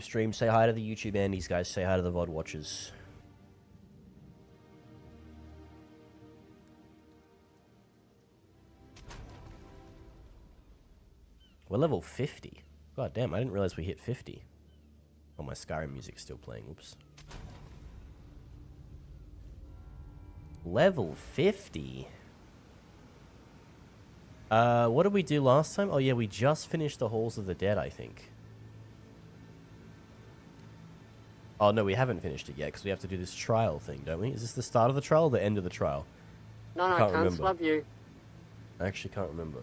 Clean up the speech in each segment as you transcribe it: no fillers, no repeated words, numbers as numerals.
Stream, say hi to the YouTube Andes, guys. Say hi to the VOD watchers. We're level 50. God damn, I didn't realize we hit 50. Oh, my Skyrim music's still playing. Oops. Level 50? What did we do last time? Oh, yeah, we just finished the Halls of the Dead, I think. Oh, no, we haven't finished it yet, because we have to do this trial thing, don't we? Is this the start of the trial or the end of the trial? No, I can't remember. Love you. I actually can't remember.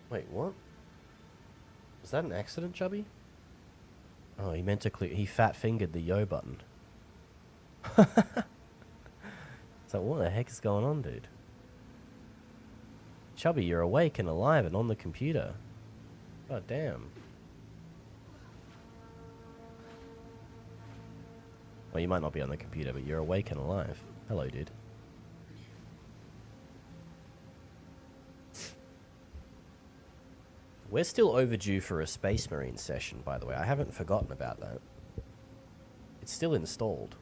Wait, what? Was that an accident, Chubby? Oh, he meant to click... He fat-fingered the yo button. So what the heck is going on, dude? Chubby, you're awake and alive and on the computer. God damn. Well, you might not be on the computer, but you're awake and alive. Hello, dude. We're still overdue for a Space Marine session, by the way. I haven't forgotten about that. It's still installed.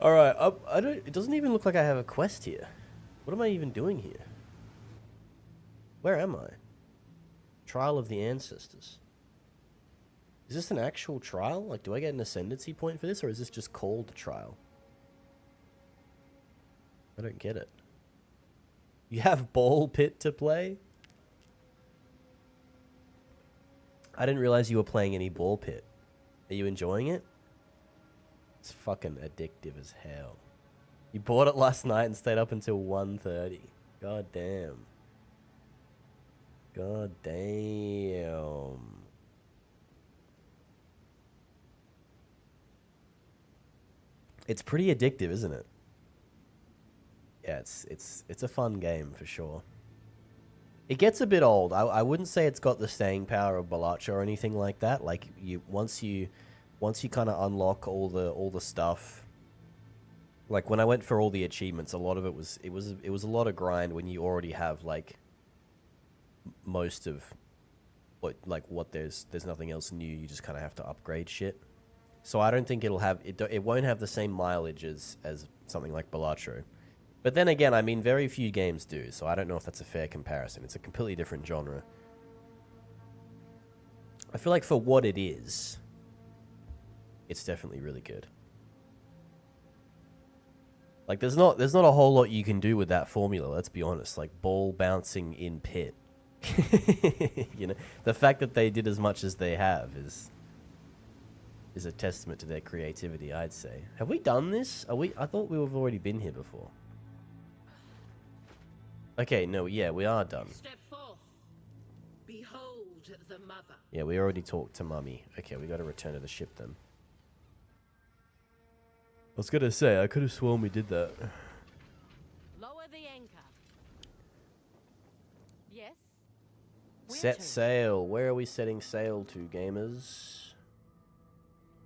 Alright, I don't... It doesn't even look like I have a quest here. What am I even doing here? Where am I? Trial of the Ancestors. Is this an actual trial? Like, do I get an ascendancy point for this, or is this just called a trial? I don't get it. You have Ball Pit to play? I didn't realize you were playing any Ball Pit. Are you enjoying it? It's fucking addictive as hell. You bought it last night and stayed up until 1:30. God damn. God damn. It's pretty addictive, isn't it? Yeah, it's a fun game for sure. It gets a bit old. I wouldn't say it's got the staying power of Balacha or anything like that. Like once you kind of unlock all the stuff. Like when I went for all the achievements, a lot of it was a lot of grind when you already have like most of what there's nothing else new. You just kind of have to upgrade shit. So I don't think it won't have the same mileage as something like Balatro. But then again, I mean, very few games do, so I don't know if that's a fair comparison. It's a completely different genre. I feel like for what it is, it's definitely really good. Like, there's not a whole lot you can do with that formula, let's be honest. Like, ball bouncing in pit. You know, the fact that they did as much as they have is a testament to their creativity, I'd say. Have we done this? I thought we've already been here before. Okay, no, yeah, we are done. Step forth. Behold the mother. Yeah, we already talked to Mummy. Okay, we got to return to the ship then. I was gonna say, I could have sworn we did that. Lower the anchor. Yes? Set sail. Where are we setting sail to, gamers?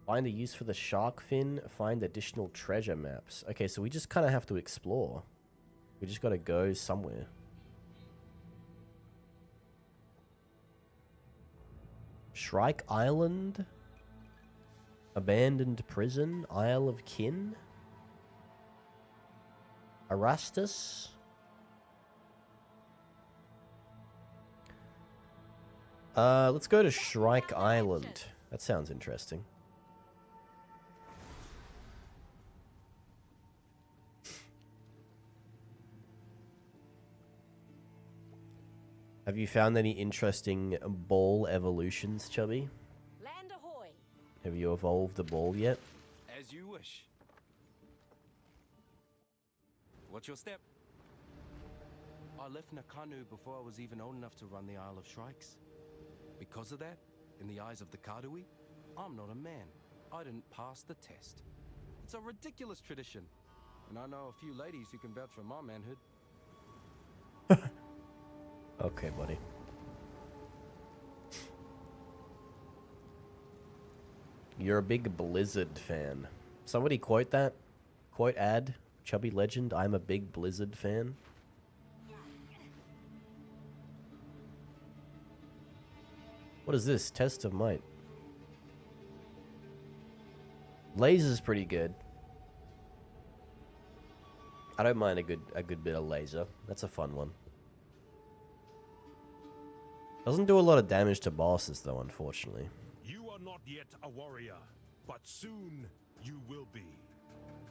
Find a use for the shark fin. Find additional treasure maps. Okay, so we just kind of have to explore. We just gotta go somewhere. Shrike Island? Abandoned Prison? Isle of Kin? Arastus? Let's go to Shrike Island. That sounds interesting. Have you found any interesting ball evolutions, Chubby? Land ahoy. Have you evolved a ball yet? As you wish. What's your step? I left Nakanu before I was even old enough to run the Isle of Shrikes. Because of that, in the eyes of the Kadui, I'm not a man. I didn't pass the test. It's a ridiculous tradition. And I know a few ladies who can vouch for my manhood. Okay, buddy. You're a big Blizzard fan. Somebody quote that. Quote ad. Chubby Legend, I'm a big Blizzard fan. What is this? Test of might. Laser's pretty good. I don't mind a good bit of laser. That's a fun one. Doesn't do a lot of damage to bosses though, unfortunately. You are not yet a warrior, but soon you will be.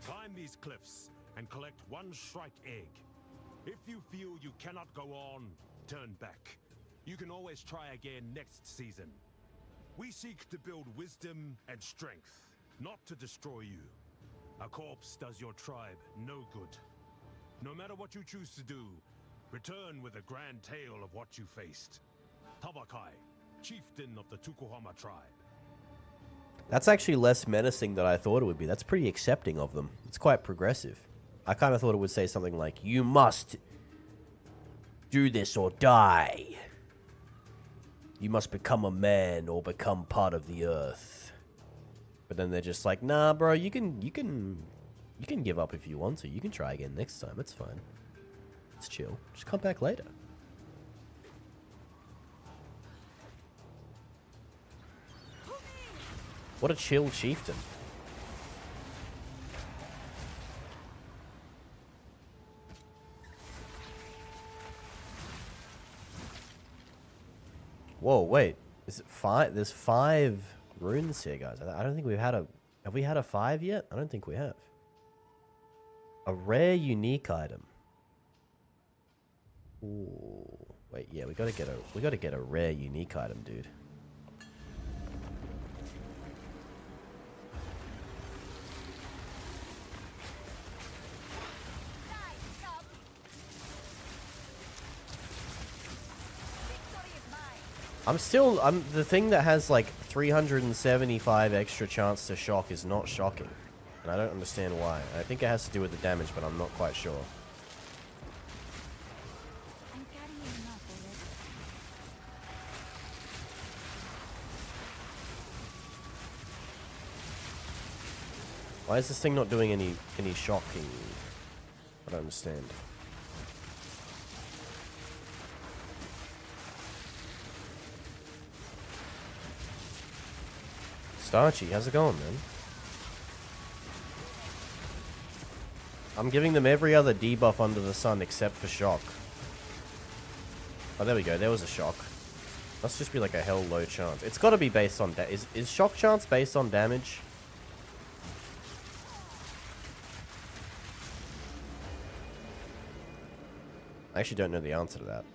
Climb these cliffs and collect one Shrike egg. If you feel you cannot go on, turn back. You can always try again next season. We seek to build wisdom and strength, not to destroy you. A corpse does your tribe no good. No matter what you choose to do, return with a grand tale of what you faced. Tabakai, chieftain of the Tukuhama tribe. That's actually less menacing than I thought it would be. That's pretty accepting of them. It's quite progressive. I kind of thought it would say something like, you must do this or die. You must become a man or become part of the earth. But then they're just like, nah, bro, you can give up if you want to. You can try again next time. It's fine. It's chill. Just come back later. What a chill chieftain. Whoa, wait. Is it 5? There's 5 runes here, guys. I don't think we've had a... Have we had a 5 yet? I don't think we have. A rare unique item. Ooh. Wait, yeah, we gotta get a rare unique item, dude. I'm the thing that has like 375 extra chance to shock is not shocking. And I don't understand why. I think it has to do with the damage, but I'm not quite sure. I'm carrying enough already. Why is this thing not doing any shocking? I don't understand. Starchy, how's it going, man? I'm giving them every other debuff under the sun except for shock. Oh, there we go. There was a shock. Must just be like a hell low chance. It's got to be based on... Is shock chance based on damage? I actually don't know the answer to that.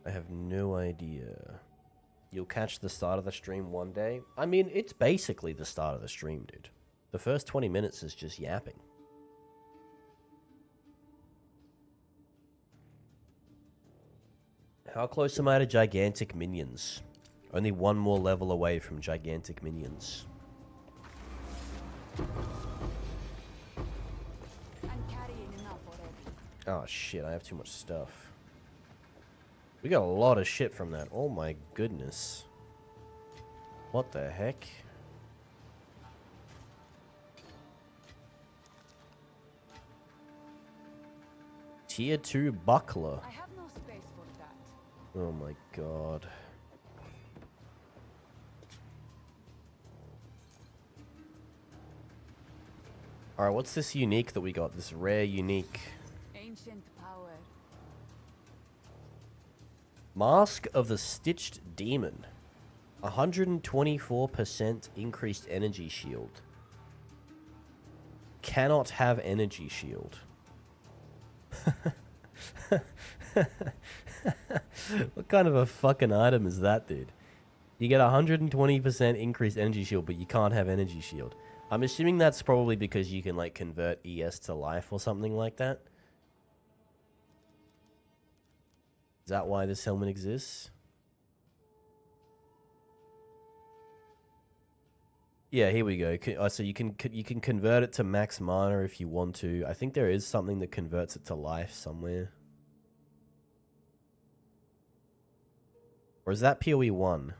I have no idea. You'll catch the start of the stream one day. I mean, it's basically the start of the stream, dude. The first 20 minutes is just yapping. How close am I to gigantic minions? Only one more level away from gigantic minions. I'm carrying enough already. Oh shit, I have too much stuff. We got a lot of shit from that. Oh my goodness. What the heck? Tier 2 buckler. I have no space for that. Oh my god. Alright, what's this unique that we got? This rare unique. Ancient power. Mask of the Stitched Demon. 124% increased energy shield. Cannot have energy shield. What kind of a fucking item is that, dude? You get 120% increased energy shield, but you can't have energy shield. I'm assuming that's probably because you can, like, convert ES to life or something like that. Is that why this helmet exists? Yeah, here we go. So you can convert it to max mana if you want to. I think there is something that converts it to life somewhere. Or is that PoE 1?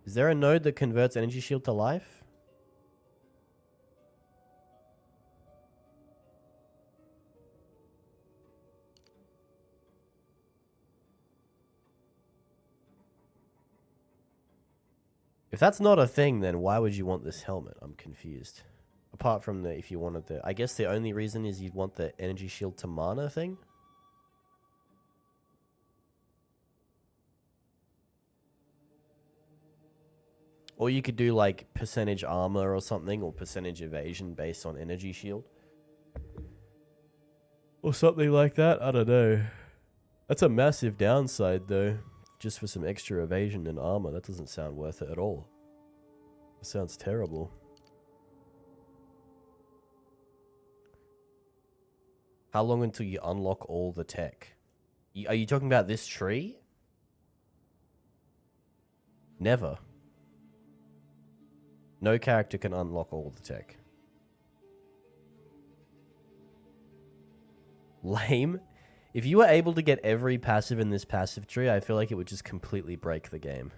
Is there a node that converts energy shield to life? If that's not a thing, then why would you want this helmet? I'm confused. Apart from the, if you wanted the, I guess the only reason is you'd want the energy shield to mana thing. Or you could do like percentage armor or something, or percentage evasion based on energy shield. Or something like that, I don't know. That's a massive downside though. Just for some extra evasion and armor, that doesn't sound worth it at all. It sounds terrible. How long until you unlock all the tech? Are you talking about this tree? Never. No character can unlock all the tech. Lame. If you were able to get every passive in this passive tree, I feel like it would just completely break the game.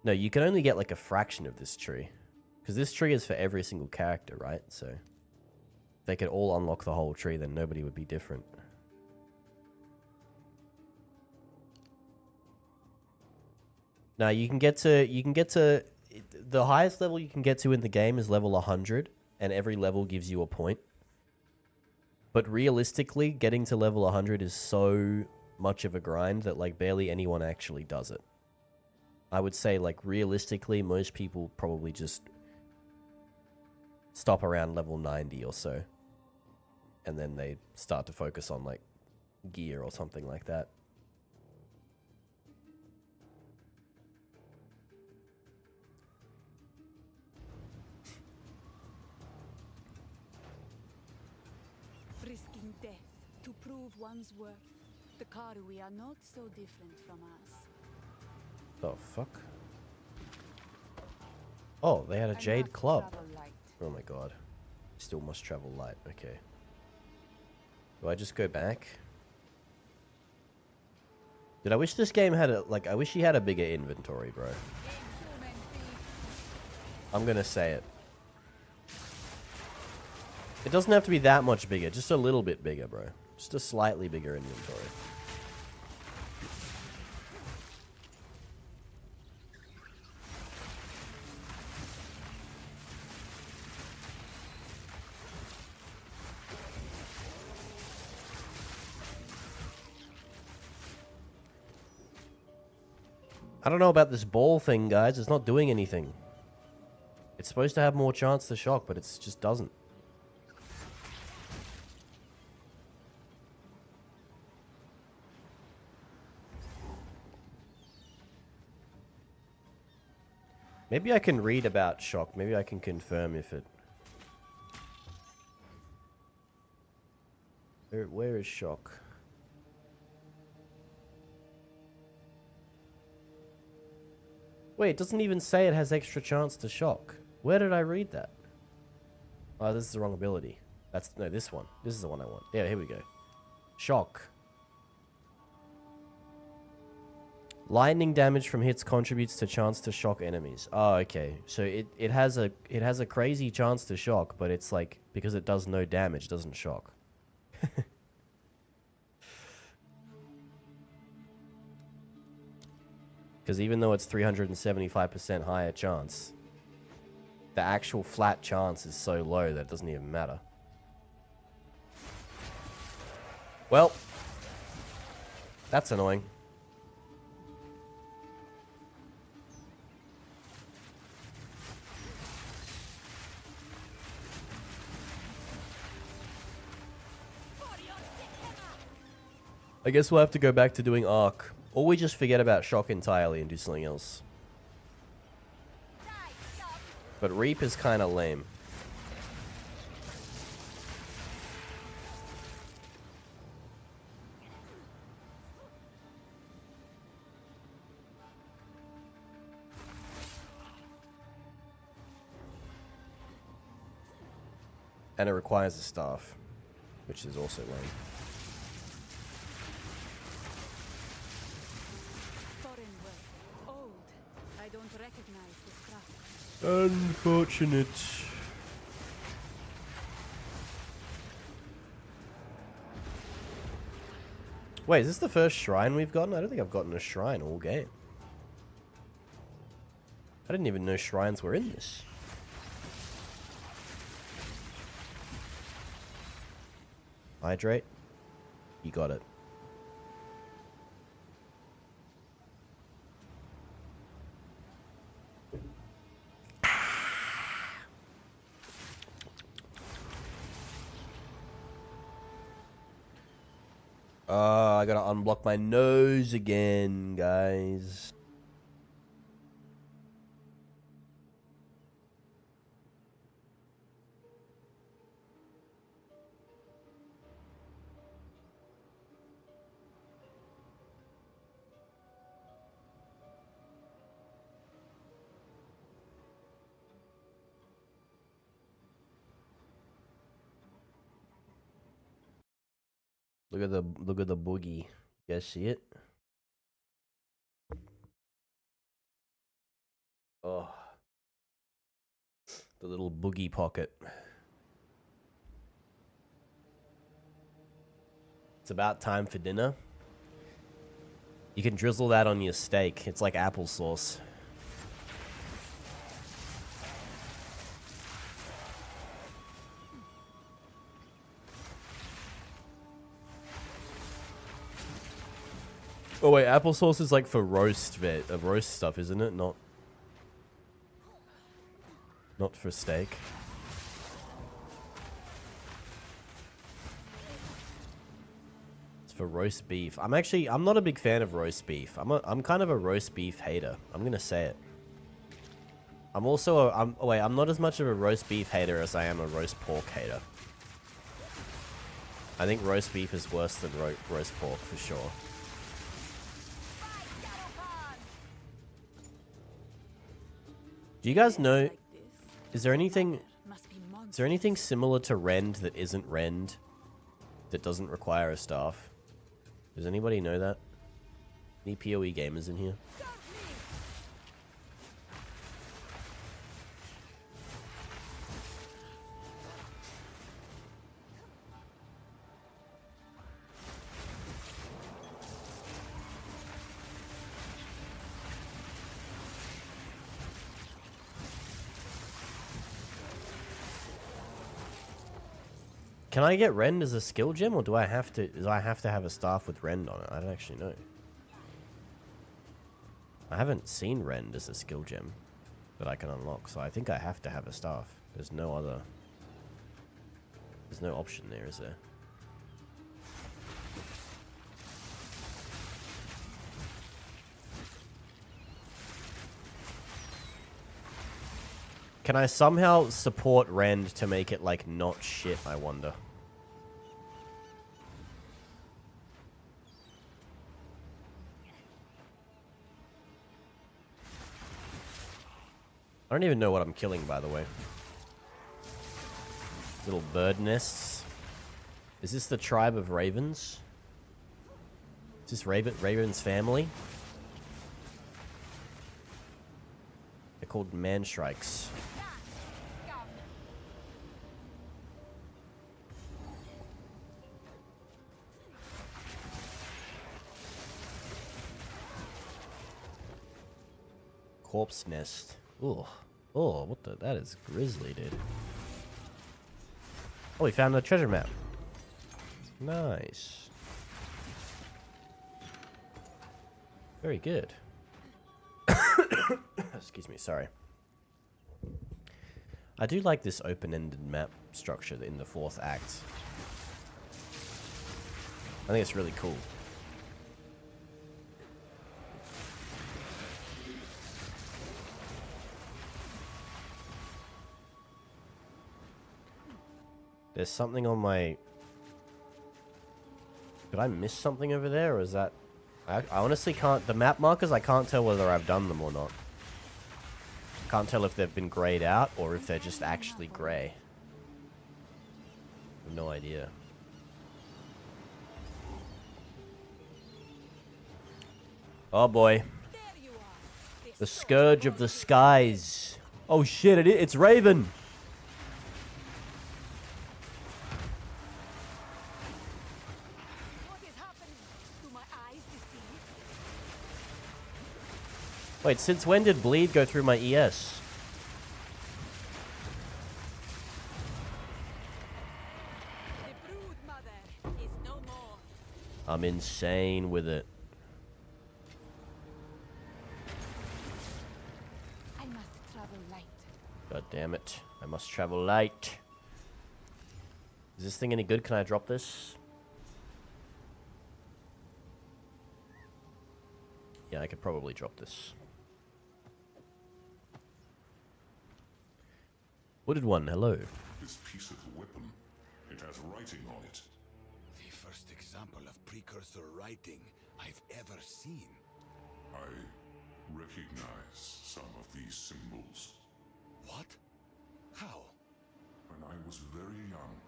No, you can only get like a fraction of this tree. Because this tree is for every single character, right? So if they could all unlock the whole tree, then nobody would be different. Now you can get to the highest level you can get to in the game is level 100, and every level gives you a point. But realistically, getting to level 100 is so much of a grind that like barely anyone actually does it. I would say like realistically, most people probably just stop around level 90 or so. And then they start to focus on like gear or something like that. Risking death to prove one's worth. The Karui are not so different from us. The fuck? Oh, they had a jade club. Oh my god. Still must travel light. Okay. Do I just go back? Dude, I wish this game had a, like, I wish you had a bigger inventory, bro. I'm gonna say it. It doesn't have to be that much bigger, just a little bit bigger, bro. Just a slightly bigger inventory. I don't know about this ball thing, guys. It's not doing anything. It's supposed to have more chance to shock, but it just doesn't. Maybe I can read about shock. Maybe I can confirm if it... Where is shock? Wait, it doesn't even say it has extra chance to shock. Where did I read that? Oh, this is the wrong ability. That's... No, this one. This is the one I want. Yeah, here we go. Shock. Lightning damage from hits contributes to chance to shock enemies. Oh, okay. So it has a crazy chance to shock, but it's like because it does no damage, doesn't shock. Because even though it's 375% higher chance, the actual flat chance is so low that it doesn't even matter. Well, that's annoying. I guess we'll have to go back to doing Arc. Or we just forget about Shock entirely and do something else. But Reap is kind of lame. And it requires a staff, which is also lame. Unfortunate. Wait, is this the first shrine we've gotten? I don't think I've gotten a shrine all game. I didn't even know shrines were in this. Hydrate. You got it. I gotta unblock my nose again, guys. Look at the boogie. You guys see it? Oh, the little boogie pocket. It's about time for dinner. You can drizzle that on your steak. It's like applesauce. Oh wait, applesauce is like for roast stuff, isn't it? Not for steak. It's for roast beef. I'm not a big fan of roast beef. I'm kind of a roast beef hater. I'm gonna say it. I'm not as much of a roast beef hater as I am a roast pork hater. I think roast beef is worse than roast pork for sure. Do you guys know, is there anything similar to Rend that isn't Rend that doesn't require a staff? Does anybody know that? Any PoE gamers in here? Can I get Rend as a skill gem, or do I have to have a staff with Rend on it? I don't actually know. I haven't seen Rend as a skill gem that I can unlock, so I think I have to have a staff. There's no option there, is there? Can I somehow support Rend to make it, like, not shit, I wonder? I don't even know what I'm killing, by the way. Little bird nests. Is this the tribe of ravens? Is this Raven's family? They're called man shrikes. Corpse nest. Ooh. Oh, what the? That is grisly, dude. Oh, we found a treasure map. Nice. Very good. Excuse me, sorry. I do like this open-ended map structure in the 4th act. I think it's really cool. There's something on my... Did I miss something over there, or is that... I honestly can't... The map markers, I can't tell whether I've done them or not. Can't tell if they've been grayed out, or if they're just actually grey. I have no idea. Oh boy. The Scourge of the Skies. Oh shit, it's Raven! Wait, since when did bleed go through my ES? The brood mother is no more. I'm insane with it. I must travel light. God damn it. I must travel light. Is this thing any good? Can I drop this? Yeah, I could probably drop this. Wooded one, hello. This piece of weapon, it has writing on it. The first example of precursor writing I've ever seen. I recognize some of these symbols. What? How? When I was very young,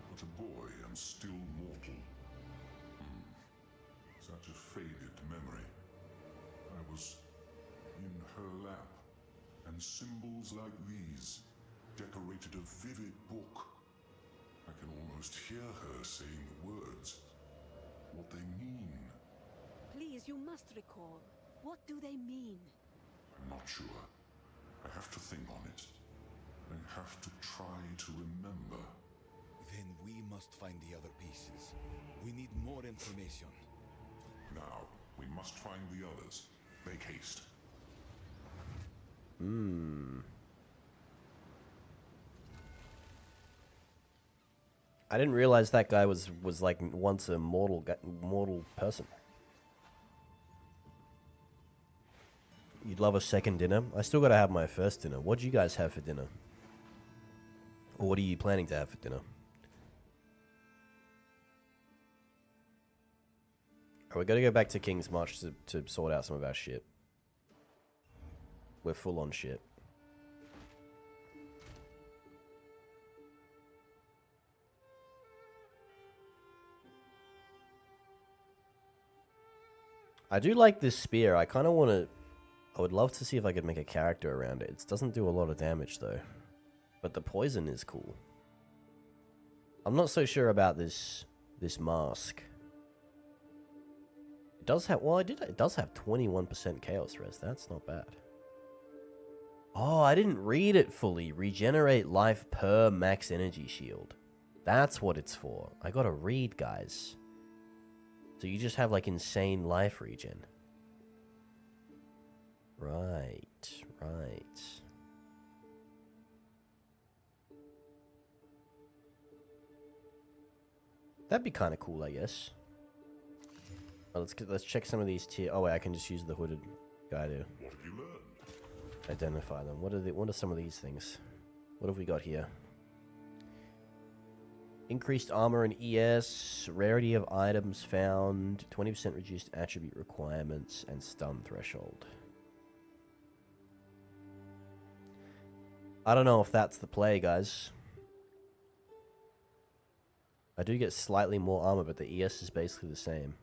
but a boy and still mortal. Such a faded memory. I was in her lap, and symbols like these decorated a vivid book. I can almost hear her saying the words, what they mean. Please, you must recall. What do they mean? I'm not sure. I have to think on it. I have to try to remember. Then we must find the other pieces. We need more information. Now, we must find the others. Make haste. I didn't realize that guy was like once a mortal person. You'd love a second dinner? I still gotta have my first dinner. What do you guys have for dinner? Or what are you planning to have for dinner? We gotta go back to King's March to sort out some of our shit. We're full on shit. I do like this spear. I kind of want to... I would love to see if I could make a character around it. It doesn't do a lot of damage, though. But the poison is cool. I'm not so sure about this mask. It does have... Well, it does have 21% chaos res. That's not bad. Oh, I didn't read it fully. Regenerate life per max energy shield. That's what it's for. I gotta read, guys. So you just have, like, insane life regen. Right, right. That'd be kind of cool, I guess. Oh, let's check some of these tier. Oh wait, I can just use the hooded guy to What have you learned? identify them. What are some of these things? What have we got here? Increased armor and ES, rarity of items found, 20% reduced attribute requirements, and stun threshold. I don't know if that's the play, guys. I do get slightly more armor, but the ES is basically the same.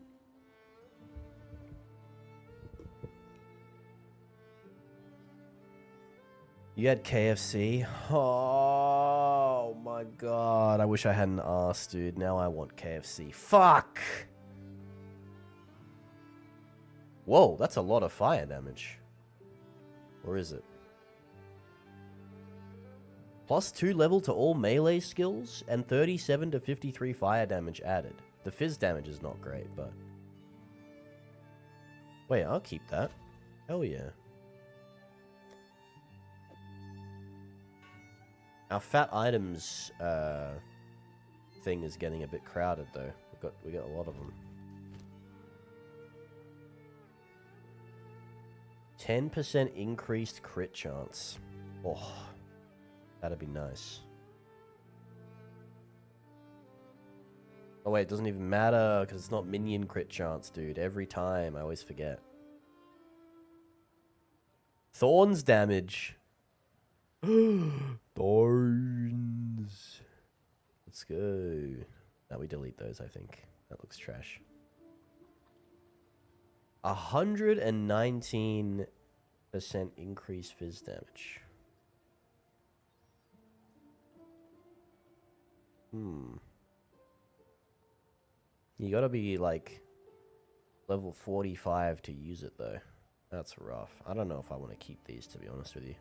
You had KFC? Oh my god. I wish I hadn't asked, dude. Now I want KFC. Fuck! Whoa, that's a lot of fire damage. Or is it? +2 level to all melee skills, and 37 to 53 fire damage added. The fizz damage is not great, but... Wait, I'll keep that. Hell yeah. Our fat items thing is getting a bit crowded though. We got a lot of them. 10% increased crit chance. Oh, that'd be nice. Oh wait, it doesn't even matter because it's not minion crit chance, dude. Every time, I always forget. Thorns damage. Thorns. Let's go. Now we delete those, I think. That looks trash. 119% increased fizz damage. You gotta be like level 45 to use it though. That's rough. I don't know if I want to keep these, to be honest with you.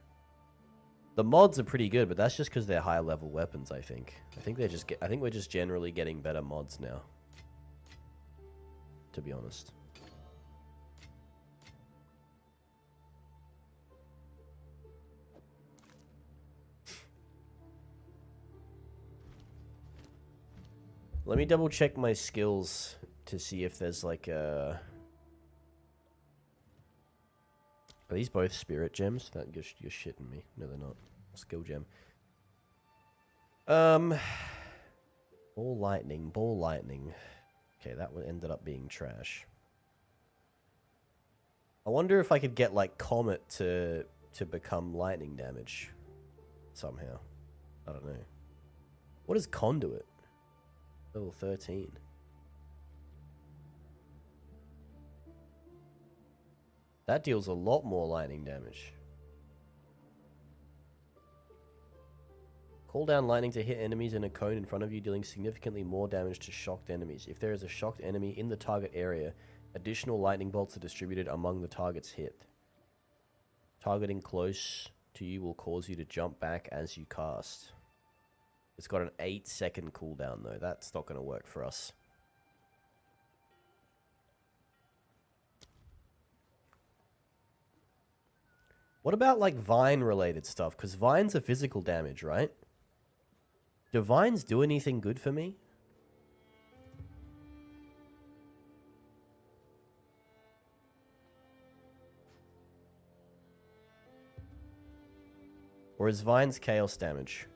The mods are pretty good, but that's just because they're high level weapons, I think. I think we're just generally getting better mods now. To be honest. Let me double check my skills to see if there's like a... Are these both spirit gems? That you're shitting me. No, they're not. Skill gem. Ball lightning, ball lightning. Okay, that one ended up being trash. I wonder if I could get like comet to become lightning damage somehow. I don't know. What is conduit? Level 13. That deals a lot more lightning damage. Call down lightning to hit enemies in a cone in front of you, dealing significantly more damage to shocked enemies. If there is a shocked enemy in the target area, additional lightning bolts are distributed among the targets hit. Targeting close to you will cause you to jump back as you cast. It's got an 8-second cooldown though. That's not going to work for us. What about like vine related stuff? Because vines are physical damage, right? Do vines do anything good for me? Or is vines chaos damage?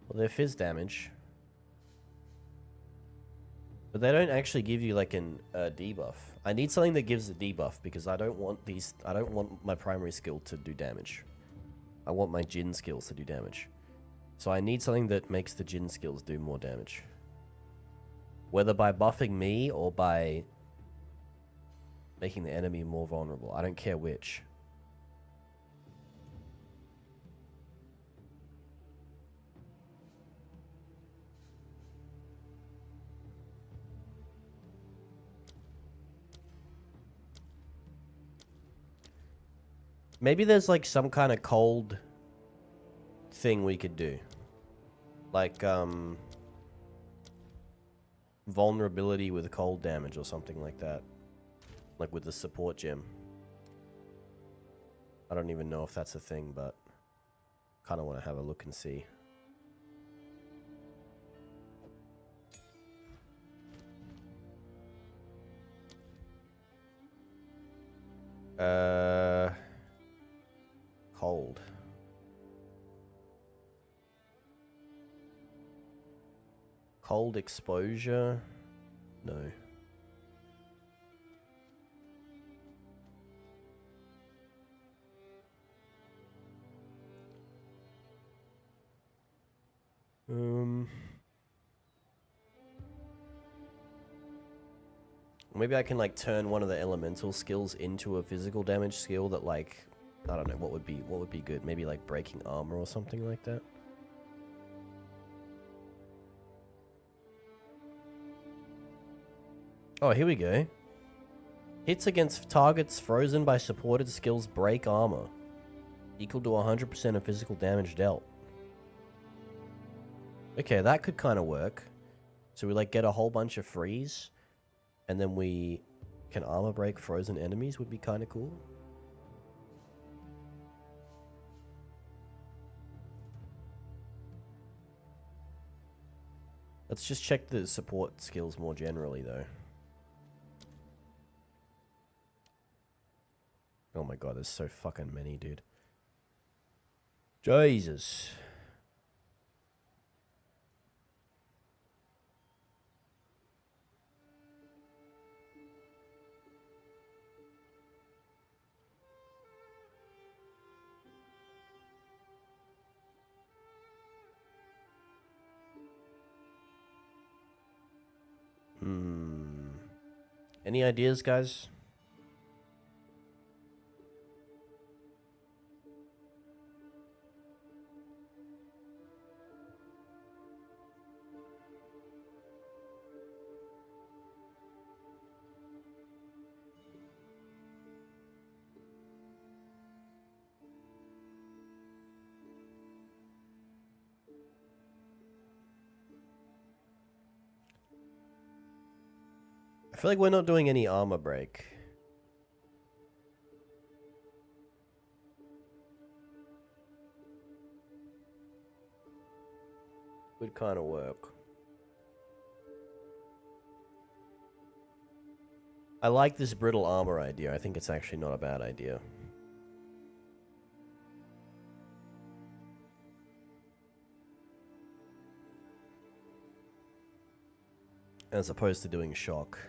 Well, they're fizz damage. But they don't actually give you like an debuff. I need something that gives a debuff because I don't want my primary skill to do damage. I want my Jin skills to do damage. So I need something that makes the Jin skills do more damage. Whether by buffing me or by making the enemy more vulnerable. I don't care which. Maybe there's like some kind of cold thing we could do. Like, vulnerability with cold damage or something like that. Like with the support gem. I don't even know if that's a thing, but kind of want to have a look and see. Cold. Cold exposure? No. Maybe I can like turn one of the elemental skills into a physical damage skill that like, I don't know, what would be good? Maybe like breaking armor or something like that. Oh, here we go. Hits against targets frozen by supported skills break armor. Equal to 100% of physical damage dealt. Okay, that could kind of work. So we like get a whole bunch of freeze. And then we can armor break frozen enemies would be kind of cool. Let's just check the support skills more generally though. Oh my god, there's so fucking many, dude. Jesus. Any ideas, guys? feel like we're not doing any armor break. Would kind of work. I like this brittle armor idea. I think it's actually not a bad idea. As opposed to doing shock.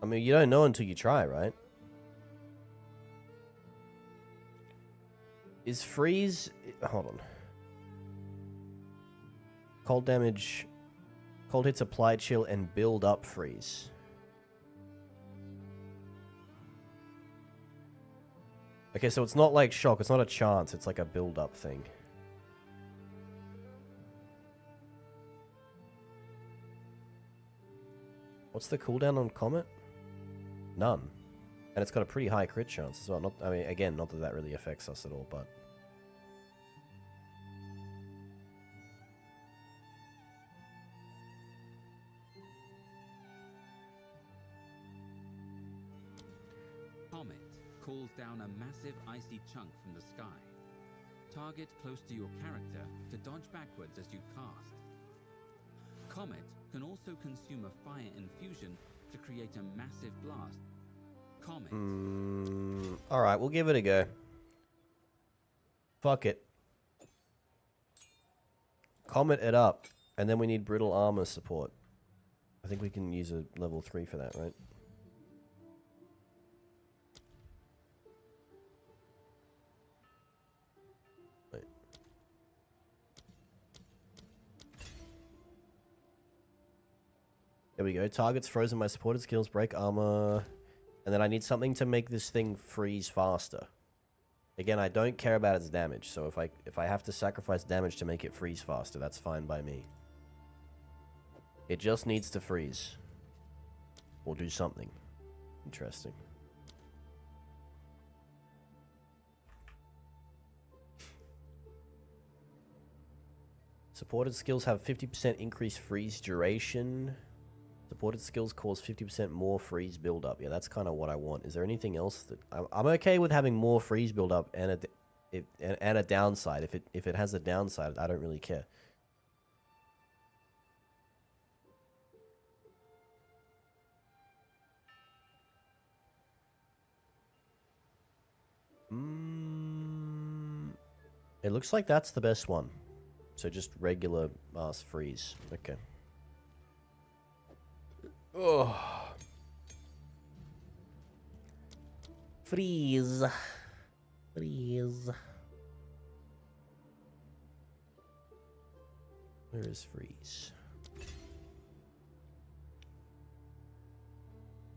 I mean, you don't know until you try, right? Is freeze... Hold on. Cold damage... Cold hits apply chill and build up freeze. Okay, so it's not like shock. It's not a chance. It's like a build up thing. What's the cooldown on Comet? None. And it's got a pretty high crit chance as well. Not, I mean, again, not that that really affects us at all, but... Comet calls down a massive icy chunk from the sky. Target close to your character to dodge backwards as you cast. Comet can also consume a fire infusion to create a massive blast. Comet. Alright, we'll give it a go. Fuck it. Comet it up. And then we need brittle armor support. I think we can use a level 3 for that, right? Wait. There we go. Targets frozen by supported skills, break armor. And then I need something to make this thing freeze faster. Again, I don't care about its damage, so if I have to sacrifice damage to make it freeze faster, that's fine by me. It just needs to freeze. Or do something interesting. Supported skills have 50% increased freeze duration. Supported skills cause 50% more freeze buildup. Yeah, that's kind of what I want. Is there anything else that... I'm okay with having more freeze buildup and a downside. If it has a downside, I don't really care. It looks like that's the best one. So just regular ass freeze. Okay. Oh. Freeze. Freeze. Where is freeze?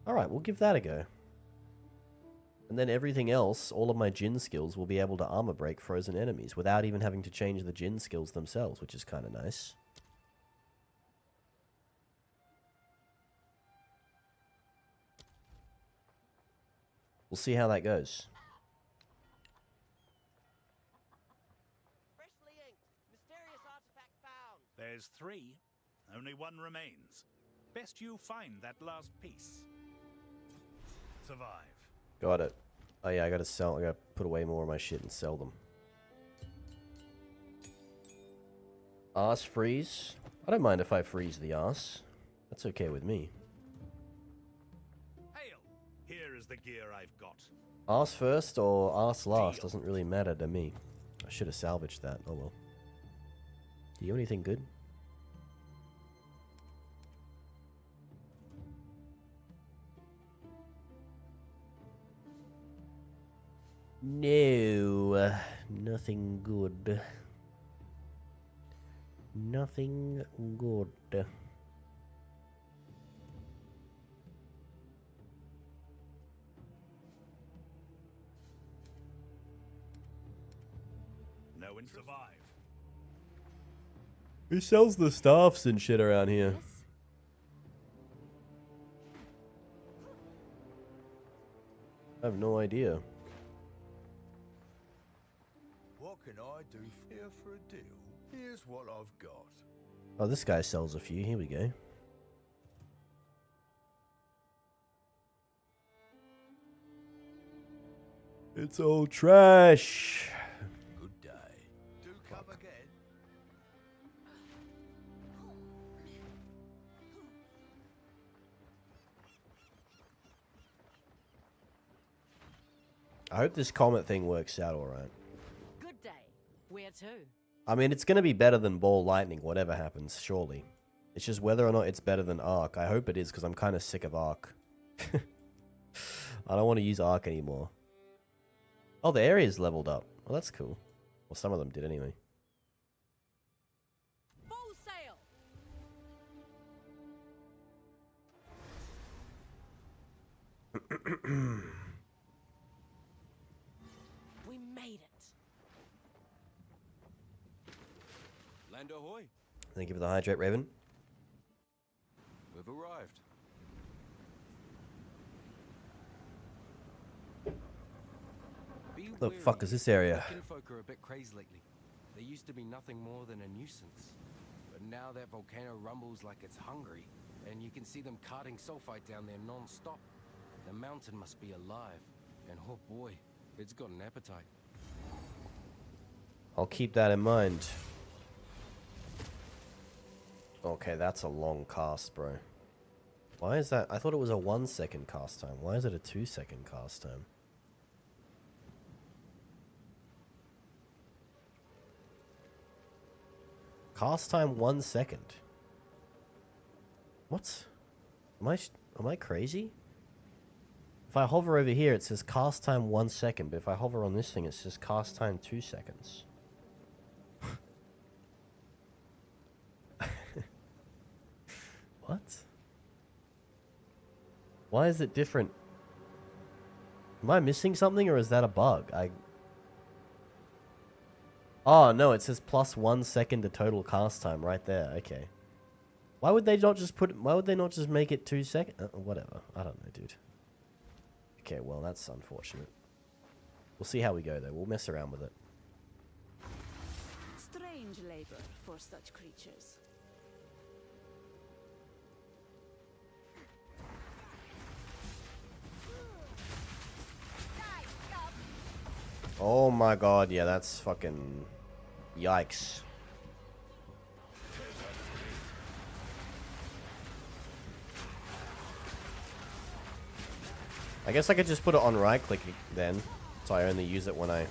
Alright, we'll give that a go. And then everything else, all of my Jin skills, will be able to armor break frozen enemies without even having to change the Jin skills themselves, which is kind of nice. We'll see how that goes. Freshly inked. Mysterious artifact found. There's 3. Only 1 remains. Best you find that last piece. Survive. Got it. Oh yeah, I gotta sell. I gotta put away more of my shit and sell them. Arse freeze. I don't mind if I freeze the arse. That's okay with me. Hail! Here is the gear I've got. Arse first or arse last doesn't really matter to me. I should have salvaged that. Oh well. Do you have anything good? No, nothing good. Nothing good. No one survive. Who sells the staffs and shit around here? I have no idea. What can I do for you for a deal? Here's what I've got. Oh, this guy sells a few. Here we go. It's all trash. Good day. Do come again. I hope this comet thing works out all right. Good day. Where to? I mean, it's going to be better than Ball Lightning, whatever happens, surely. It's just whether or not it's better than Arc. I hope it is, because I'm kind of sick of Arc. I don't want to use Arc anymore. Oh, the area's leveled up. Well, that's cool. Well, some of them did anyway. Full sail. We made it. Land ahoy. Thank you for the hydrate, Raven. We've arrived. The fuck is this area? The kinfolk are a bit crazed lately. They used to be nothing more than a nuisance. But now that volcano rumbles like it's hungry, and you can see them carting sulfite down there non-stop. The mountain must be alive. And oh boy, it's got an appetite. I'll keep that in mind. Okay, that's a long cast, bro. Why is that? I thought it was a 1 second cast time. Why is it a 2 second cast time? Cast time 1 second. What? Am I crazy? If I hover over here, it says cast time 1 second, but if I hover on this thing, it says cast time 2 seconds. What? Why is it different? Am I missing something, or is that a bug? Oh, no, it says plus 1 second to total cast time right there. Okay. Why would they not just make it 2 seconds? Whatever. I don't know, dude. Okay, well, that's unfortunate. We'll see how we go, though. We'll mess around with it. Strange labor for such creatures. Oh my god, yeah, that's fucking... Yikes. I guess I could just put it on right click then, so I only use it when I...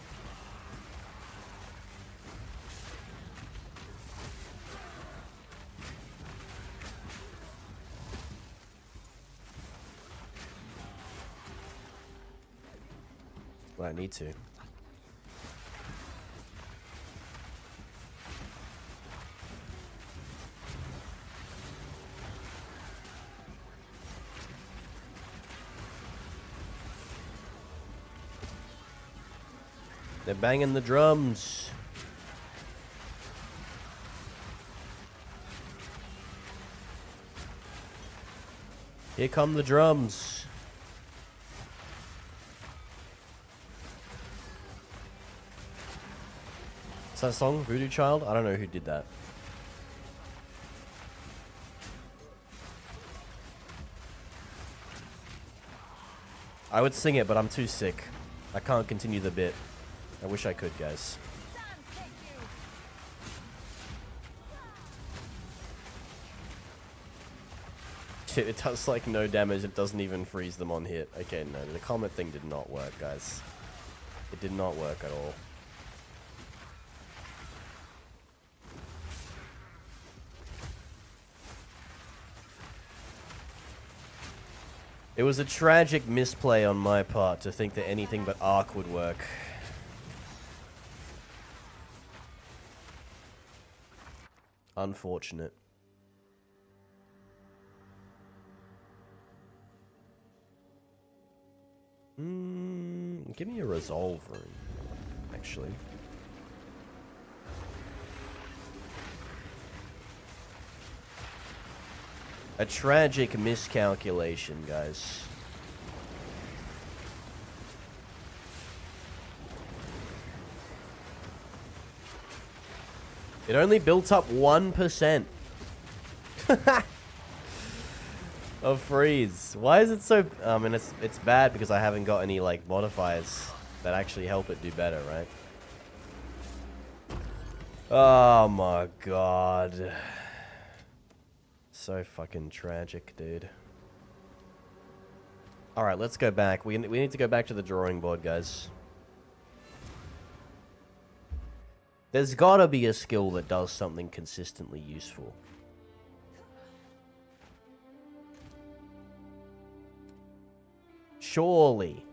when I need to. They're banging the drums. Here come the drums. Is that song Voodoo Child? I don't know who did that. I would sing it, but I'm too sick. I can't continue the bit. I wish I could, guys. Shit, it does like no damage. It doesn't even freeze them on hit. Okay, no, the comet thing did not work, guys. It did not work at all. It was a tragic misplay on my part to think that anything but Arc would work. Unfortunate. Give me a resolve room, actually. A tragic miscalculation, guys. It only built up 1% of freeze. Why is it so... I mean, it's bad because I haven't got any, like, modifiers that actually help it do better, right? Oh my god. So fucking tragic, dude. Alright, let's go back. We need to go back to the drawing board, guys. There's gotta be a skill that does something consistently useful. Surely.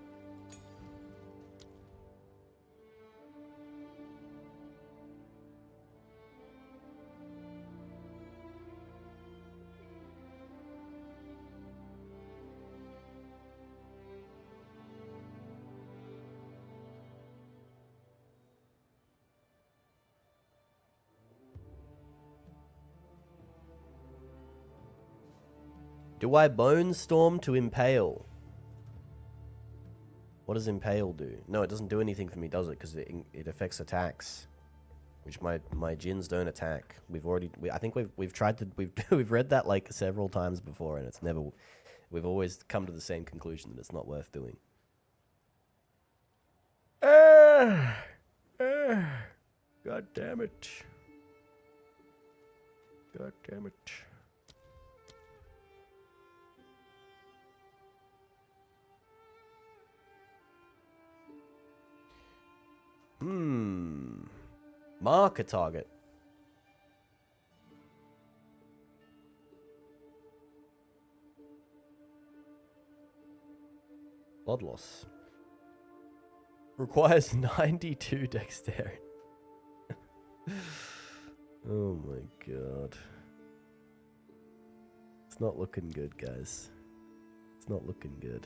Do I bone storm to impale? What does impale do? No, it doesn't do anything for me, does it? Because it affects attacks, which my djinns don't attack. I think we've tried to we've read that like several times before, and it's never. We've always come to the same conclusion that it's not worth doing. God damn it! God damn it! Mark a target. Blood loss. Requires 92 dexterity. Oh my god. It's not looking good, guys. It's not looking good.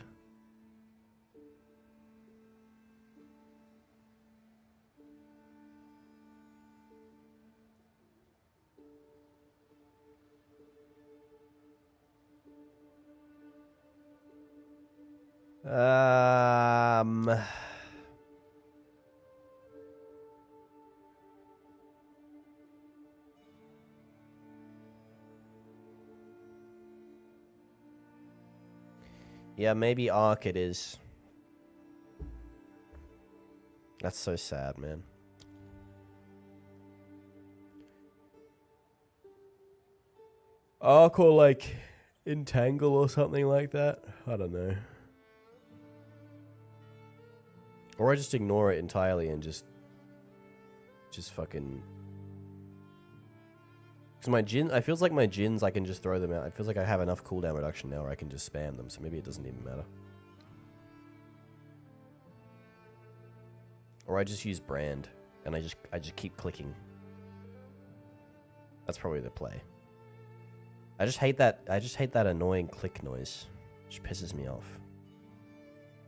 Yeah, maybe Arc it is. That's so sad, man. Arc or like Entangle or something like that. I don't know. Or I just ignore it entirely and just fucking... Because my djinn, I feels like my djinns, I can just throw them out. It feels like I have enough cooldown reduction now where I can just spam them, so maybe it doesn't even matter. Or I just use brand, and I just keep clicking. That's probably the play. I just hate that annoying click noise, which pisses me off.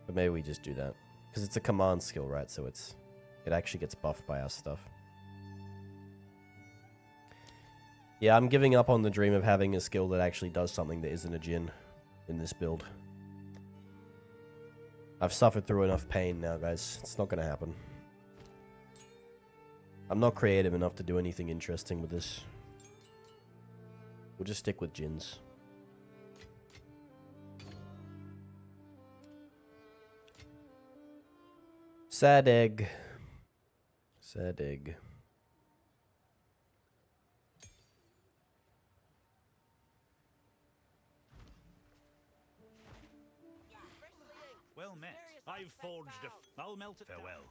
But maybe we just do that. Because it's a command skill, right? So it actually gets buffed by our stuff. Yeah, I'm giving up on the dream of having a skill that actually does something that isn't a djinn in this build. I've suffered through enough pain now, guys. It's not going to happen. I'm not creative enough to do anything interesting with this. We'll just stick with djinns. Sad egg. Sad egg. Well met. I've forged I'll melt it. Farewell.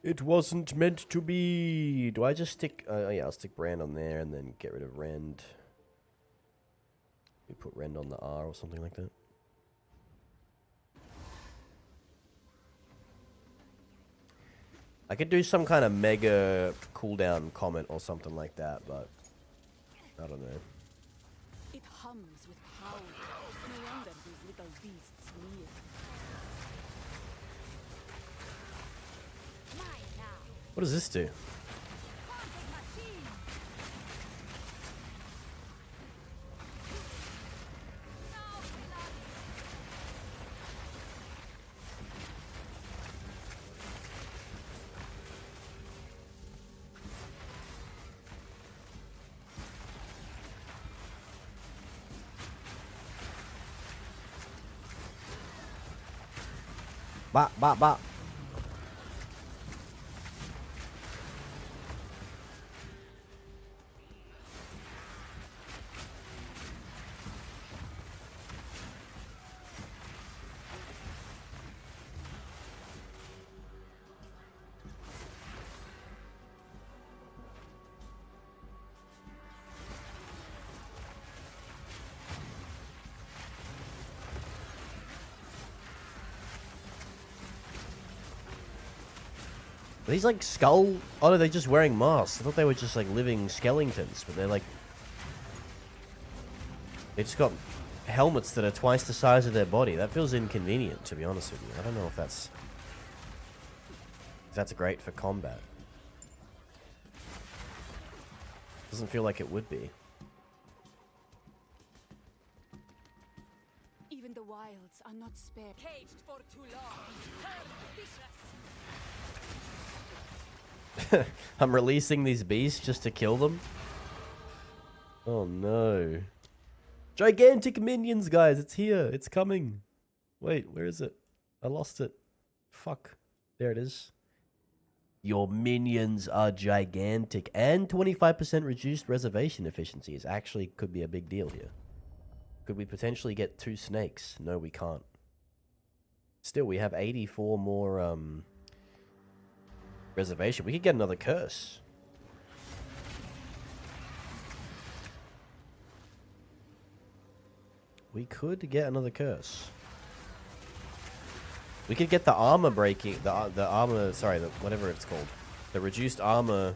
It wasn't meant to be. Do I just stick... yeah, I'll stick Brand on there and then get rid of Rend. We put Rend on the R or something like that. I could do some kind of mega cooldown comment or something like that, but I don't know. It hums with power. No wonder these little beasts near. What does this do? Bop, bop, bop. Are these like skull? Oh no, they're just wearing masks. I thought they were just like living skeletons, but they're like... They just got helmets that are twice the size of their body. That feels inconvenient, to be honest with you. I don't know if that's great for combat. Doesn't feel like it would be. Even the wilds are not spared. Caged for too long. Turn vicious. I'm releasing these beasts just to kill them? Oh no. Gigantic minions, guys. It's here. It's coming. Wait, where is it? I lost it. Fuck. There it is. Your minions are gigantic. And 25% reduced reservation efficiency is actually could be a big deal here. Could we potentially get 2 snakes? No, we can't. Still, we have 84 more reservation. We could get another curse. We could get another curse. We could get the armor breaking, the armor, sorry, whatever it's called. The reduced armor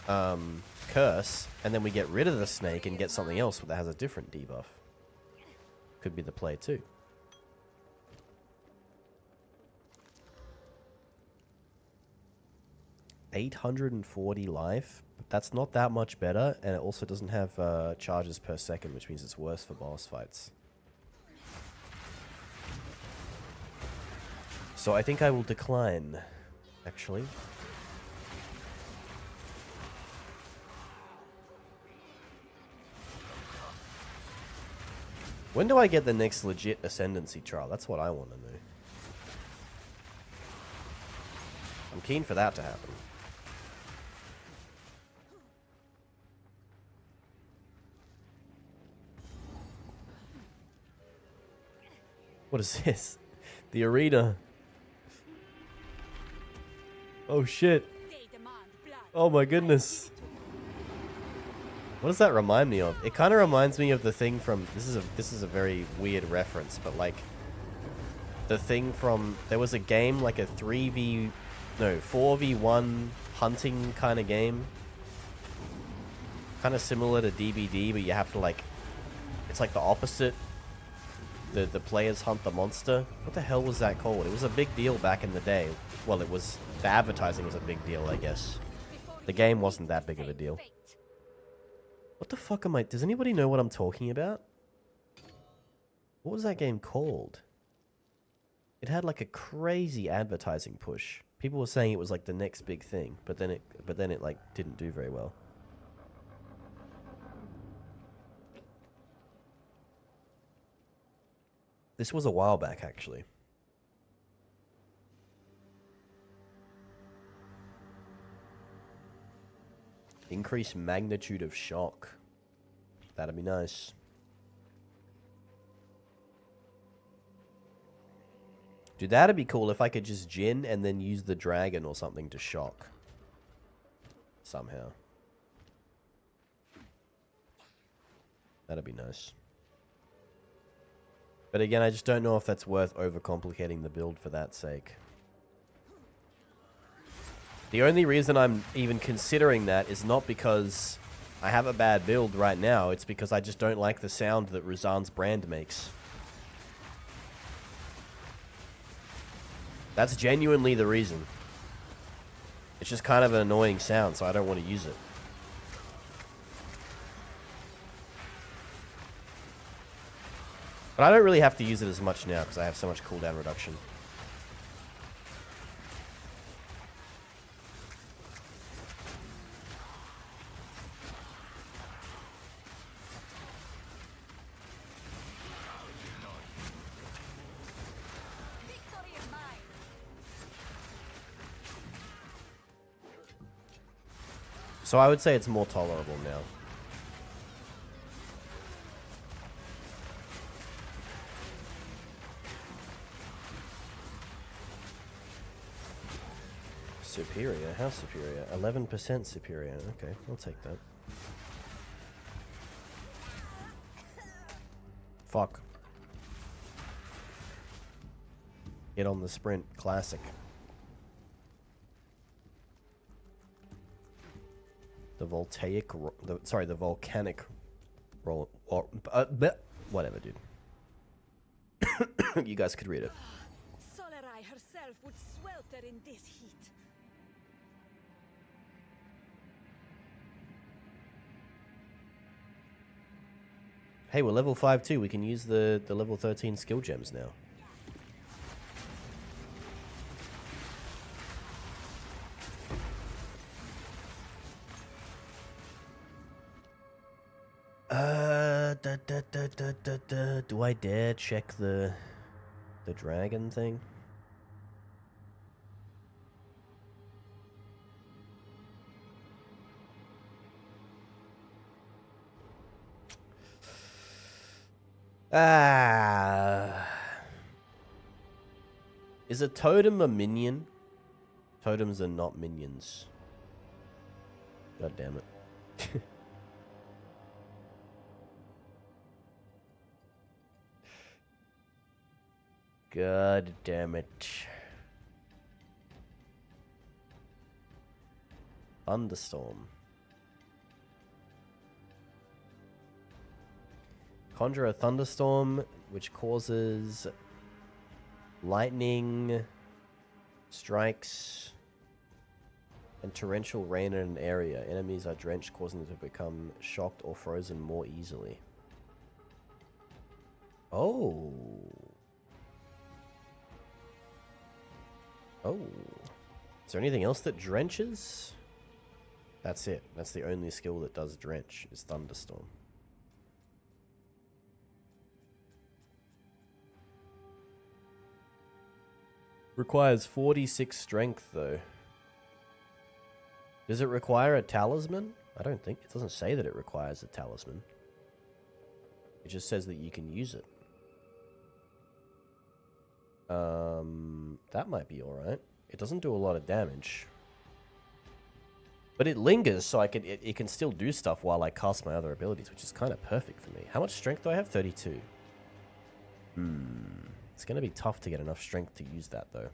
curse, and then we get rid of the snake and get something else that has a different debuff. Could be the play too. $840 life. That's not that much better, and it also doesn't have charges per second, which means it's worse for boss fights. So I think I will decline, actually. When do I get the next legit ascendancy trial? That's what I want to know. I'm keen for that to happen. What is this? The arena. Oh shit. Oh my goodness. What does that remind me of? It kind of reminds me of the thing from... This is a very weird reference, but like... The thing from... There was a game like a 4v1 hunting kind of game. Kind of similar to DBD, but you have to like... It's like the opposite. The players hunt the monster. What the hell was that called? It was a big deal back in the day. Well, it was... The advertising was a big deal, I guess. The game wasn't that big of a deal. What the fuck am I... Does anybody know what I'm talking about? What was that game called? It had like a crazy advertising push. People were saying it was like the next big thing, but then it like didn't do very well. This was a while back, actually. Increase magnitude of shock. That'd be nice. Dude, that'd be cool if I could just Jin and then use the dragon or something to shock. Somehow. That'd be nice. But again, I just don't know if that's worth overcomplicating the build for that sake. The only reason I'm even considering that is not because I have a bad build right now. It's because I just don't like the sound that Ruzan's brand makes. That's genuinely the reason. It's just kind of an annoying sound, so I don't want to use it. But I don't really have to use it as much now because I have so much cooldown reduction. So I would say it's more tolerable now. Superior? How superior? 11% superior. Okay, I'll take that. Fuck. Get on the sprint. Classic. The the volcanic roll. Whatever, dude. You guys could read it. Solerai herself would swelter in this heat. Hey, we're level 5 too. We can use the level 13 skill gems now. Do I dare check the dragon thing? Is a totem a minion? Totems are not minions. God damn it. God damn it. Thunderstorm. Conjure a thunderstorm which causes lightning strikes and torrential rain in an area. Enemies are drenched, causing them to become shocked or frozen more easily. Oh. Oh. Is there anything else that drenches? That's it. That's the only skill that does drench, is Thunderstorm. Requires 46 strength, though. Does it require a talisman? I don't think. It doesn't say that it requires a talisman. It just says that you can use it. That might be alright. It doesn't do a lot of damage. But it lingers, so it can still do stuff while I cast my other abilities, which is kind of perfect for me. How much strength do I have? 32. It's going to be tough to get enough strength to use that, though.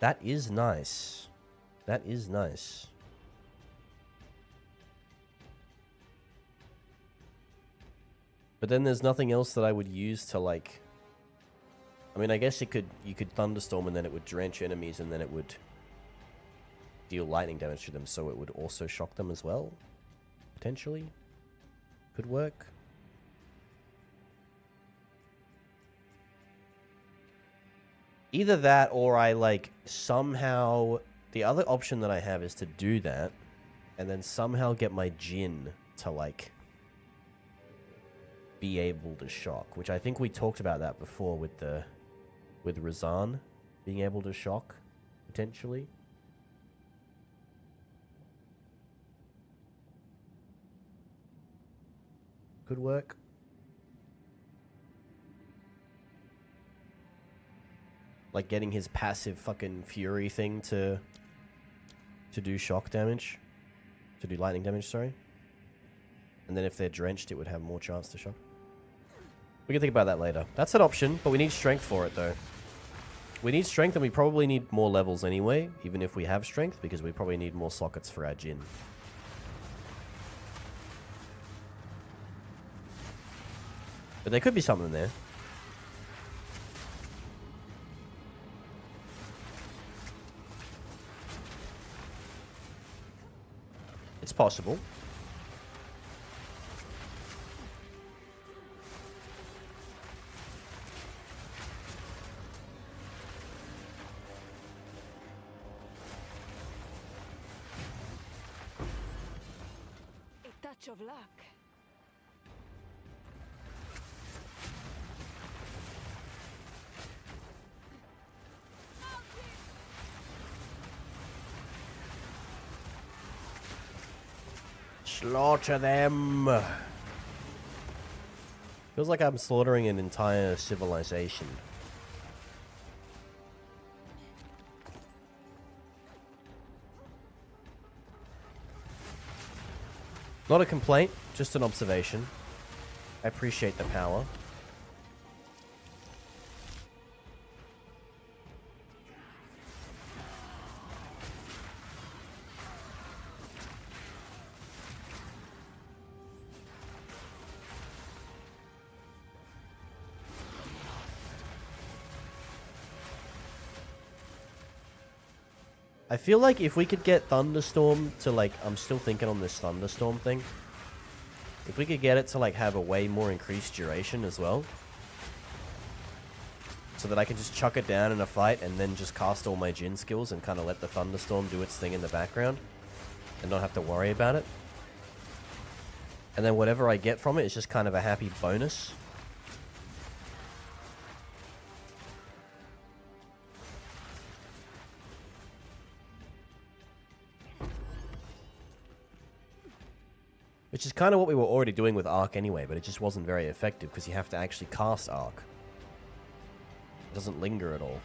That is nice. That is nice. But then there's nothing else that I would use to, like... I mean, I guess you could Thunderstorm and then it would drench enemies and then it would deal lightning damage to them, so it would also shock them as well. Potentially. Could work. Either that or I, like, somehow... The other option that I have is to do that and then somehow get my Jinn to, like... be able to shock, which I think we talked about that before with Razan being able to shock, potentially. Could work. Like getting his passive fucking fury thing to do shock damage. To do lightning damage, sorry. And then if they're drenched, it would have more chance to shock. We can think about that later. That's an option, but we need strength for it, though. We need strength, and we probably need more levels anyway, even if we have strength, because we probably need more sockets for our Jinn. But there could be something there. It's possible. Of luck. Slaughter them. Feels like I'm slaughtering an entire civilization. Not a complaint, just an observation. I appreciate the power. I feel like if we could get Thunderstorm to, like, I'm still thinking on this Thunderstorm thing. If we could get it to, like, have a way more increased duration as well. So that I can just chuck it down in a fight and then just cast all my Jin skills and kind of let the Thunderstorm do its thing in the background. And not have to worry about it. And then whatever I get from it is just kind of a happy bonus. Which is kind of what we were already doing with Arc anyway, but it just wasn't very effective because you have to actually cast Arc. It doesn't linger at all.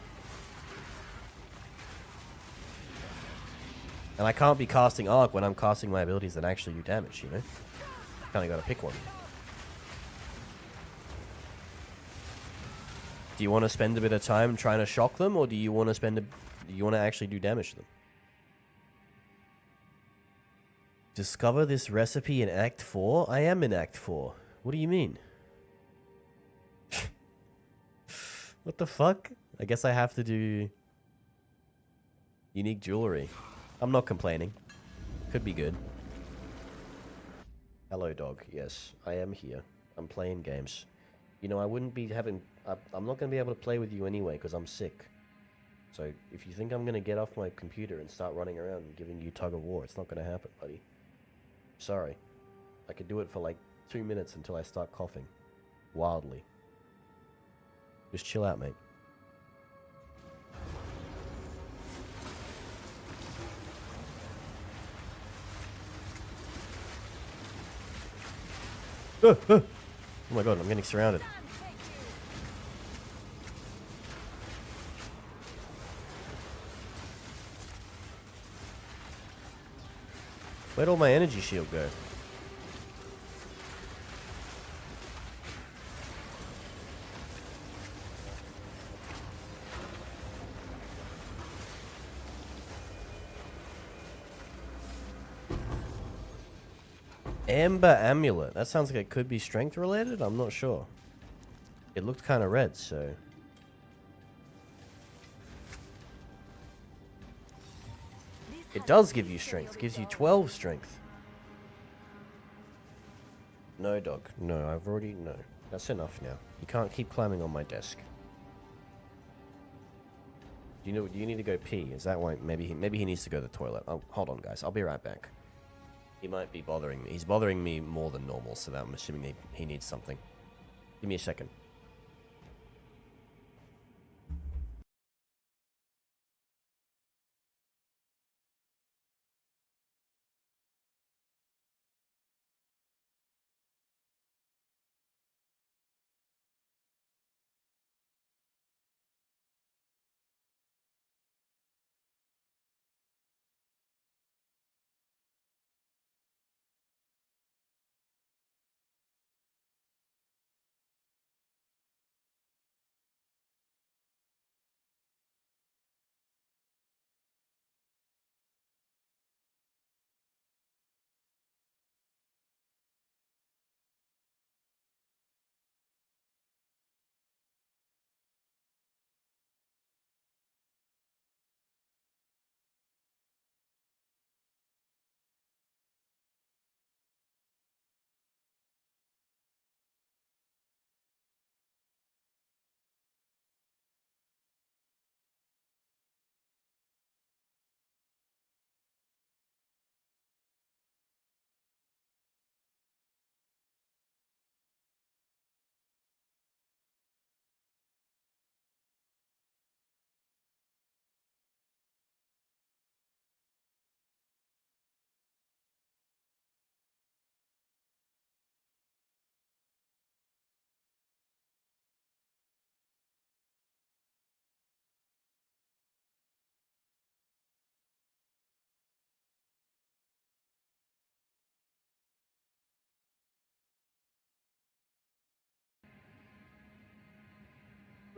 And I can't be casting Arc when I'm casting my abilities that actually do damage, you know? Kinda gotta pick one. Do you want to spend a bit of time trying to shock them, or do you want to actually do damage to them? Discover this recipe in Act 4? I am in Act 4. What do you mean? What the fuck? I guess I have to do unique jewelry. I'm not complaining. Could be good. Hello, dog. Yes, I am here. I'm playing games. You know, I wouldn't be having... I'm not going to be able to play with you anyway because I'm sick. So, if you think I'm going to get off my computer and start running around and giving you tug of war, it's not going to happen, buddy. Sorry. I could do it for like 2 minutes until I start coughing. Wildly. Just chill out, mate. Oh my god, I'm getting surrounded. Where'd all my energy shield go? Amber Amulet. That sounds like it could be strength related? I'm not sure. It looked kind of red, so... It does give you strength. It gives you 12 strength. No, dog. No, I've already... No. That's enough now. You can't keep climbing on my desk. Do you need to go pee? Is that why? Maybe he needs to go to the toilet. Oh, hold on, guys. I'll be right back. He might be bothering me. He's bothering me more than normal, so that I'm assuming he needs something. Give me a second.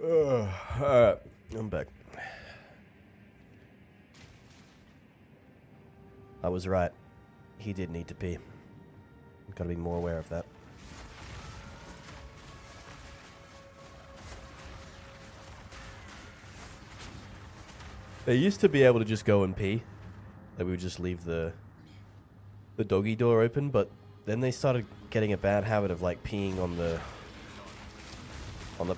Alright, I'm back. I was right. He did need to pee. Gotta be more aware of that. They used to be able to just go and pee. Like we would just leave the doggy door open, but then they started getting a bad habit of like peeing on the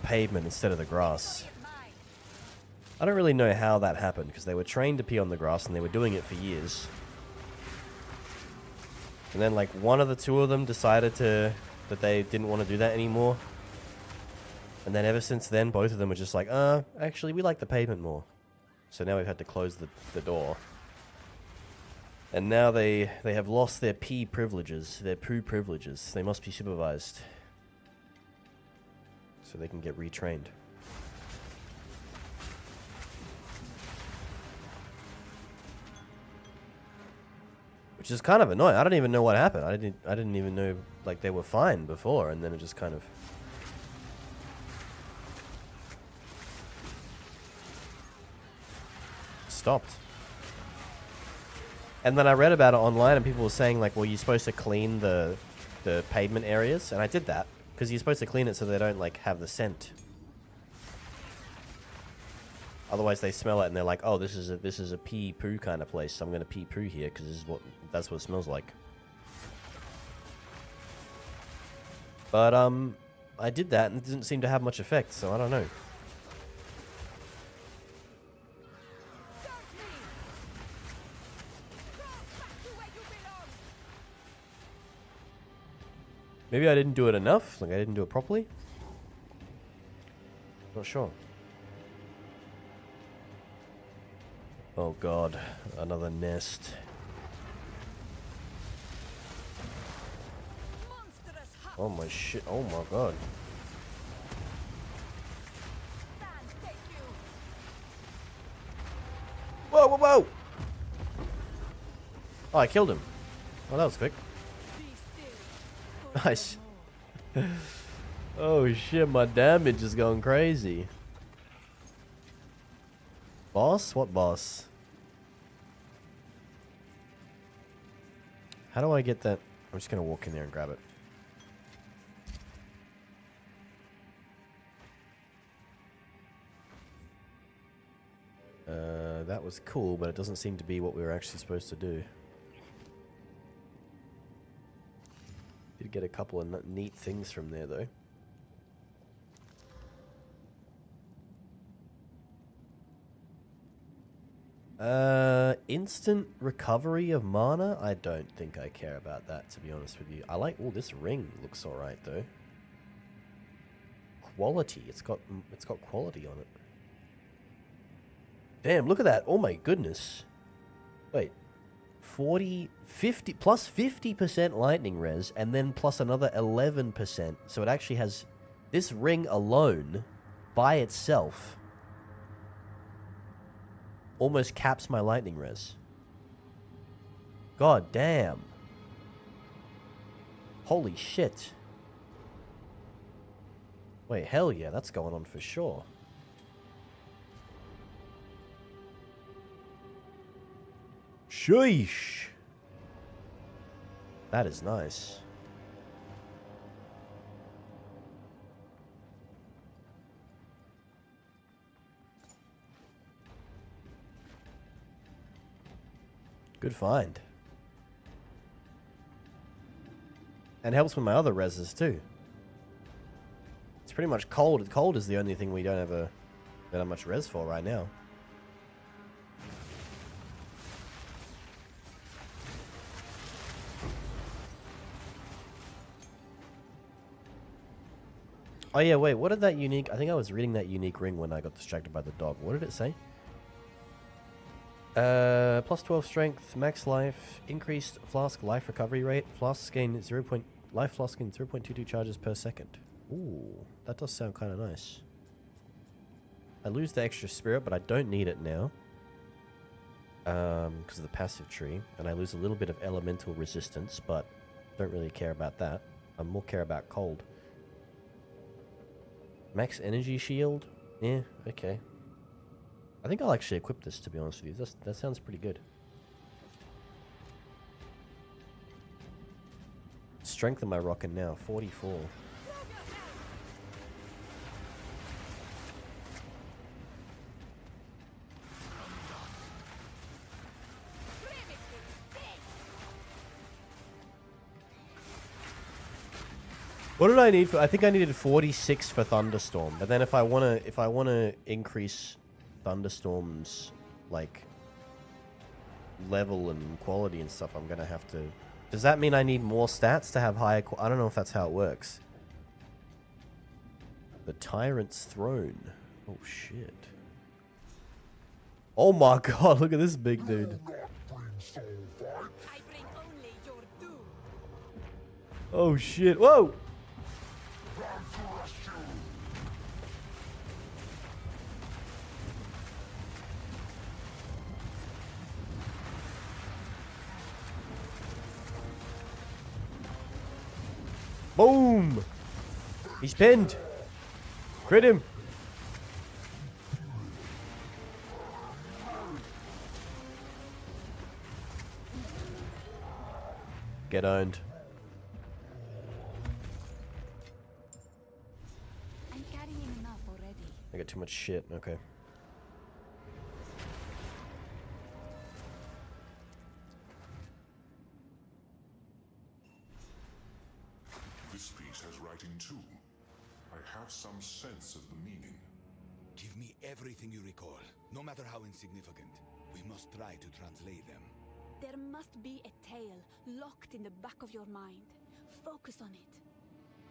pavement instead of the grass. I don't really know how that happened because they were trained to pee on the grass and they were doing it for years. And then like one of the two of them decided that they didn't want to do that anymore. And then ever since then, both of them were just like, actually we like the pavement more. So now we've had to close the door. And now they have lost their pee privileges, their poo privileges. They must be supervised. So they can get retrained. Which is kind of annoying. I don't even know what happened. I didn't even know like they were fine before, and then it just kind of stopped. And then I read about it online, and people were saying like, well, you're supposed to clean the pavement areas, and I did that because you're supposed to clean it so they don't like have the scent. Otherwise, they smell it and they're like, "Oh, this is a pee poo kind of place. So I'm gonna pee poo here because that's what it smells like." But I did that and it didn't seem to have much effect. So I don't know. Maybe I didn't do it enough. Like I didn't do it properly. Not sure. Oh god, another nest. Oh my shit, oh my god. Whoa, whoa, whoa! Oh, I killed him. Oh, that was quick. Nice. Oh shit, my damage is going crazy. Boss? What boss? How do I get that? I'm just gonna walk in there and grab it. That was cool, but it doesn't seem to be what we were actually supposed to do. Did get a couple of neat things from there, though. Instant recovery of mana? I don't think I care about that, to be honest with you. I like, oh, this ring looks alright, though. Quality. It's got quality on it. Damn, look at that. Oh my goodness. Wait. 50 plus 50% lightning res, and then plus another 11%. So it actually has, this ring alone, by itself, almost caps my lightning res. God damn. Holy shit. Wait, hell yeah, that's going on for sure. Sheesh. That is nice. Good find. And helps with my other reses too. It's pretty much cold. Cold is the only thing we don't have much res for right now. Oh yeah, wait, what did that unique... I think I was reading that unique ring when I got distracted by the dog. What did it say? Plus 12 strength, max life, increased flask life recovery rate, flasks gain life flask gain 0.22 charges per second. Ooh, that does sound kind of nice. I lose the extra spirit, but I don't need it now. Because of the passive tree. And I lose a little bit of elemental resistance, but don't really care about that. I more care about cold. Max energy shield. Yeah, okay. I think I'll actually equip this, to be honest with you. That sounds pretty good. Strength am I rocking now? 44. What did I need for? I think I needed 46 for Thunderstorm. But then if I wanna increase Thunderstorm's like level and quality and stuff, I'm gonna have to. Does that mean I need more stats to have higher? I don't know if that's how it works. The Tyrant's Throne. Oh shit. Oh my god! Look at this big dude. Oh shit! Whoa! Boom! He's pinned. Crit him. Get owned. I'm carrying enough already. I got too much shit. Okay. This piece has writing too. I have some sense of the meaning. Give me everything you recall, no matter how insignificant. We must try to translate them. There must be a tale locked in the back of your mind. Focus on it.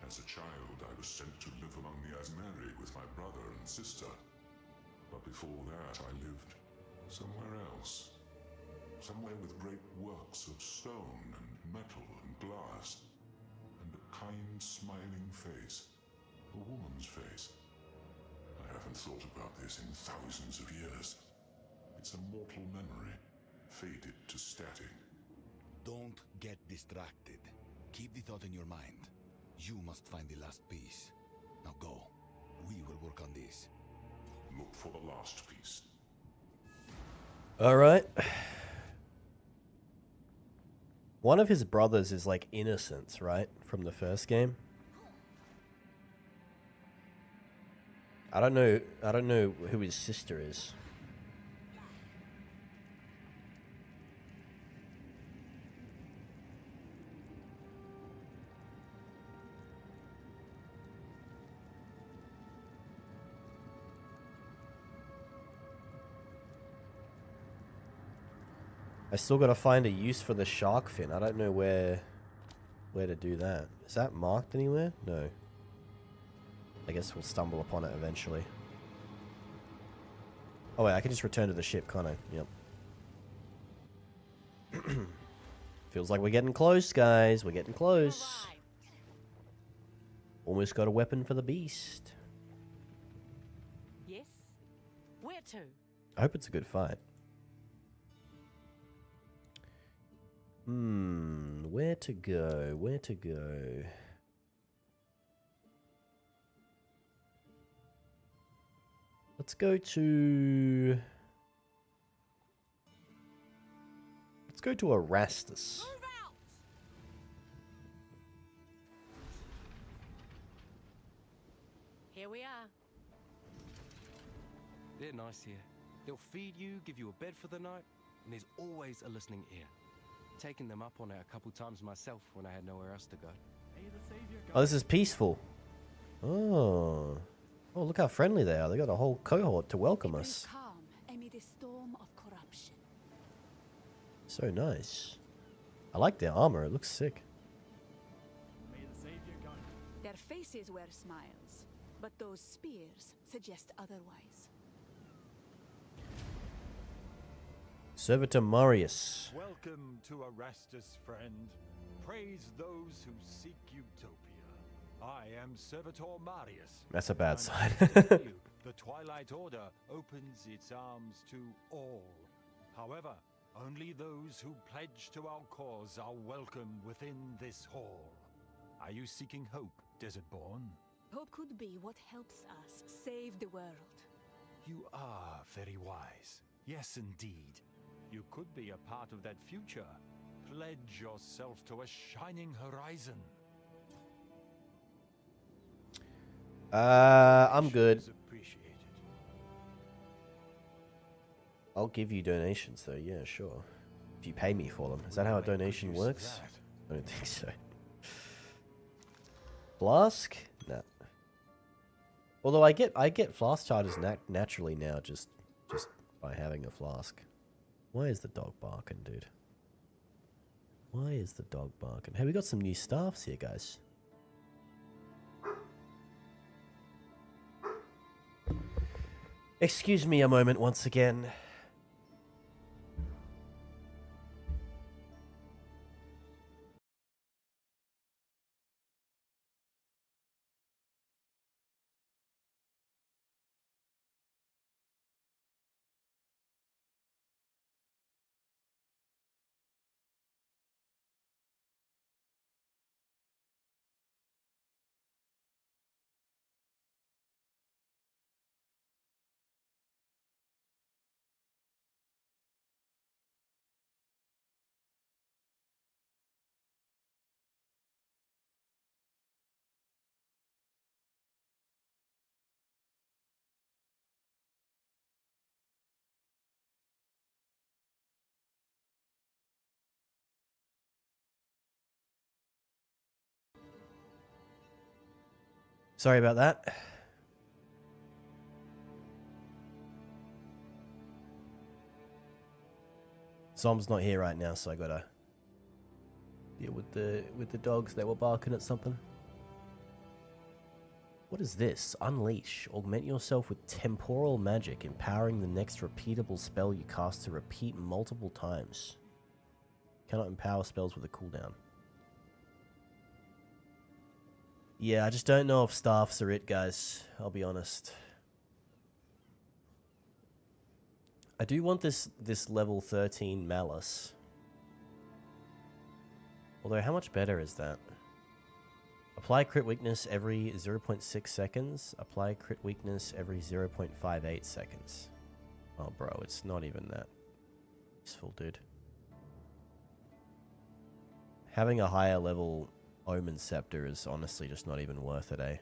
As a child, I was sent to live among the Asmeri with my brother and sister. But before that, I lived somewhere else. Somewhere with great works of stone and metal and glass. And a kind, smiling face. A woman's face. I haven't thought about this in thousands of years. It's a mortal memory, faded to static. Don't get distracted. Keep the thought in your mind. You must find the last piece. Now go. We will work on this. Look for the last piece. Alright. One of his brothers is like Innocence, right? From the first game. I don't know who his sister is. I still gotta find a use for the shark fin. I don't know where to do that. Is that marked anywhere? No. I guess we'll stumble upon it eventually. Oh wait, I can just return to the ship, can't I? Yep. Feels like we're getting close, guys. We're getting close. Almost got a weapon for the beast. Yes? Where to? I hope it's a good fight. Where to go? Where to go? Let's go to Erastus. Here we are. They're nice here. They'll feed you, give you a bed for the night, and there's always a listening ear. Taken them up on it a couple times myself when I had nowhere else to go. Oh, this is peaceful. Oh. Oh, look how friendly they are. They got a whole cohort to welcome us. Calm amid a storm of corruption. So nice. I like their armor. It looks sick. Their faces were smiles, but those spears suggest otherwise. Servitor Marius. Welcome to Erastus, friend. Praise those who seek utopia. I am Servitor Marius. That's a bad sign. The Twilight Order opens its arms to all. However, only those who pledge to our cause are welcome within this hall. Are you seeking hope, Desert-born? Hope could be what helps us save the world. You are very wise. Yes, indeed. You could be a part of that future. Pledge yourself to a shining horizon. I'm good. I'll give you donations though, yeah, sure. If you pay me for them. Is that how a donation works? I don't think so. Flask? Nah. Although I get flask charges naturally now just by having a flask. Why is the dog barking, dude? Why is the dog barking? Hey, we got some new staffs here, guys. Excuse me a moment once again. Sorry about that. Zom's not here right now, so I gotta deal with the dogs that were barking at something. What is this? Unleash. Augment yourself with temporal magic, empowering the next repeatable spell you cast to repeat multiple times. Cannot empower spells with a cooldown. Yeah, I just don't know if staffs are it, guys. I'll be honest. I do want this level 13 Malice. Although, how much better is that? Apply crit weakness every 0.6 seconds. Apply crit weakness every 0.58 seconds. Oh, bro, it's not even that useful, dude. Having a higher level Omen Scepter is honestly just not even worth it, eh?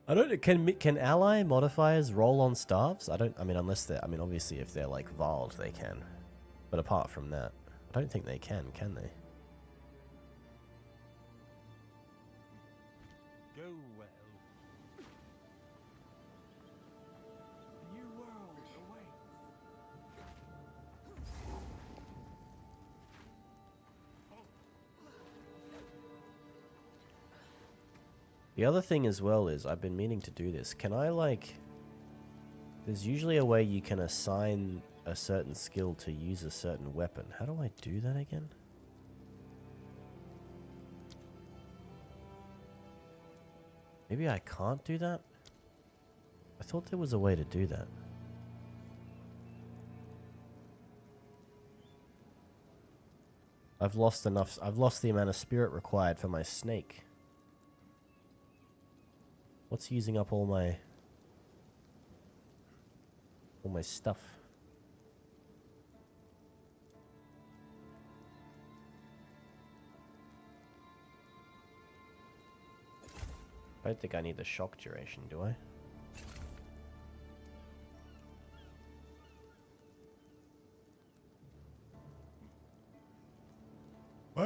I don't. Can ally modifiers roll on staffs? I mean, unless they're. I mean, obviously, if they're like Vald, they can. But apart from that, I don't think they can they? Go well. A new world awaits. The other thing as well is, I've been meaning to do this. Can I, like... There's usually a way you can assign a certain skill to use a certain weapon. How do I do that again? Maybe I can't do that? I thought there was a way to do that. I've lost the amount of spirit required for my snake. What's using up all my stuff? I don't think I need the shock duration, do I?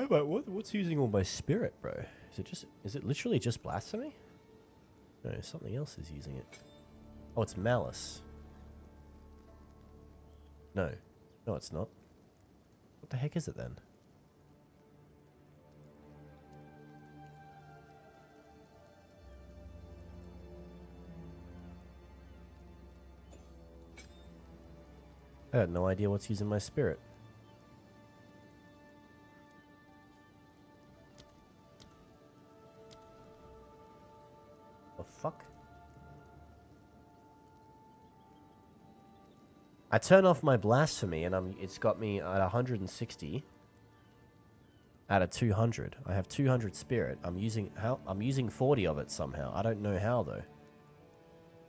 What's using all my spirit, bro? Is it literally just blasphemy? No, something else is using it. Oh, it's malice. No. No, it's not. What the heck is it then? I had no idea what's using my spirit. The fuck? I turn off my blasphemy and it's got me at 160 out of 200. I have 200 spirit. I'm using 40 of it somehow. I don't know how though.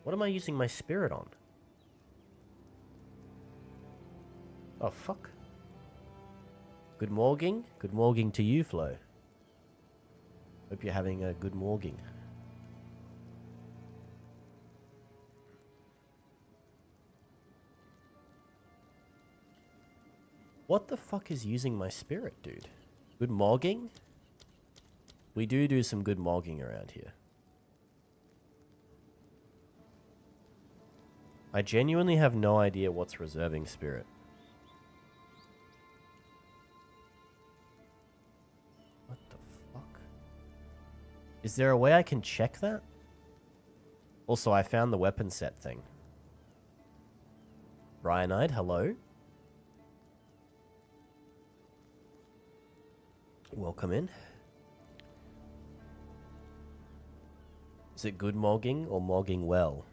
What am I using my spirit on? Oh fuck. Good morning. Good morning to you, Flo. Hope you're having a good morning. What the fuck is using my spirit, dude? Good mogging? We do some good mogging around here. I genuinely have no idea what's reserving spirit. What the fuck? Is there a way I can check that? Also, I found the weapon set thing. Ryanide, hello? Welcome in. Is it good mogging or mogging well?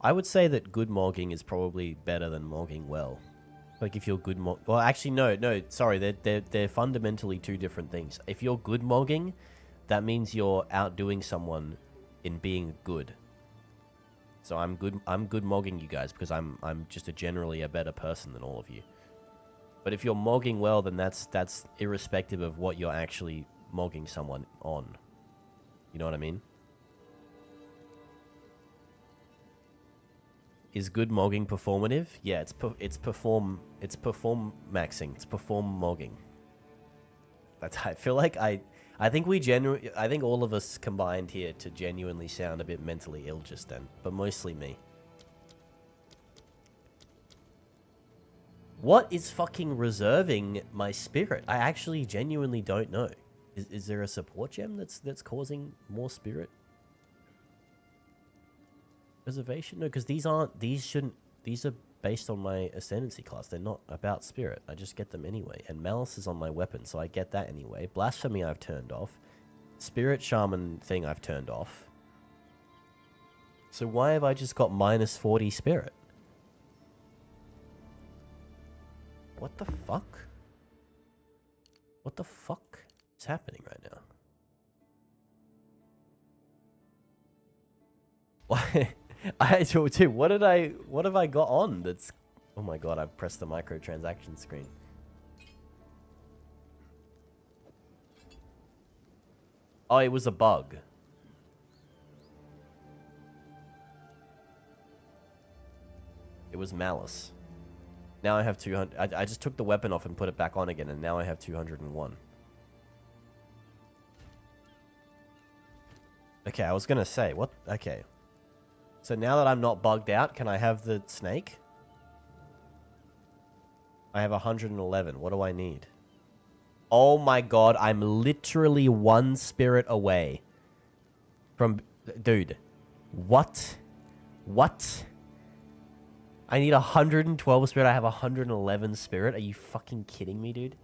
I would say that good mogging is probably better than mogging well. Like if you're good well, actually no, sorry, they're fundamentally two different things. If you're good mogging, that means you're outdoing someone in being good. So I'm good mogging you guys because I'm just generally a better person than all of you. But if you're mogging well, then that's irrespective of what you're actually mogging someone on. You know what I mean? Is good mogging performative? Yeah, it's perform maxing. It's perform mogging. I feel like I think I think all of us combined here to genuinely sound a bit mentally ill just then, but mostly me. What is fucking reserving my spirit? I actually genuinely don't know. Is there a support gem that's causing more spirit reservation? No, because these are based on my ascendancy class. They're not about spirit. I just get them anyway. And malice is on my weapon, so I get that anyway. Blasphemy I've turned off. Spirit shaman thing I've turned off. So why have I just got minus 40 spirit? What the fuck? What the fuck is happening right now? Why? Dude, what have I got on that's... Oh my god, I've pressed the microtransaction screen. Oh, it was a bug. It was malice. Now I have 200. I just took the weapon off and put it back on again, and now I have 201. Okay, I was gonna say, what? Okay. So now that I'm not bugged out, can I have the snake? I have 111. What do I need? Oh my god, I'm literally one spirit away from... Dude. What? What? I need 112 spirit. I have 111 spirit. Are you fucking kidding me, dude?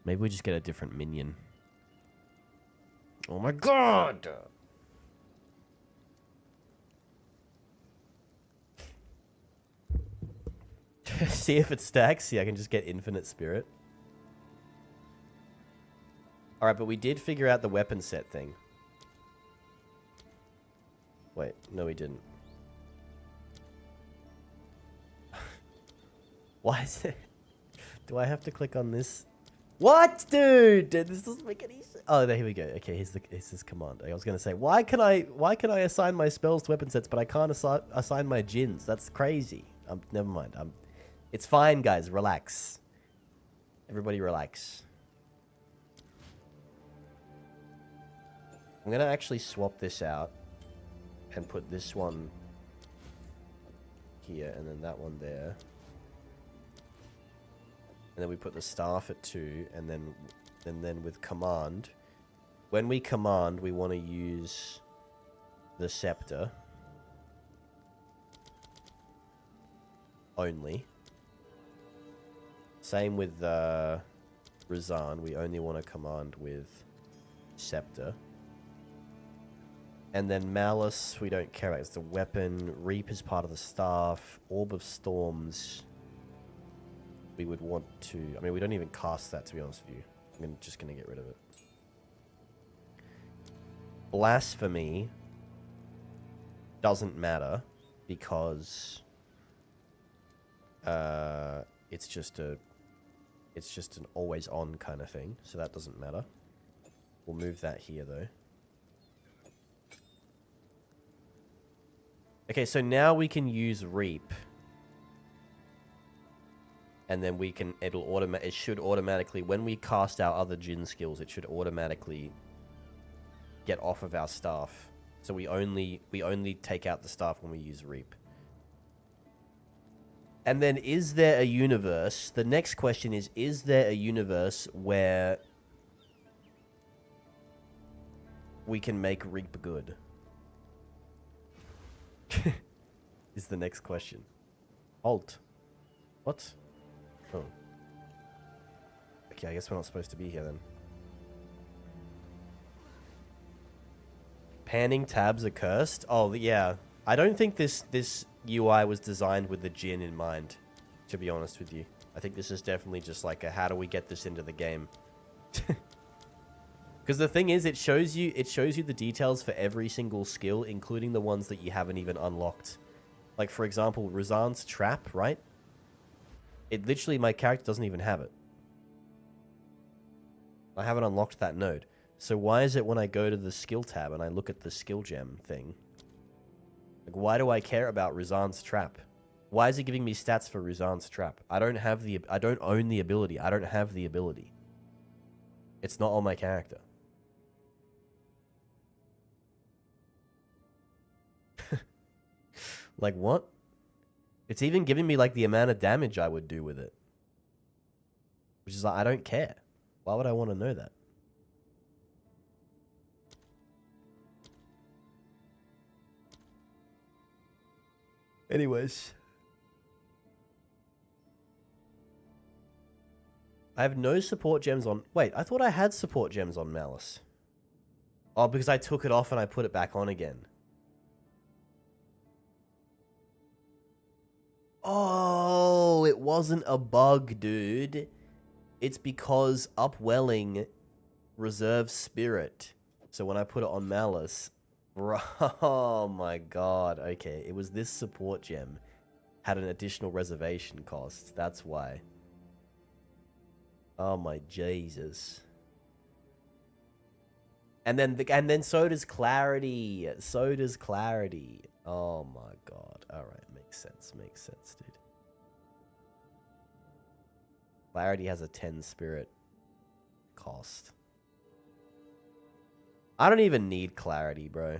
Maybe we just get a different minion. Oh my god! See if it stacks. See, I can just get infinite spirit. Alright, but we did figure out the weapon set thing. Wait, no we didn't. Why is it... Do I have to click on this? What, dude? This doesn't make any sense. Oh, there, here we go. Okay, here's this command. I was gonna say, why can I assign my spells to weapon sets, but I can't assign my djinns? That's crazy. Never mind. It's fine, guys. Relax. Everybody relax. I'm gonna actually swap this out and put this one here and then that one there. And then we put the staff at 2, and then with command, when we command, we want to use the scepter. only. Same with Razan. We only want to command with Scepter. And then Malice, we don't care about. It's the weapon. Reap is part of the staff. Orb of Storms. We would want to... I mean, we don't even cast that, to be honest with you. I'm just going to get rid of it. Blasphemy doesn't matter because it's just an always on kind of thing, so that doesn't matter. We'll move that here though. Okay, so now we can use Reap. And then we can, it should automatically, when we cast our other Jinn skills, it should automatically get off of our staff. So we only take out the staff when we use Reap. And then is there a universe, the next question is there a universe where we can make Reap good? Is the next question. Halt. What? Oh. Okay, I guess we're not supposed to be here then. Panning tabs are cursed? Oh, yeah. I don't think this UI was designed with the Jinn in mind, to be honest with you. I think this is definitely just like a how do we get this into the game? Because the thing is, it shows you the details for every single skill, including the ones that you haven't even unlocked. Like, for example, Razan's Trap, right? It literally, my character doesn't even have it. I haven't unlocked that node. So why is it when I go to the skill tab and I look at the skill gem thing, like, why do I care about Razan's Trap? Why is it giving me stats for Razan's Trap? I don't own the ability. I don't have the ability. It's not on my character. Like, what? It's even giving me, like, the amount of damage I would do with it. Which is like, I don't care. Why would I want to know that? Anyways. I have no support gems on... Wait, I thought I had support gems on Malice. Oh, because I took it off and I put it back on again. Oh, it wasn't a bug, dude. It's because Upwelling reserves spirit. So when I put it on Malice... Oh my god. Okay, it was this support gem. Had an additional reservation cost. That's why. Oh my Jesus. And then so does Clarity. So does Clarity. Oh my god. Alright, makes sense, dude. Clarity has a 10 spirit cost. I don't even need Clarity, bro.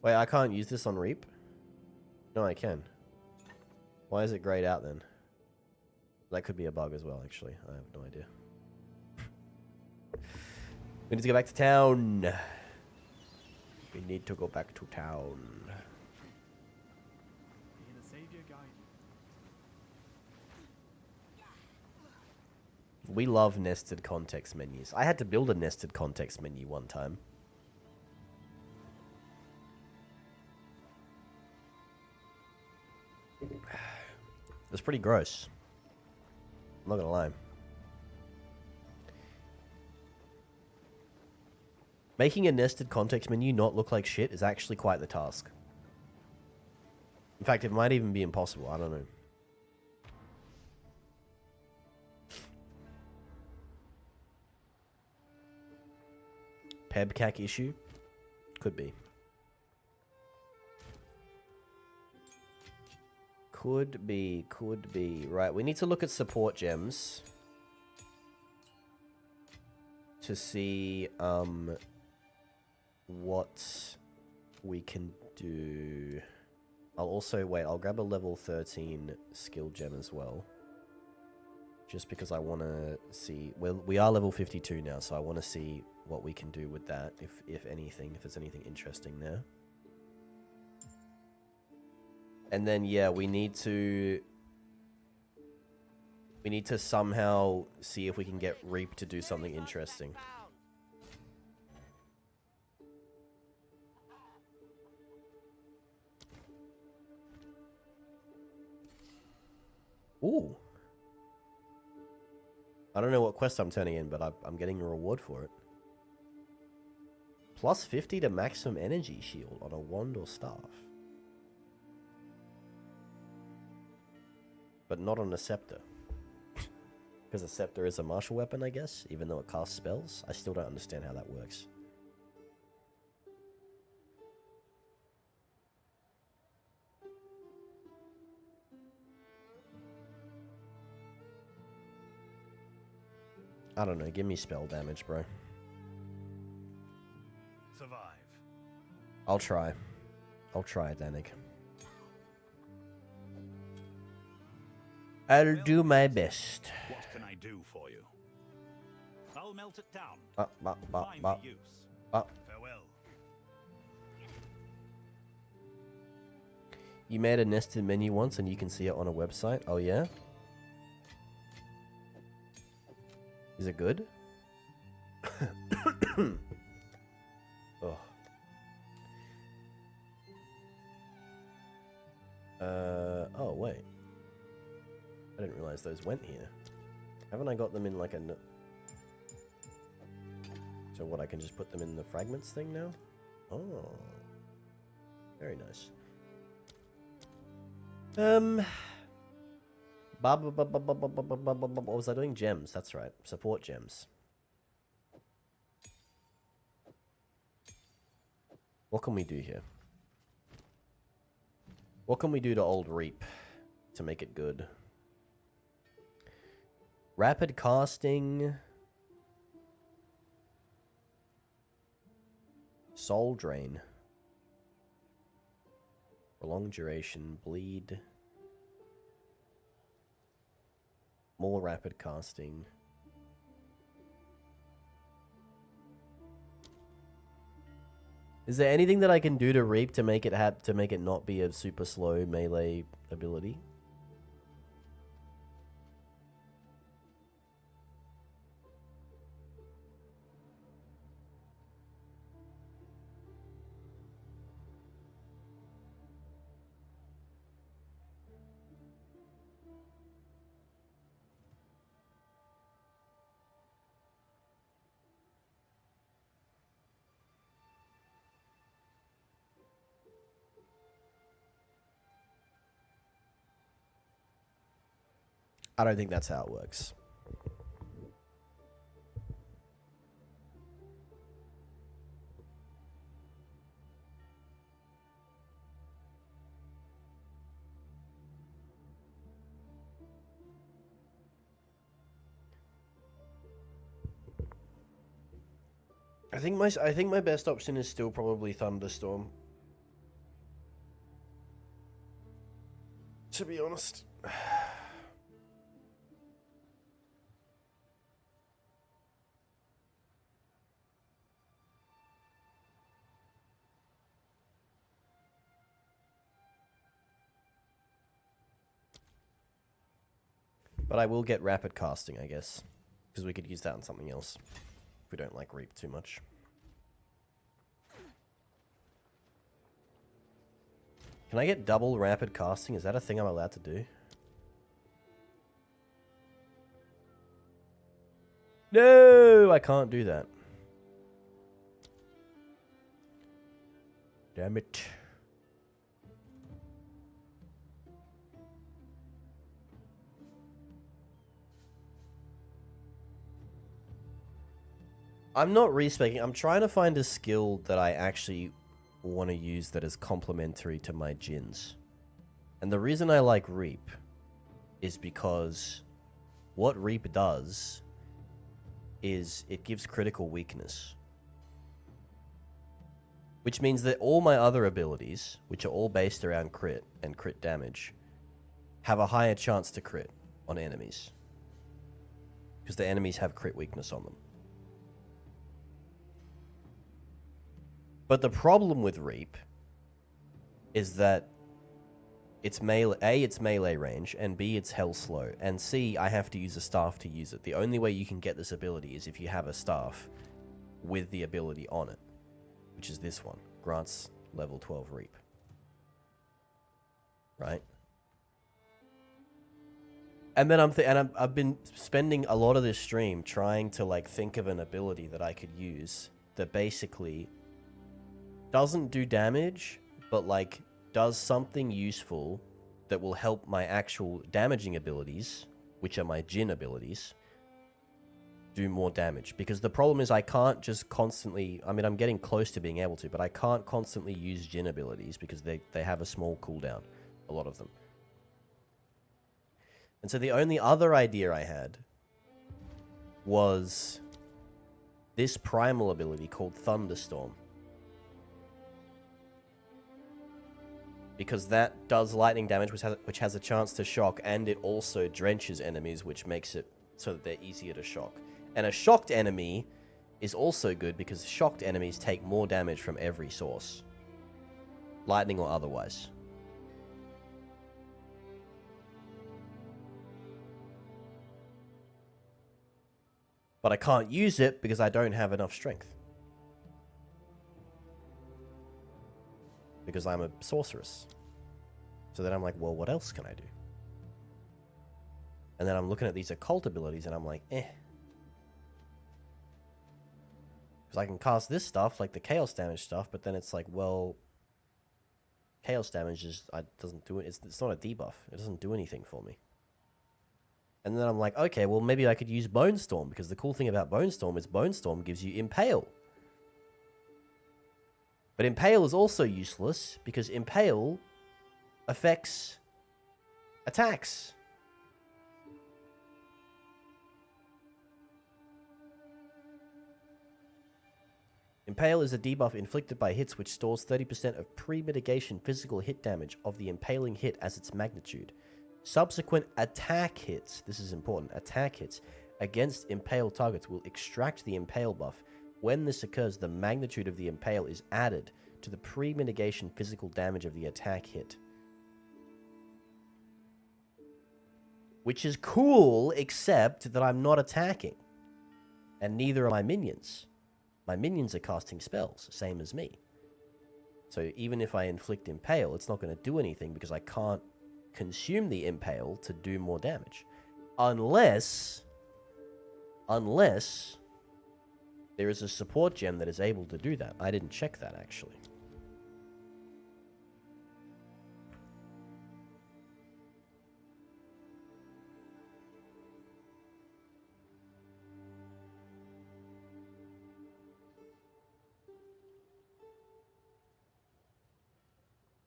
Wait, I can't use this on Reap? No, I can. Why is it grayed out then? That could be a bug as well, actually. I have no idea. We need to go back to town. We need to go back to town. We love nested context menus. I had to build a nested context menu one time. It's pretty gross. I'm not gonna lie. Making a nested context menu not look like shit is actually quite the task. In fact, it might even be impossible. I don't know. Pebcac issue? Could be. Could be. Right, we need to look at support gems to see what we can do. I'll also, wait, I'll grab a level 13 skill gem as well. Just because I want to see... Well, we are level 52 now, so I want to see what we can do with that, if anything, if there's anything interesting there. And then, yeah, we need to somehow see if we can get Reap to do something interesting. Ooh. I don't know what quest I'm turning in, but I'm getting a reward for it. Plus 50 to maximum energy shield on a wand or staff. But not on a scepter. Because a scepter is a martial weapon, I guess, even though it casts spells. I still don't understand how that works. I don't know, give me spell damage, bro. Survive. I'll try. I'll try, Danik. I'll do my best. What can I do for you? I'll melt it down. Fine for use. Farewell. You made a nested menu once and you can see it on a website? Oh, yeah? Is it good? Oh. Oh, wait. I didn't realize those went here. Haven't I got them in like a... So what, I can just put them in the fragments thing now? Oh. Very nice. What was I doing? Gems, that's right. Support gems. What can we do here? What can we do to old Reap to make it good? Rapid casting. Soul drain. Prolonged duration. Bleed. More rapid casting. Is there anything that I can do to Reap to make it not be a super slow melee ability? I don't think that's how it works. I think my best option is still probably Thunderstorm. To be honest. But I will get rapid casting, I guess. Because we could use that on something else. If we don't like Reap too much. Can I get double rapid casting? Is that a thing I'm allowed to do? No, I can't do that. Damn it. I'm not respeccing. I'm trying to find a skill that I actually want to use that is complementary to my Jins. And the reason I like Reap is because what Reap does is it gives critical weakness. Which means that all my other abilities, which are all based around crit and crit damage, have a higher chance to crit on enemies. because the enemies have crit weakness on them. But the problem with Reap is that it's melee, A, it's melee range, and B, it's hell slow, and C, I have to use a staff to use it. The only way you can get this ability is if you have a staff with the ability on it, which is this one. Grants level 12 Reap. Right? And then I've been spending a lot of this stream trying to like think of an ability that I could use that basically doesn't do damage, but like does something useful that will help my actual damaging abilities, which are my Jin abilities, do more damage. Because the problem is I can't just constantly, I mean, I'm getting close to being able to, but I can't constantly use Jin abilities because they have a small cooldown, a lot of them. And so the only other idea I had was this primal ability called Thunderstorm. Because that does lightning damage, which has a chance to shock, and it also drenches enemies, which makes it so that they're easier to shock. And a shocked enemy is also good because shocked enemies take more damage from every source, lightning or otherwise. But I can't use it because I don't have enough strength. Because I'm a sorceress. So then I'm like, well, what else can I do? And then I'm looking at these occult abilities and I'm like, eh. Because I can cast this stuff, like the chaos damage stuff, but then it's like, well, chaos damage doesn't do it. It's not a debuff. It doesn't do anything for me. And then I'm like, okay, well, maybe I could use Bone Storm, because the cool thing about Bone Storm is Bone Storm gives you Impale. But Impale is also useless, because Impale affects attacks. Impale is a debuff inflicted by hits which stores 30% of pre-mitigation physical hit damage of the impaling hit as its magnitude. Subsequent attack hits, this is important, attack hits against impale targets will extract the impale buff. When this occurs, the magnitude of the impale is added to the pre-mitigation physical damage of the attack hit. Which is cool, except that I'm not attacking. And neither are my minions. My minions are casting spells, same as me. So even if I inflict impale, it's not going to do anything because I can't consume the impale to do more damage. Unless there is a support gem that is able to do that. I didn't check that, actually.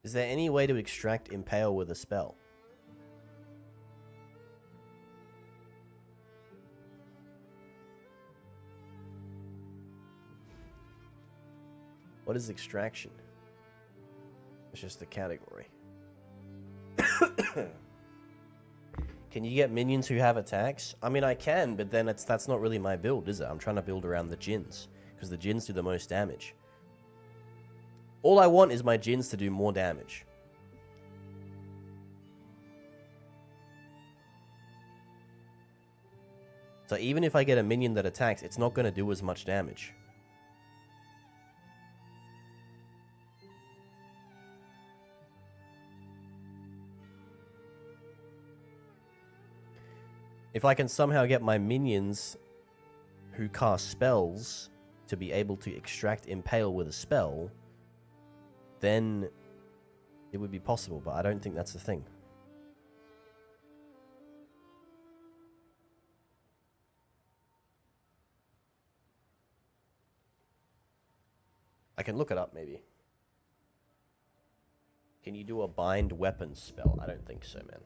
Is there any way to extract impale with a spell? What is extraction? It's just a category. Can you get minions who have attacks? I mean, I can, but then that's not really my build, is it? I'm trying to build around the Djinns, because the Djinns do the most damage. All I want is my Djinns to do more damage. So even if I get a minion that attacks, it's not going to do as much damage. If I can somehow get my minions who cast spells to be able to extract impale with a spell, then it would be possible, but I don't think that's the thing. I can look it up, maybe. Can you do a bind weapon spell? I don't think so, man.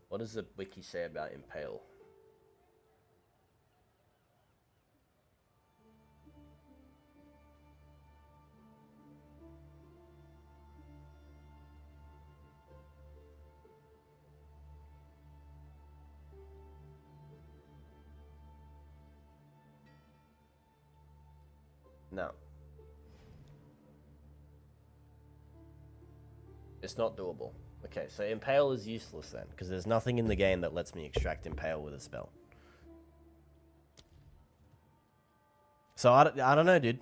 What does the wiki say about impale? No. It's not doable. Okay, so Impale is useless then, because there's nothing in the game that lets me extract Impale with a spell. So I don't know, dude.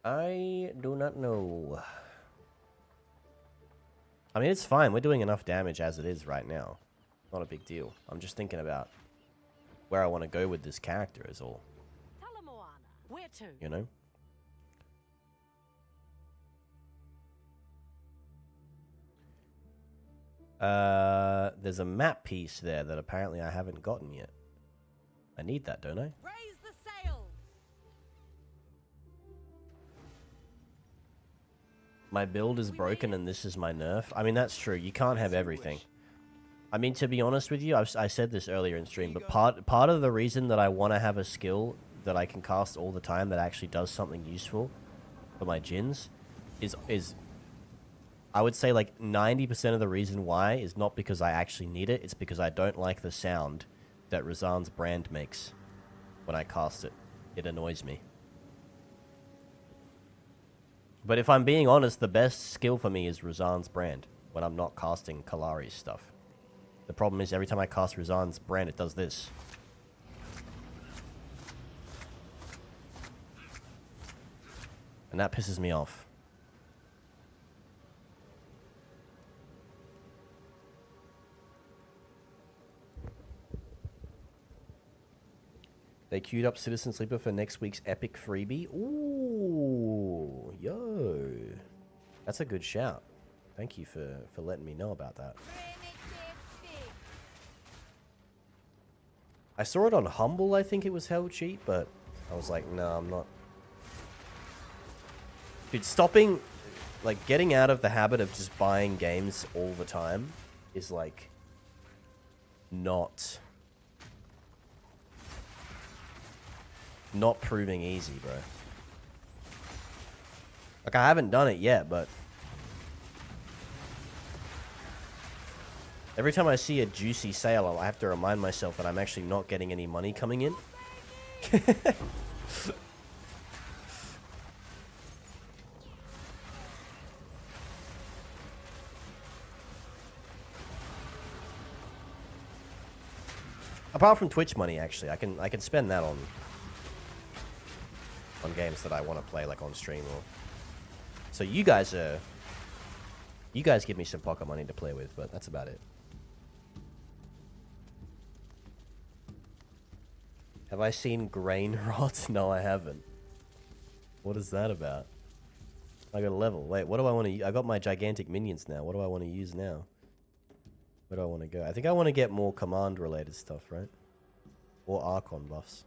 I do not know. I mean, it's fine. We're doing enough damage as it is right now. Not a big deal. I'm just thinking about where I want to go with this character is all. Where to? You know? There's a map piece there that apparently I haven't gotten yet. I need that, don't I? Raise the sails. My build is broken and this is my nerf. I mean, that's true. You can't have everything. I mean, to be honest with you, I said this earlier in stream, but part of the reason that I want to have a skill that I can cast all the time that actually does something useful for my djinns is I would say like 90% of the reason why is not because I actually need it. It's because I don't like the sound that Razan's brand makes when I cast it. It annoys me. But if I'm being honest, the best skill for me is Razan's brand when I'm not casting Kalari's stuff. The problem is every time I cast Razan's brand, it does this. And that pisses me off. They queued up Citizen Sleeper for next week's epic freebie. Ooh, yo. That's a good shout. Thank you for letting me know about that. I saw it on Humble, I think it was hell cheap, but I was like, no, I'm not. Dude, stopping, like, getting out of the habit of just buying games all the time is, like, not proving easy, bro. Like, I haven't done it yet, but every time I see a juicy sale, I have to remind myself that I'm actually not getting any money coming in. Apart from Twitch money, actually, I can spend that on games that I want to play, like on stream or. So you guys give me some pocket money to play with, but that's about it. Have I seen grain rot? No, I haven't. What is that about? I got a level. Wait, what do I want to? I got my gigantic minions now. What do I want to use now? Where do I want to go? I think I want to get more command-related stuff, right? Or Archon buffs.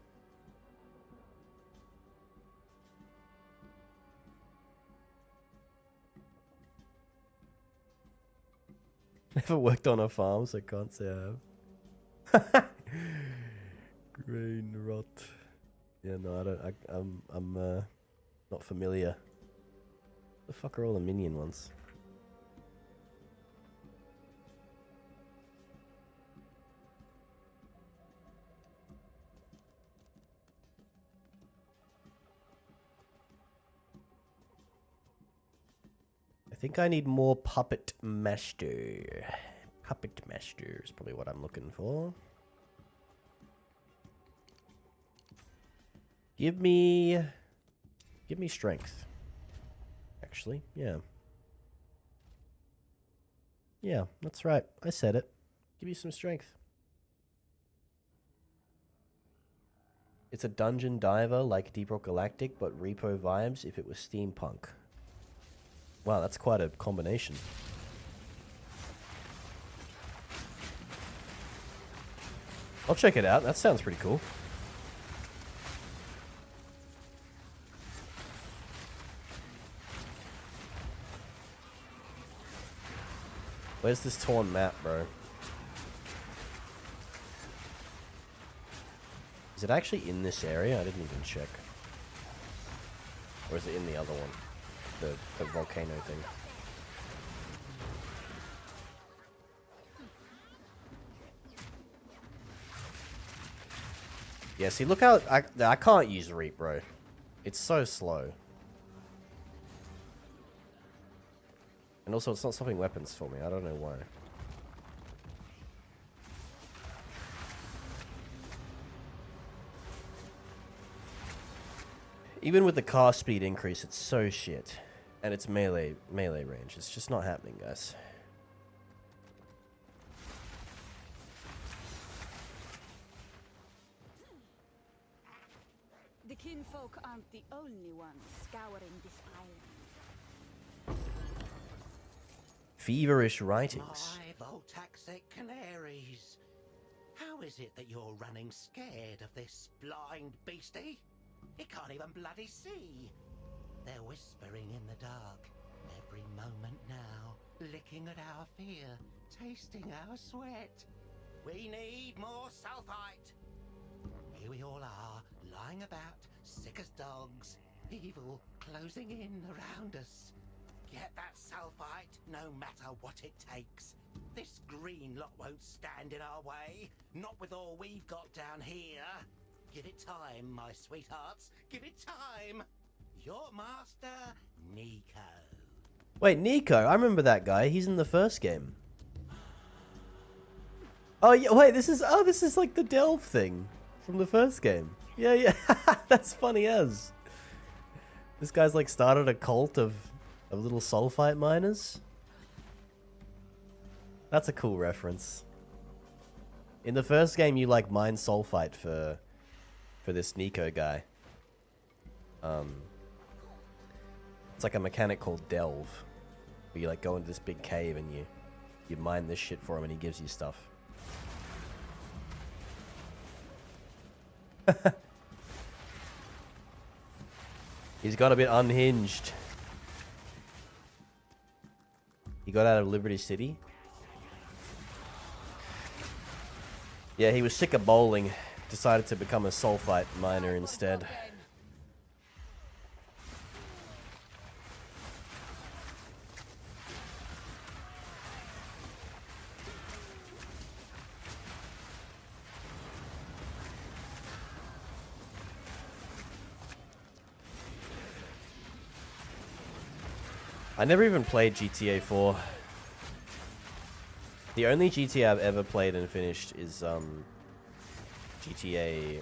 Never worked on a farm, so I can't say I have. Grain rot. Yeah, no, I don't. I'm not familiar. The fuck are all the minion ones? I think I need more Puppet Master. Puppet Master is probably what I'm looking for. Give me strength. Actually, yeah. Yeah, that's right. I said it. Give me some strength. It's a dungeon diver like Deep Rock Galactic, but repo vibes if it was steampunk. Wow, that's quite a combination. I'll check it out. That sounds pretty cool. Where's this torn map, bro? Is it actually in this area? I didn't even check. Or is it in the other one? The volcano thing. Yeah, see, look how... I can't use Reap, bro. It's so slow. And also, it's not swapping weapons for me. I don't know why. Even with the cast speed increase, it's so shit. And it's melee range. It's just not happening, guys. The kinfolk aren't the only ones scouring this island. Feverish writings. My Voltaxic canaries. How is it that you're running scared of this blind beastie? It can't even bloody see. They're whispering in the dark, every moment now, licking at our fear, tasting our sweat. We need more sulfite. Here we all are, lying about, sick as dogs, evil closing in around us. Get that sulfite, no matter what it takes. This green lot won't stand in our way, not with all we've got down here. Give it time, my sweethearts, give it time. Your master, Nico. Wait, Nico, I remember that guy. He's in the first game. Oh, yeah, wait, this is like the Delve thing from the first game. Yeah, yeah. That's funny as. This guy's like started a cult of little sulfite miners. That's a cool reference. In the first game, you like mine sulfite for this Nico guy. It's like a mechanic called Delve, where you like go into this big cave and you mine this shit for him and he gives you stuff. He's got a bit unhinged. He got out of Liberty City. Yeah, he was sick of bowling. Decided to become a sulfite miner instead. I never even played GTA 4. The only GTA I've ever played and finished is GTA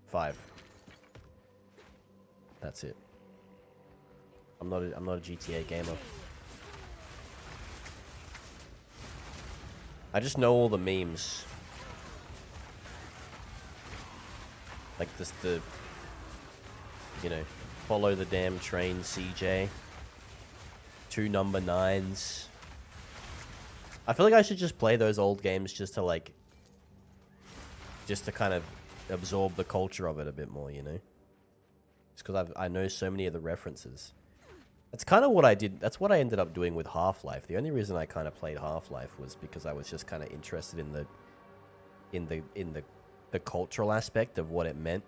5. That's it. I'm not a GTA gamer. I just know all the memes. Like the you know, follow the damn train, CJ. 2 number 9s. I feel like I should just play those old games just to like, just to kind of absorb the culture of it a bit more, you know? Just because I know so many of the references. That's kind of what I did. That's what I ended up doing with Half-Life. The only reason I kind of played Half-Life was because I was just kind of interested in the cultural aspect of what it meant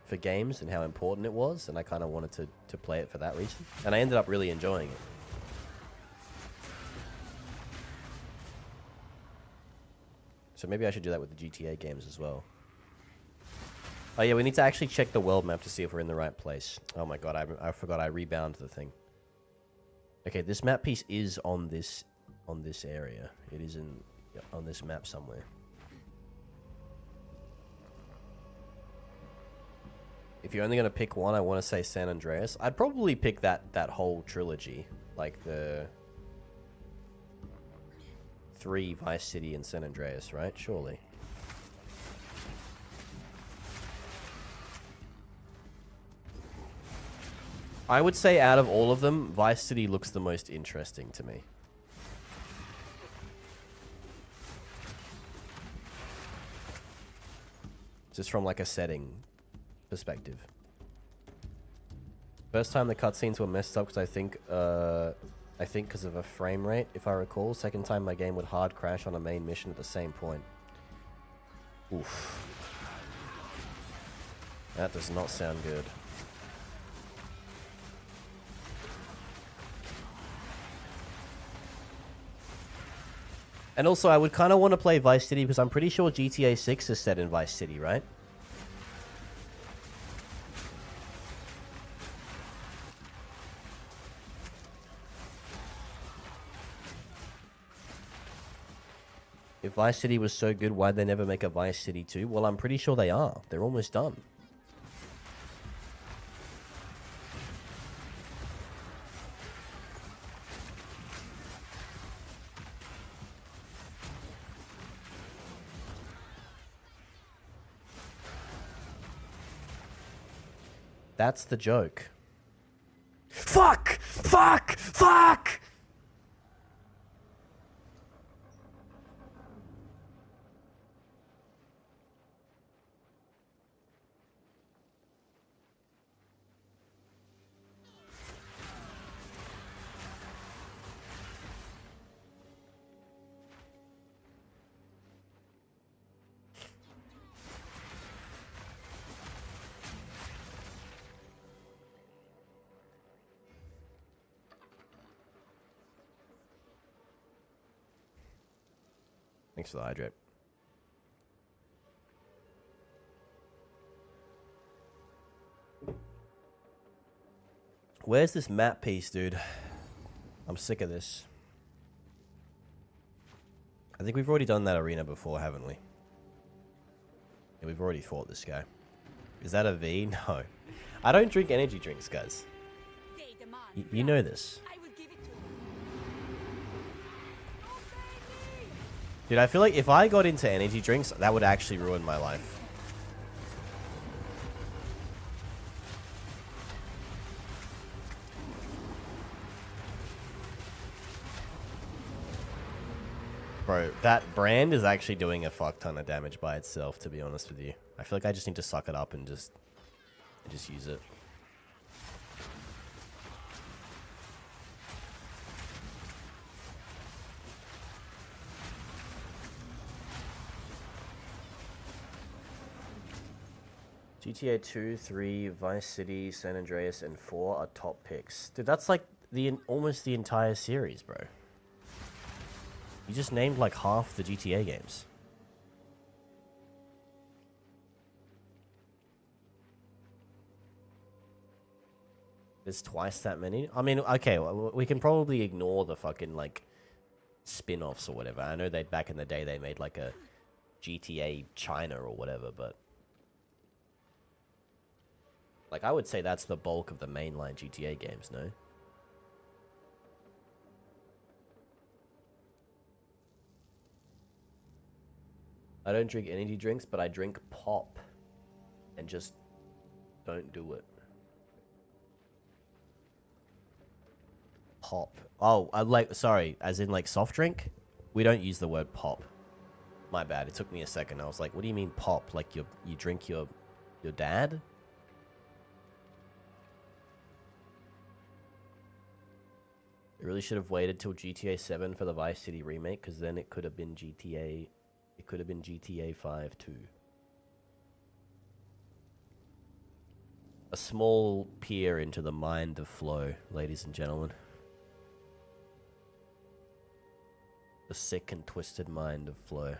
for games and how important it was, and I kind of wanted to play it for that reason, and I ended up really enjoying it. So maybe I should do that with the GTA games as well. Oh yeah, we need to actually check the world map to see if we're in the right place. Oh my god, I forgot I rebound the thing. Okay, this map piece is on this area. It is on this map somewhere. If you're only going to pick one, I want to say San Andreas. I'd probably pick that whole trilogy. Like the 3 Vice City and San Andreas, right? Surely. I would say out of all of them, Vice City looks the most interesting to me. Just from like a setting perspective. First time the cutscenes were messed up because I think because of a frame rate, if I recall. Second time my game would hard crash on a main mission at the same point. Oof. That does not sound good. And also, I would kind of want to play Vice City because I'm pretty sure GTA 6 is set in Vice City, right? If Vice City was so good, why'd they never make a Vice City 2? Well, I'm pretty sure they are. They're almost done. That's the joke. Fuck! Fuck! Fuck! Thanks for the hydrate. Where's this map piece, dude? I'm sick of this. I think we've already done that arena before, haven't we? Yeah, we've already fought this guy. Is that a V? No. I don't drink energy drinks, guys. You know this. Dude, I feel like if I got into energy drinks, that would actually ruin my life. Bro, that brand is actually doing a fuck ton of damage by itself, to be honest with you. I feel like I just need to suck it up and just use it. GTA 2, 3, Vice City, San Andreas, and 4 are top picks. Dude, that's like almost the entire series, bro. You just named like half the GTA games. There's twice that many? I mean, okay, well, we can probably ignore the fucking, like, spin-offs or whatever. I know that back in the day they made, like, a GTA China or whatever, but... Like, I would say that's the bulk of the mainline GTA games, no? I don't drink energy drinks, but I drink pop. And just don't do it. Pop. Oh, sorry, as in like soft drink? We don't use the word pop. My bad, it took me a second. I was like, what do you mean pop? Like you drink your dad? I really should have waited till GTA 7 for the Vice City remake, because then it could have been GTA... It could have been GTA 5 too. A small peer into the mind of Flo, ladies and gentlemen. The sick and twisted mind of Flo.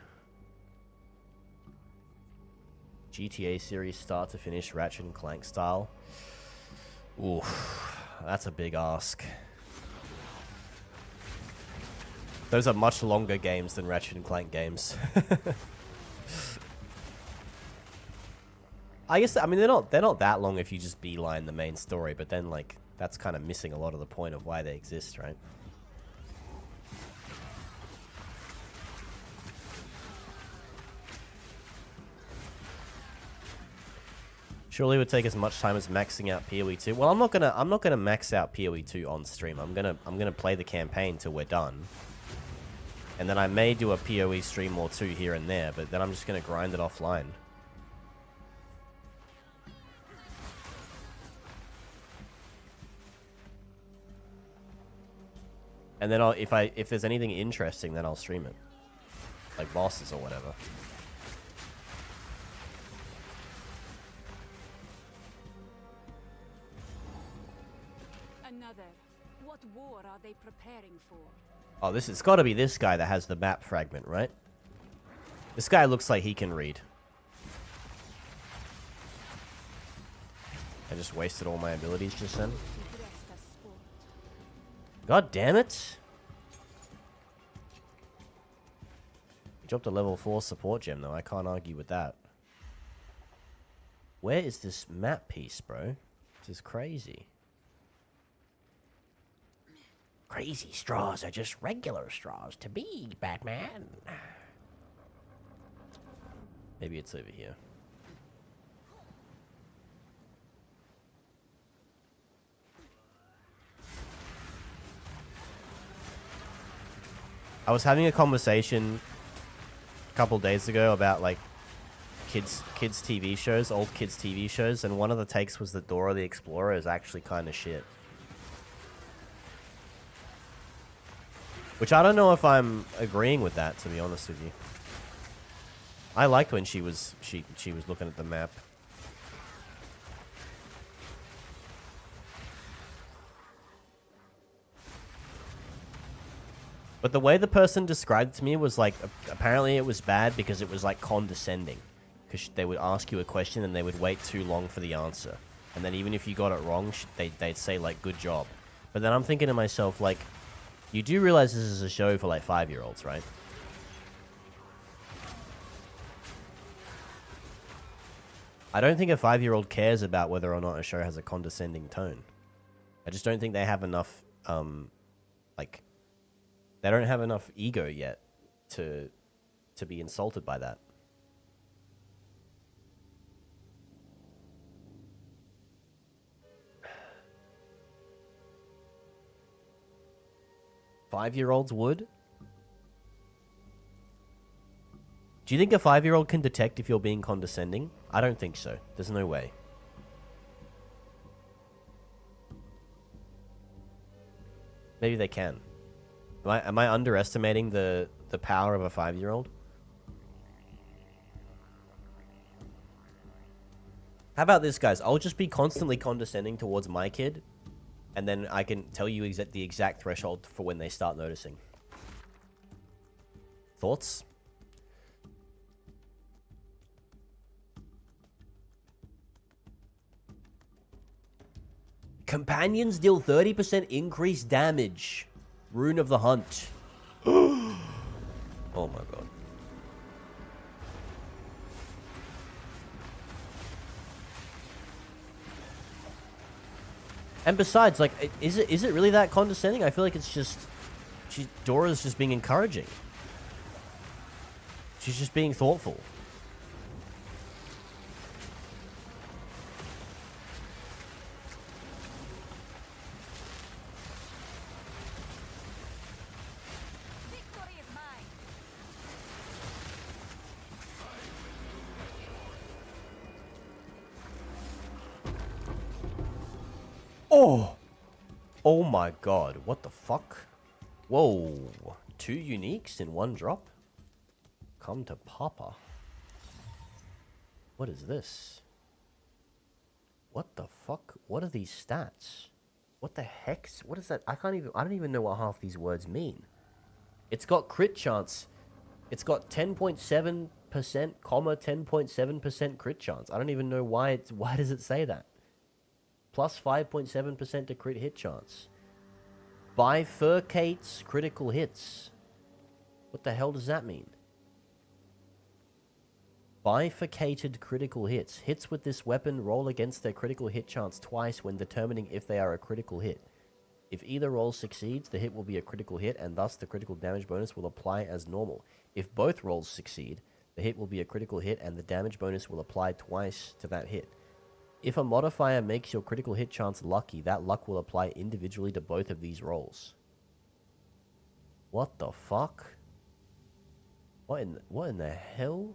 GTA series start to finish, Ratchet and Clank style. Oof, that's a big ask. Those are much longer games than Ratchet and Clank games. I guess, I mean, they're not that long if you just beeline the main story, but then, like, that's kind of missing a lot of the point of why they exist, right? Surely it would take as much time as maxing out PoE 2. Well, I'm not gonna max out PoE 2 on stream. I'm gonna play the campaign till we're done. And then I may do a PoE stream or two here and there, but then I'm just gonna grind it offline. And then if there's anything interesting, then I'll stream it. Like bosses or whatever. Another. What war are they preparing for? Oh, it's got to be this guy that has the map fragment, right? This guy looks like he can read. I just wasted all my abilities just then. God damn it! He dropped a level 4 support gem, though. I can't argue with that. Where is this map piece, bro? This is crazy. Crazy straws are just regular straws to me, Batman. Maybe it's over here. I was having a conversation a couple days ago about like kids TV shows, old kids TV shows, and one of the takes was that Dora the Explorer is actually kind of shit. Which I don't know if I'm agreeing with that, to be honest with you. I liked when she was looking at the map. But the way the person described it to me was like, apparently it was bad because it was like condescending. Because they would ask you a question and they would wait too long for the answer. And then even if you got it wrong, they'd say like, good job. But then I'm thinking to myself, like, you do realize this is a show for like 5-year-olds, right? I don't think a 5-year-old cares about whether or not a show has a condescending tone. I just don't think they have enough, like, they don't have enough ego yet to be insulted by that. Five-year-olds would? Do you think a 5-year-old can detect if you're being condescending? I don't think so. There's no way. Maybe they can. Am I underestimating the power of a 5-year-old? How about this, guys? I'll just be constantly condescending towards my kid, and then I can tell you the exact threshold for when they start noticing. Thoughts? Companions deal 30% increased damage. Rune of the Hunt. Oh my god. And besides, like, is it really that condescending? I feel like it's just... Dora's just being encouraging. She's just being thoughtful. Oh! Oh my god, what the fuck? Whoa. 2 uniques in 1 drop? Come to Papa. What is this? What the fuck? What are these stats? What the heck? What is that? I don't even know what half these words mean. It's got crit chance. It's got 10.7%, 10.7% crit chance. I don't even know why does it say that? Plus 5.7% to crit hit chance. Bifurcates critical hits. What the hell does that mean? Bifurcated critical hits. Hits with this weapon roll against their critical hit chance twice when determining if they are a critical hit. If either roll succeeds, the hit will be a critical hit, and thus the critical damage bonus will apply as normal. If both rolls succeed, the hit will be a critical hit, and the damage bonus will apply twice to that hit. If a modifier makes your critical hit chance lucky, that luck will apply individually to both of these rolls. What the fuck? What in the hell?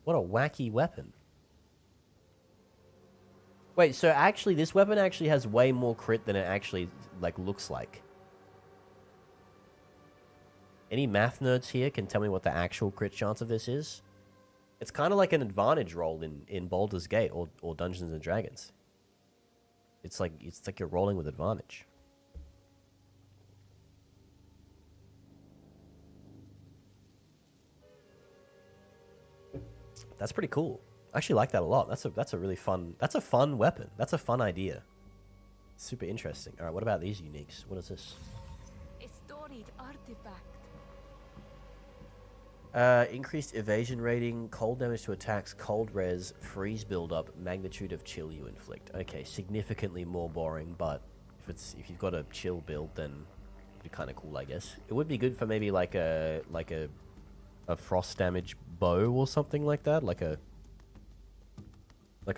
What a wacky weapon. Wait, so actually this weapon actually has way more crit than it actually like looks like. Any math nerds here can tell me what the actual crit chance of this is? It's kind of like an advantage roll in Baldur's Gate or Dungeons & Dragons. It's like you're rolling with advantage. That's pretty cool. I actually like that a lot. That's a really fun. That's a fun weapon. That's a fun idea. Super interesting. All right, what about these uniques? What is this? A storied artifact. Increased evasion rating, cold damage to attacks, cold res, freeze buildup, magnitude of chill you inflict. Okay, significantly more boring, but if you've got a chill build, then it'd be kind of cool, I guess. It would be good for maybe like a frost damage bow or something like that, like a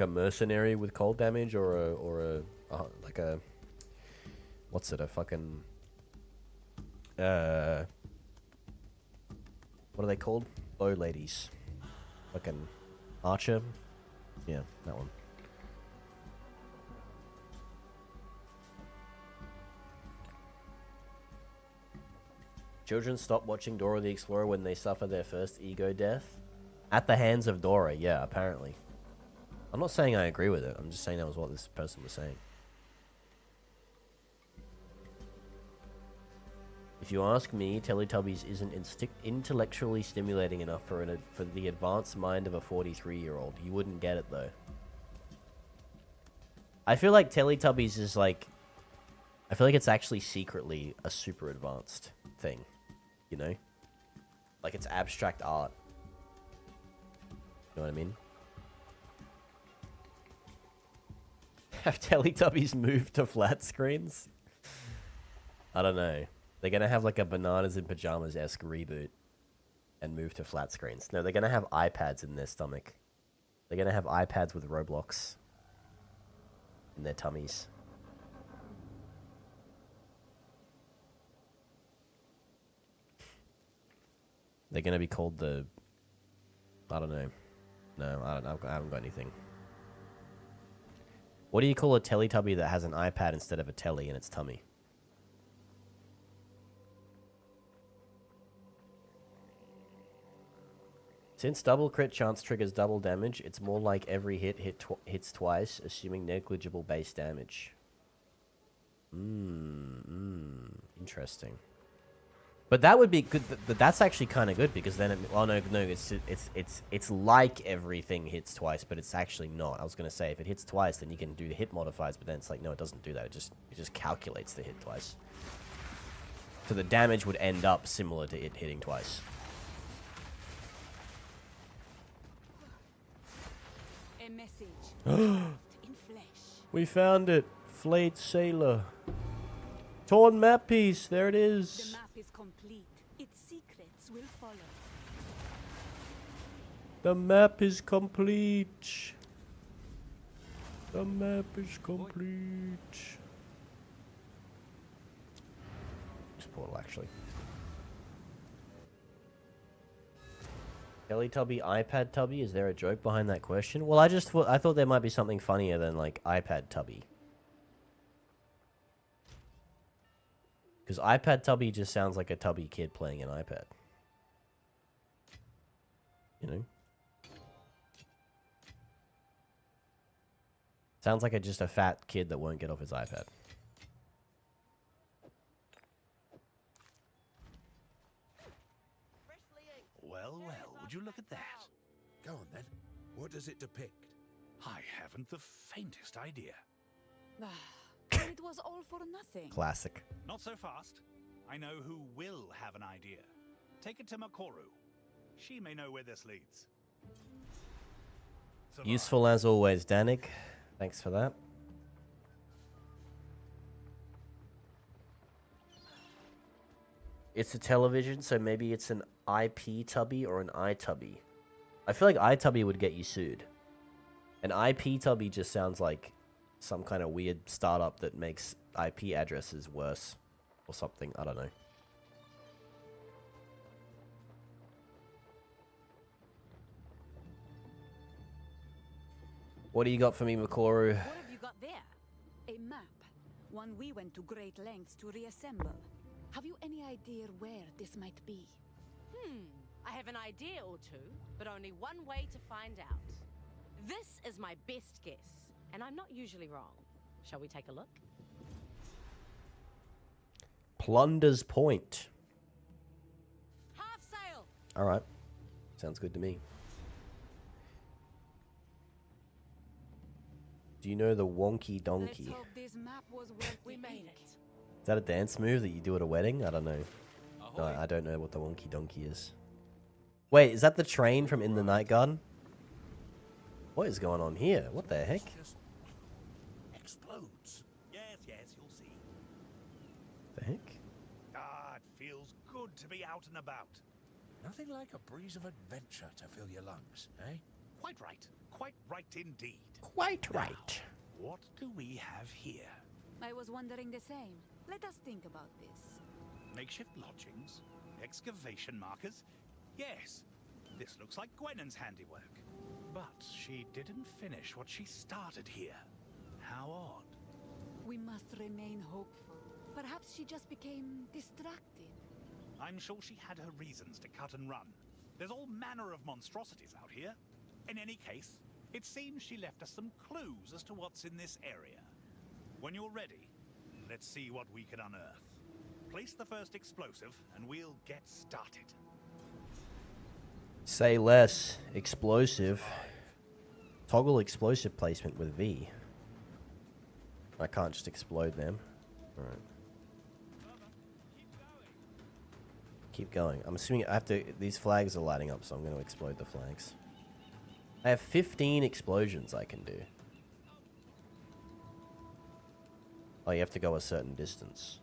mercenary with cold damage, or a like a what's it, a fucking what are they called? Bow ladies. Fucking archer. Yeah, that one. Children stop watching Dora the Explorer when they suffer their first ego death. At the hands of Dora, yeah, apparently. I'm not saying I agree with it. I'm just saying that was what this person was saying. If you ask me, Teletubbies isn't intellectually stimulating enough for the advanced mind of a 43-year-old. You wouldn't get it, though. I feel like Teletubbies is like... I feel like it's actually secretly a super advanced thing. You know? Like, it's abstract art. You know what I mean? Have Teletubbies moved to flat screens? I don't know. They're going to have like a Bananas in Pajamas-esque reboot and move to flat screens. No, they're going to have iPads in their stomach. They're going to have iPads with Roblox in their tummies. They're going to be called the... I don't know. No, I haven't got anything. What do you call a Teletubby that has an iPad instead of a telly in its tummy? Since double crit chance triggers double damage, it's more like every hits twice, assuming negligible base damage. Interesting. But that would be good. That's actually kind of good because then it's like everything hits twice, but it's actually not. I was gonna say if it hits twice, then you can do the hit modifiers, but then it's like no, it doesn't do that. It just calculates the hit twice. So the damage would end up similar to it hitting twice. A message. In flesh. We found it. Flayed sailor. Torn map piece. There it is. The map is complete. Its secrets will follow. The map is complete. The map is complete. This portal, actually. Teletubby, iPad Tubby? Is there a joke behind that question? Well, I thought there might be something funnier than, like, iPad Tubby. Because iPad Tubby just sounds like a tubby kid playing an iPad. You know? Sounds like just a fat kid that won't get off his iPad. Well, would you look at that? Go on then. What does it depict? I haven't the faintest idea. It was all for nothing. Classic. Not so fast. I know who will have an idea. Take it to Makoru. She may know where this leads. Useful as always, Danik. Thanks for that. It's a television, so maybe it's an IP Tubby or an iTubby. I feel like iTubby would get you sued. An IP Tubby just sounds like some kind of weird startup that makes IP addresses worse or something. I don't know. What do you got for me, Makoru? What have you got there? A map. One we went to great lengths to reassemble. Have you any idea where this might be? I have an idea or two, but only one way to find out. This is my best guess, and I'm not usually wrong. Shall we take a look? Plunder's Point. Half sail. All right. Sounds good to me. Do you know the Wonky Donkey? Let's hope this map was worth We the made ink. it. Is that a dance move that you do at a wedding? I don't know. No, I don't know what the Wonky Donkey is. Wait, is that the train from In the Night Garden? What is going on here? What the heck? Just explodes. Yes, yes, you'll see. The heck? Ah, it feels good to be out and about. Nothing like a breeze of adventure to fill your lungs, eh? Quite right. Quite right indeed. Quite right. What do we have here? I was wondering the same. Let us think about this. Makeshift lodgings? Excavation markers? Yes. This looks like Gwennon's handiwork. But she didn't finish what she started here. How odd. We must remain hopeful. Perhaps she just became distracted. I'm sure she had her reasons to cut and run. There's all manner of monstrosities out here. In any case, it seems she left us some clues as to what's in this area. When you're ready, let's see what we can unearth. Place the first explosive, and we'll get started. Say less. Explosive. Toggle explosive placement with V. I can't just explode them. Alright. Keep going. I'm assuming I have to... These flags are lighting up, so I'm going to explode the flags. I have 15 explosions I can do. Oh, you have to go a certain distance.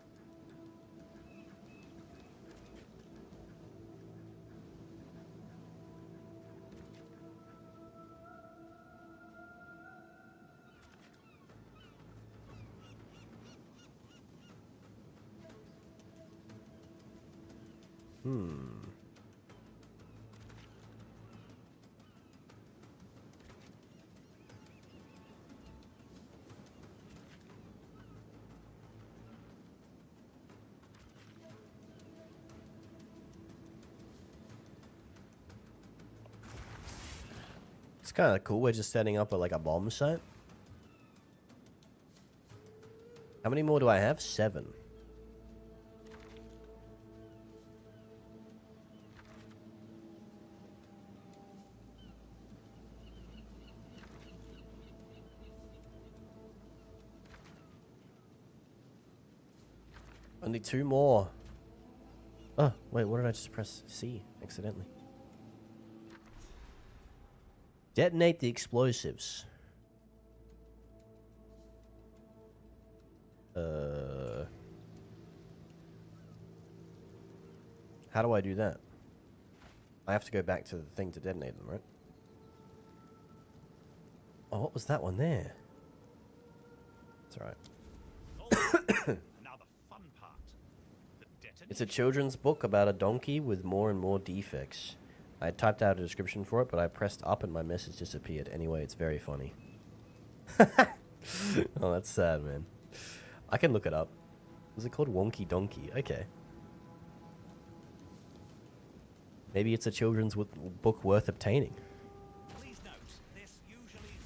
It's kind of cool. We're just setting up like a bomb site. How many more do I have? 7. Only 2 more. Oh, wait, what did I just press C accidentally? Detonate the explosives. How do I do that? I have to go back to the thing to detonate them, right? Oh, what was that one there? It's alright. Now the fun part. The detonation. It's a children's book about a donkey with more and more defects. I typed out a description for it, but I pressed up and my message disappeared. Anyway, it's very funny. Oh, that's sad, man. I can look it up. Was it called Wonky Donkey? Okay. Maybe it's a children's book worth obtaining. Please note, this usually...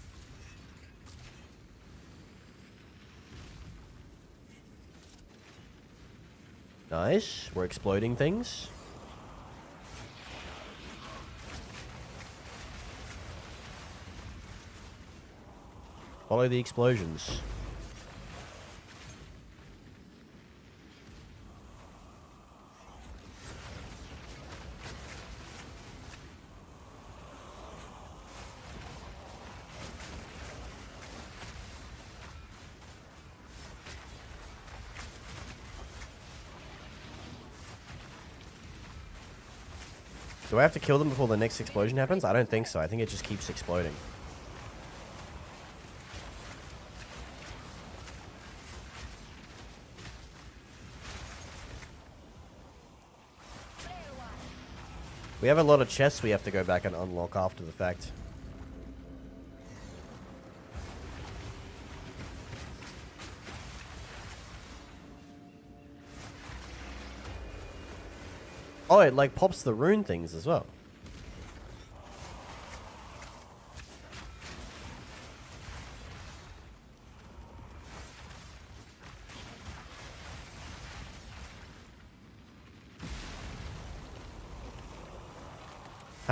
Nice. We're exploding things. Follow the explosions. Do I have to kill them before the next explosion happens? I don't think so. I think it just keeps exploding. We have a lot of chests we have to go back and unlock after the fact. Oh, it like pops the rune things as well.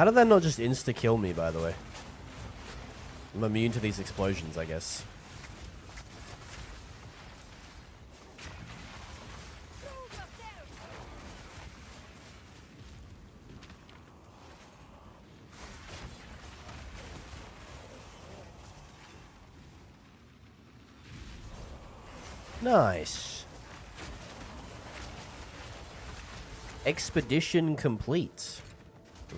How did that not just insta-kill me, by the way? I'm immune to these explosions, I guess. Nice. Expedition complete.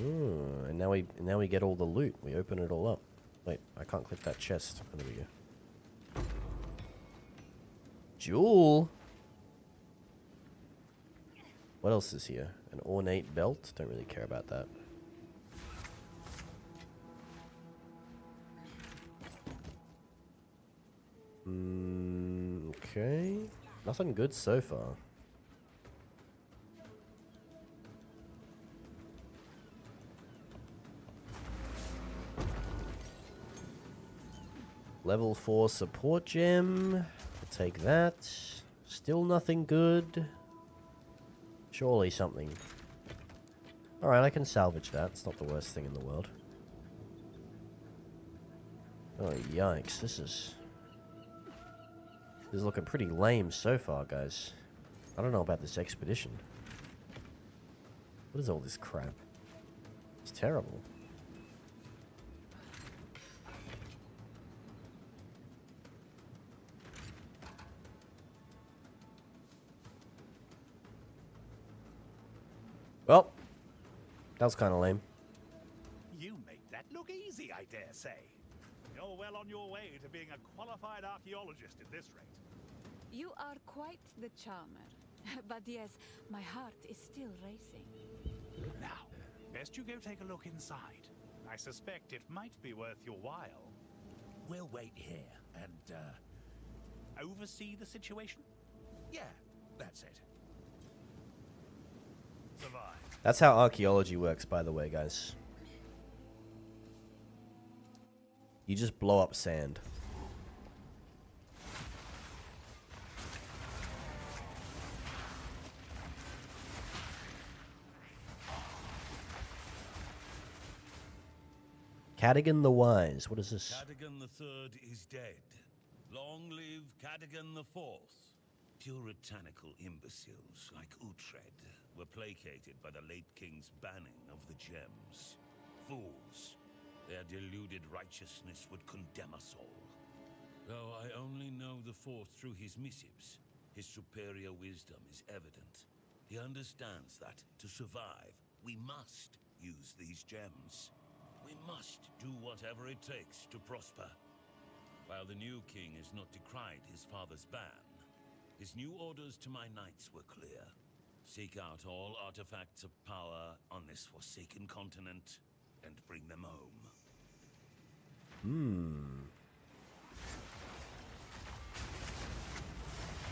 Ooh, and now we get all the loot. We open it all up. Wait, I can't click that chest. Oh, there we go. Jewel. What else is here? An ornate belt? Don't really care about that. Okay. Nothing good so far. Level 4 support gem. I'll take that. Still nothing good. Surely something. Alright, I can salvage that. It's not the worst thing in the world. Oh, yikes. This is looking pretty lame so far, guys. I don't know about this expedition. What is all this crap? It's terrible. Well, that was kind of lame. You make that look easy, I dare say. You're well on your way to being a qualified archaeologist at this rate. You are quite the charmer. But yes, my heart is still racing. Now, best you go take a look inside. I suspect it might be worth your while. We'll wait here and, oversee the situation? yeah, that's it. Survive. That's how archaeology works, by the way, guys. You just blow up sand. Cadogan the Wise. What is this? Cadogan the Third is dead. Long live Cadogan the Fourth. Puritanical imbeciles like Uhtred were placated by the late king's banning of the gems. Fools. Their deluded righteousness would condemn us all. Though I only know the Fourth through his missives, his superior wisdom is evident. He understands that, to survive, we must use these gems. We must do whatever it takes to prosper. While the new king has not decried his father's ban, his new orders to my knights were clear. Seek out all artifacts of power on this forsaken continent and bring them home.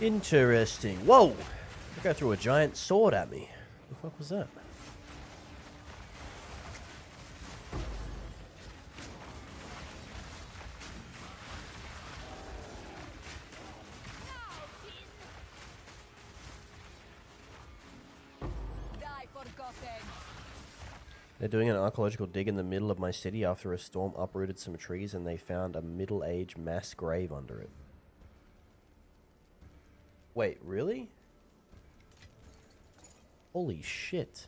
Interesting. Whoa! That guy threw a giant sword at me. What the fuck was that? They're doing an archaeological dig in the middle of my city after a storm uprooted some trees and they found a middle-aged mass grave under it. Wait, really? Holy shit.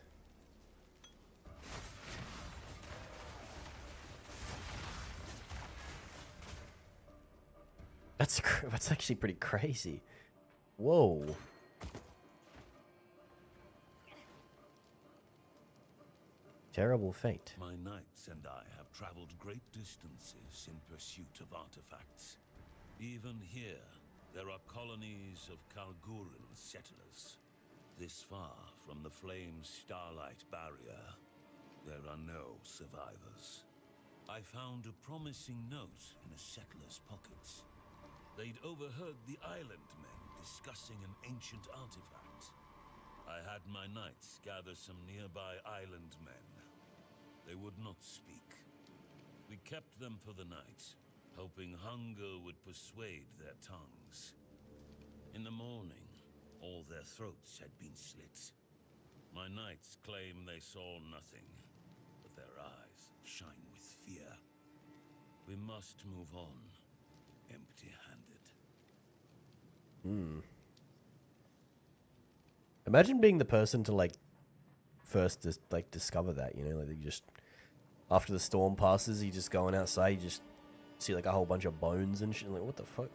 That's actually pretty crazy. Whoa. Terrible fate. My knights and I have traveled great distances in pursuit of artifacts. Even here, there are colonies of Kalguran settlers. This far from the Flame's starlight barrier, there are no survivors. I found a promising note in a settler's pockets. They'd overheard the island men discussing an ancient artifact. I had my knights gather some nearby island men. They would not speak. We kept them for the night, hoping hunger would persuade their tongues. In the morning, all their throats had been slit. My knights claim they saw nothing, but of their eyes shine with fear. We must move on, empty-handed. Imagine being the person to like first like discover that, you know, like you just after the storm passes, you just going outside, you just see like a whole bunch of bones and shit. Like, what the fuck?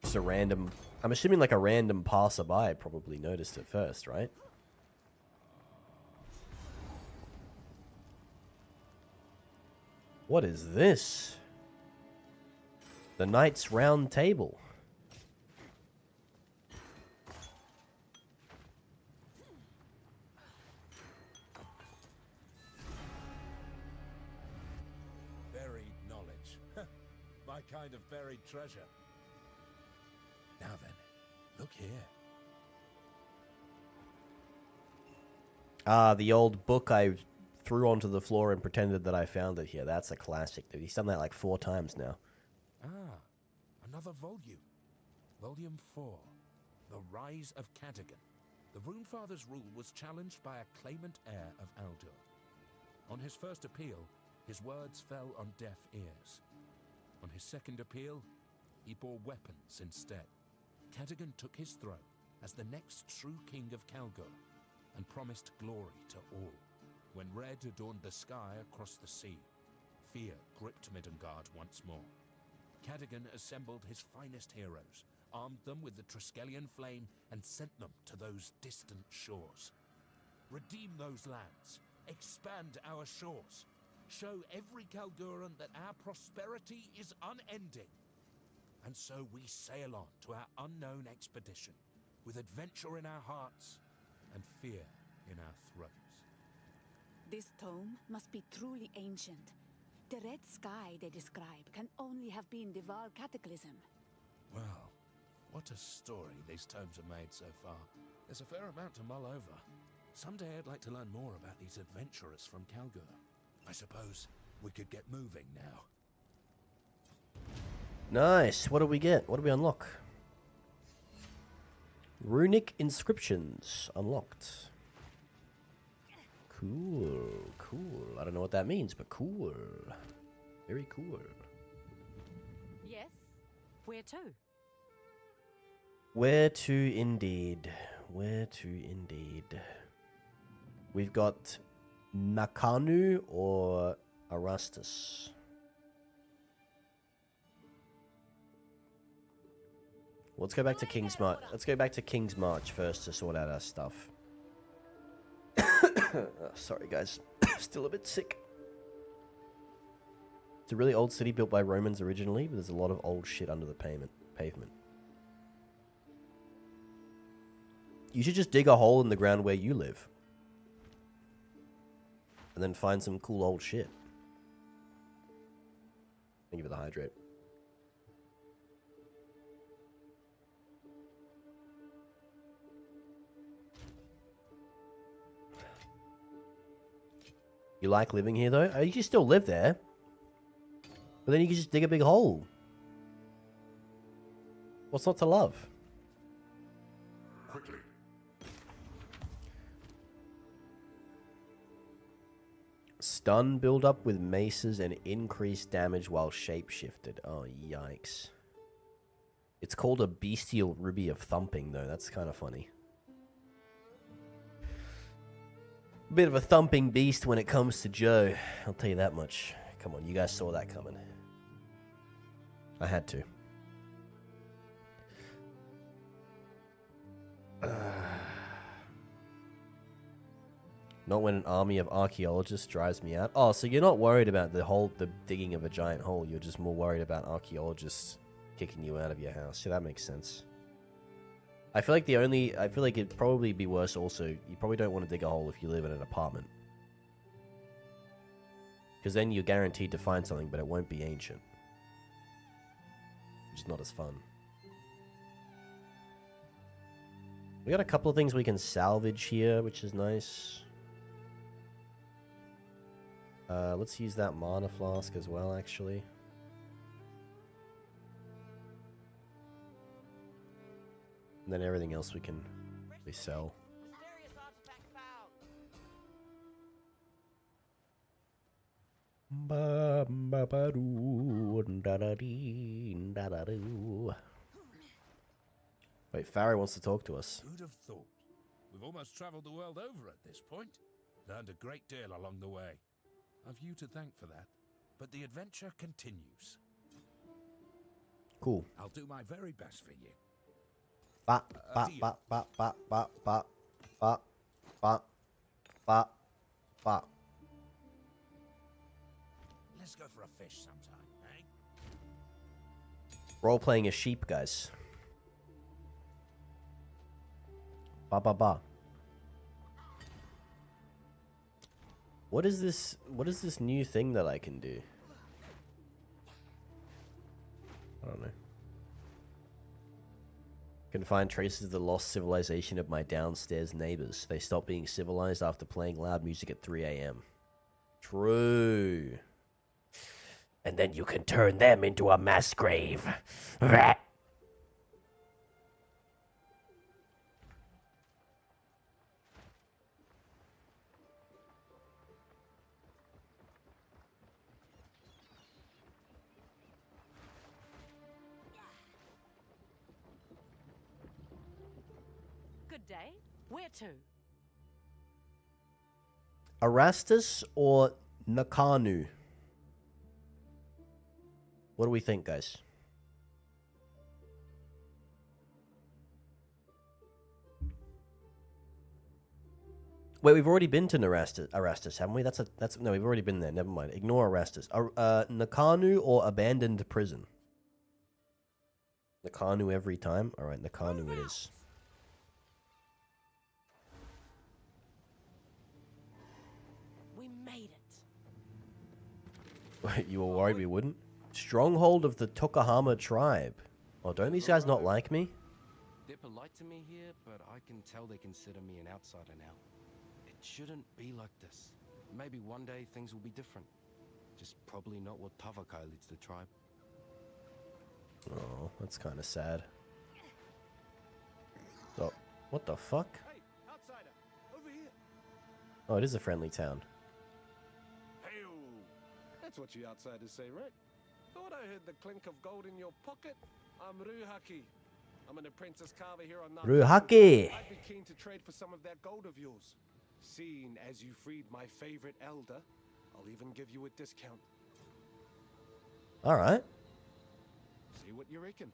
Just a random. I'm assuming like a random passerby probably noticed it first, right? What is this? The Knights Round Table. Buried knowledge. My kind of buried treasure. Now then, look here. Ah, the old book I threw onto the floor and pretended that I found it here. That's a classic, dude. He's done that like 4 times now. Ah, another volume. Volume 4. The Rise of Cadogan. The Runefather's rule was challenged by a claimant heir of Aldur. On his first appeal, his words fell on deaf ears. On his second appeal, he bore weapons instead. Cadogan took his throne as the next true king of Kalgur and promised glory to all. When red adorned the sky across the sea, fear gripped Midgard once more. Cadogan assembled his finest heroes, armed them with the Triskelion flame, and sent them to those distant shores. Redeem those lands, expand our shores, show every Kalguran that our prosperity is unending. And so we sail on to our unknown expedition, with adventure in our hearts and fear in our throats. This tome must be truly ancient. The red sky they describe can only have been the Val Cataclysm. Well, what a story these tomes have made so far. There's a fair amount to mull over. Someday I'd like to learn more about these adventurers from Kalgur. I suppose we could get moving now. Nice. What do we get? What do we unlock? Runic inscriptions unlocked. Cool, cool. I don't know what that means, but cool. Very cool. Yes? Where to? Where to indeed. Where to indeed. We've got Nakanu or Arastus. Let's go back to King's March. Let's go back to King's March first to sort out our stuff. Oh, sorry, guys. Still a bit sick. It's a really old city built by Romans originally, but there's a lot of old shit under the pavement. You should just dig a hole in the ground where you live. And then find some cool old shit. Thank you for the hydrate. You like living here, though? Oh, you can still live there. But then you can just dig a big hole. What's not to love? Quickly. Stun build up with maces and increased damage while shapeshifted. Oh, yikes. It's called a bestial ruby of thumping, though. That's kind of funny. Bit of a thumping beast when it comes to Joe. I'll tell you that much. Come on, you guys saw that coming. I had to. Not when an army of archaeologists drives me out. Oh, so you're not worried about the digging of a giant hole. You're just more worried about archaeologists kicking you out of your house. Yeah, that makes sense. I feel like it'd probably be worse also. You probably don't want to dig a hole if you live in an apartment. Because then you're guaranteed to find something, but it won't be ancient. Which is not as fun. We got a couple of things we can salvage here, which is nice. Let's use that mana flask as well, actually. And then everything else we can We sell. Mysterious artifact found. Wait, Farry wants to talk to us. Who'd have thought? We've almost traveled the world over at this point. Learned a great deal along the way. I've you to thank for that. But the adventure continues. Cool. I'll do my very best for you. Ba ba ba ba ba ba ba ba ba ba ba. Let's go for a fish sometime, eh? Role playing a sheep, guys. Ba ba ba. What is this? What is this new thing that I can do? I don't know. Can find traces of the lost civilization of my downstairs neighbors. They stopped being civilized after playing loud music at 3 a.m. True. And then you can turn them into a mass grave. Good day. Where to? Erastus or Nakanu? What do we think, guys? Wait, we've already been to Erastus, haven't we? That's no, we've already been there. Never mind. Ignore Erastus. Nakanu or abandoned prison? Nakanu every time. All right, Nakanu it is. We made it. You were worried we wouldn't? Stronghold of the Tokuhama tribe. Oh, don't these guys not like me? They're polite to me here, but I can tell they consider me an outsider now. It shouldn't be like this. Maybe one day things will be different. Just probably not what Tavakai leads the tribe. Oh, that's kind of sad. Oh, what the fuck? Hey, outsider, over here. Oh, it is a friendly town. Hey-o. That's what you outsiders say, right? Thought I heard the clink of gold in your pocket. I'm Ruhaki. I'm an apprentice carver here on Narcoon. Ruhaki! I'd be keen to trade for some of that gold of yours. Seeing as you freed my favorite elder, I'll even give you a discount. Alright. See what you reckon.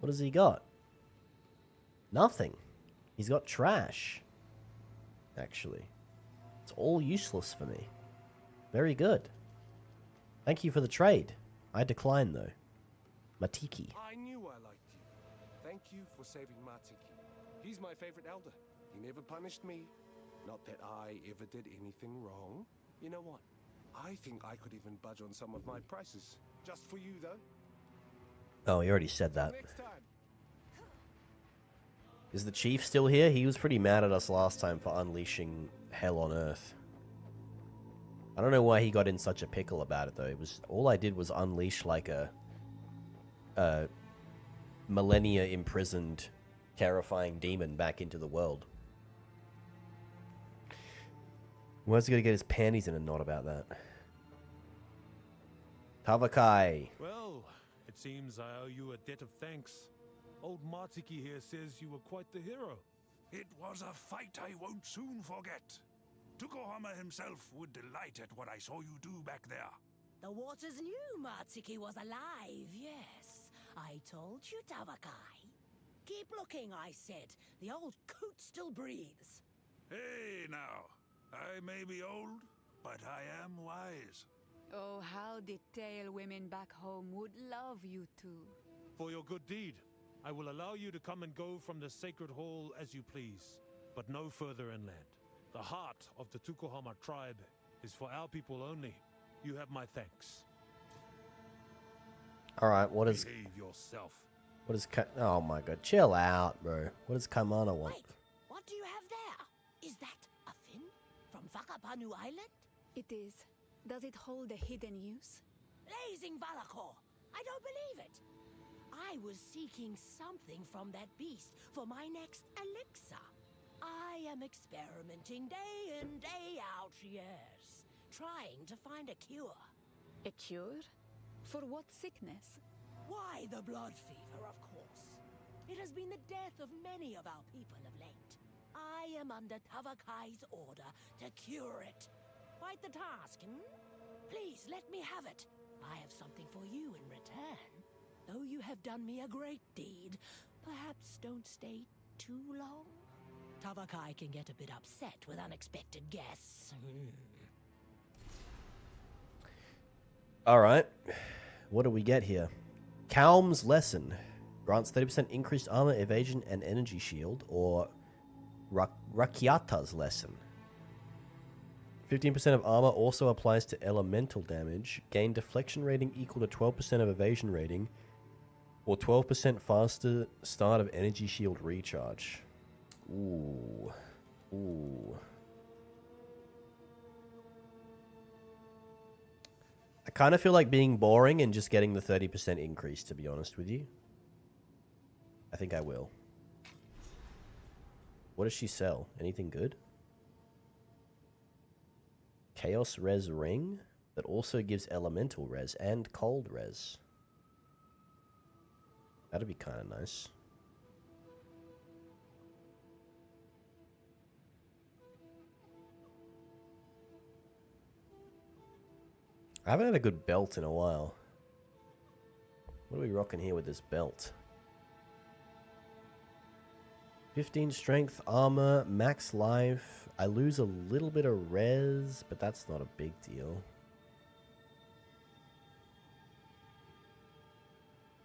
What has he got? Nothing. He's got trash. Actually. It's all useless for me. Very good. Thank you for the trade. I decline, though. Matiki. I knew I liked you. Thank you for saving Matiki. He's my favorite elder. He never punished me. Not that I ever did anything wrong. You know what? I think I could even budge on some of my prices. Just for you, though. Oh, he already said that. Next time. Is the chief still here? He was pretty mad at us last time for unleashing hell on Earth. I don't know why he got in such a pickle about it, though. It was all I did was unleash like a millennia imprisoned, terrifying demon back into the world. Why's he gonna get his panties in a knot about that? Tavakai. Well, it seems I owe you a debt of thanks. Old Matsuki here says you were quite the hero. It was a fight I won't soon forget. Tukohama himself would delight at what I saw you do back there. The waters knew Matsuki was alive, yes. I told you, Tavakai. Keep looking, I said. The old coot still breathes. Hey, now. I may be old, but I am wise. Oh, how the tail women back home would love you two. For your good deed, I will allow you to come and go from the sacred hall as you please, but no further inland. The heart of the Tukohama tribe is for our people only. You have my thanks. Alright, what is... Behave yourself. What is... Oh my god, chill out, bro. What does Kamana want? Wait, what do you have there? Is that a fin? From Whakapanu Island? It is. Does it hold a hidden use? Blazing Valakor! I don't believe it! I was seeking something from that beast for my next elixir. I am experimenting day in, day out, yes. Trying to find a cure. A cure? For what sickness? Why, the blood fever, of course. It has been the death of many of our people of late. I am under Tavakai's order to cure it. Quite the task, hmm? Please, let me have it. I have something for you in return. Though you have done me a great deed, perhaps don't stay too long. Tavakai can get a bit upset with unexpected guests. Alright. What do we get here? Calm's Lesson. Grants 30% increased armor, evasion, and energy shield. Or Rakiata's Lesson. 15% of armor also applies to elemental damage. Gain deflection rating equal to 12% of evasion rating. Or 12% faster start of energy shield recharge. Ooh. Ooh. I kind of feel like being boring and just getting the 30% increase, to be honest with you. I think I will. What does she sell? Anything good? Chaos Res Ring that also gives Elemental Res and Cold Res. That'd be kind of nice. I haven't had a good belt in a while. What are we rocking here with this belt? 15 strength, armor, max life. I lose a little bit of res, but that's not a big deal.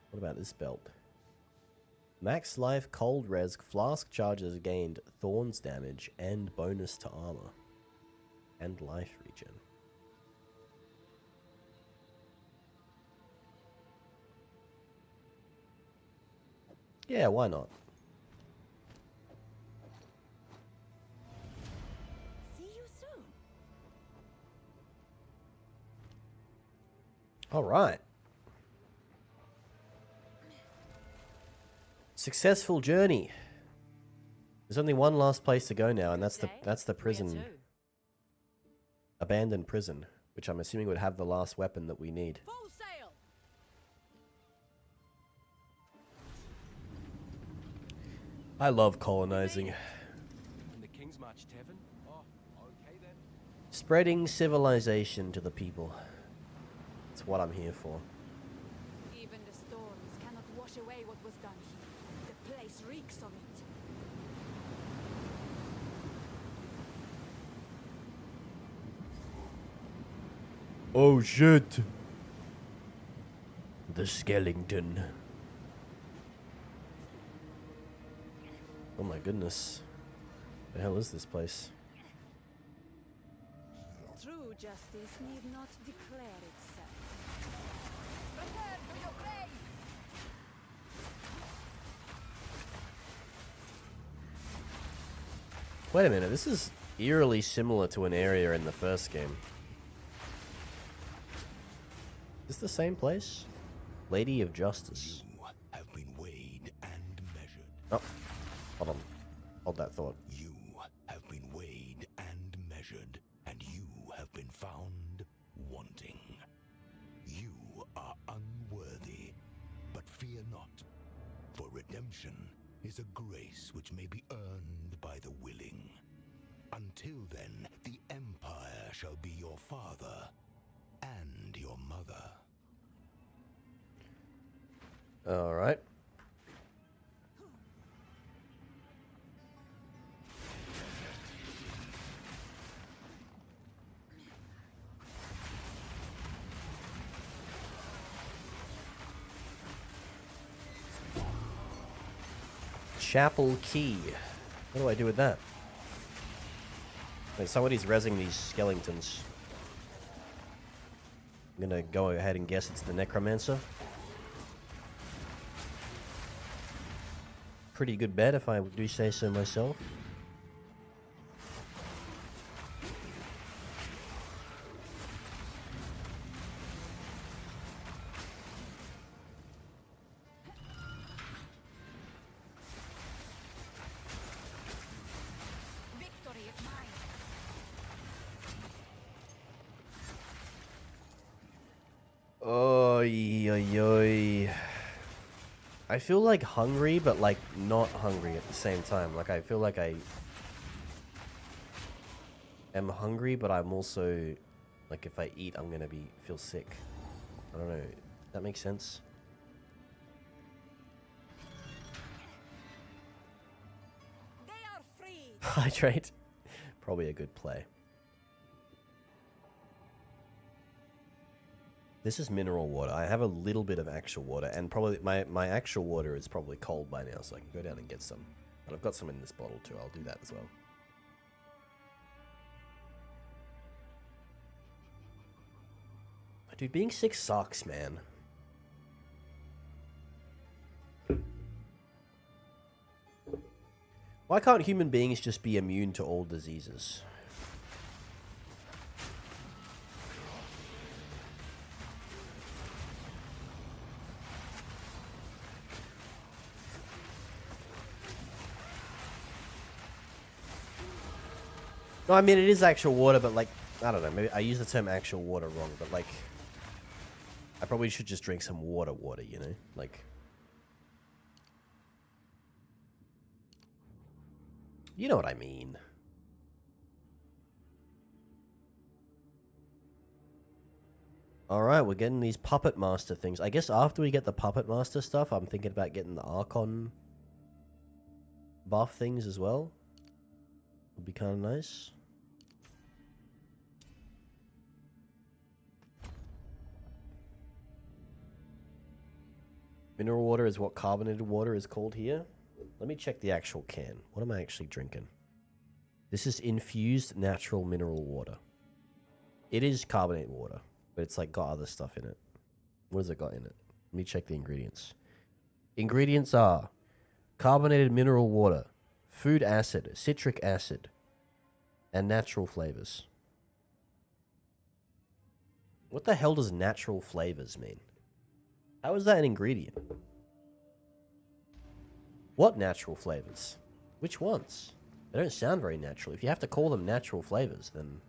What about this belt? Max life, cold res, flask charges gained, thorns damage, and bonus to armor. And life regen. Yeah, why not? See you soon. All right. Successful journey. There's only one last place to go now, and that's the prison. Abandoned prison, which I'm assuming would have the last weapon that we need. Full sail. I love colonizing. In the King's March Tavern? Oh, okay then. Spreading civilization to the people. That's what I'm here for. Even the storms cannot wash away what was done here. The place reeks of it. Oh shit. The skeleton. Oh my goodness. The hell is this place? True justice need not declare itself. Return to your grave. Wait a minute, this is eerily similar to an area in the first game. Is this the same place? Lady of Justice. You have been weighed and measured. Oh, hold on. Hold that thought. You have been weighed and measured, and you have been found wanting. You are unworthy, but fear not, for redemption is a grace which may be earned by the willing. Until then, the Empire shall be your father and your mother. All right. Chapel Key. What do I do with that? Wait, somebody's rezzing these skeletons. I'm gonna go ahead and guess it's the Necromancer. Pretty good bet if I do say so myself. Oy, oy, oy. I feel like hungry, but like not hungry at the same time. Like I feel like I am hungry, but I'm also like if I eat, I'm gonna feel sick. I don't know. That makes sense. Hydrate. Probably a good play. This is mineral water. I have a little bit of actual water, and probably my actual water is probably cold by now, so I can go down and get some. But I've got some in this bottle too. I'll do that as well. Dude, being sick sucks, man. Why can't human beings just be immune to all diseases? No, I mean, it is actual water, but like, I don't know, maybe I use the term actual water wrong, but like, I probably should just drink some water, you know? Like, you know what I mean. Alright, we're getting these Puppet Master things. I guess after we get the Puppet Master stuff, I'm thinking about getting the Archon buff things as well. Would be kind of nice. Mineral water is what carbonated water is called here. Let me check the actual can. What am I actually drinking? This is infused natural mineral water. It is carbonated water, but it's like got other stuff in it. What has it got in it? Let me check the ingredients. Ingredients are carbonated mineral water, food acid, citric acid, and natural flavors. What the hell does natural flavors mean? How is that an ingredient? What natural flavors? Which ones? They don't sound very natural. If you have to call them natural flavors, then...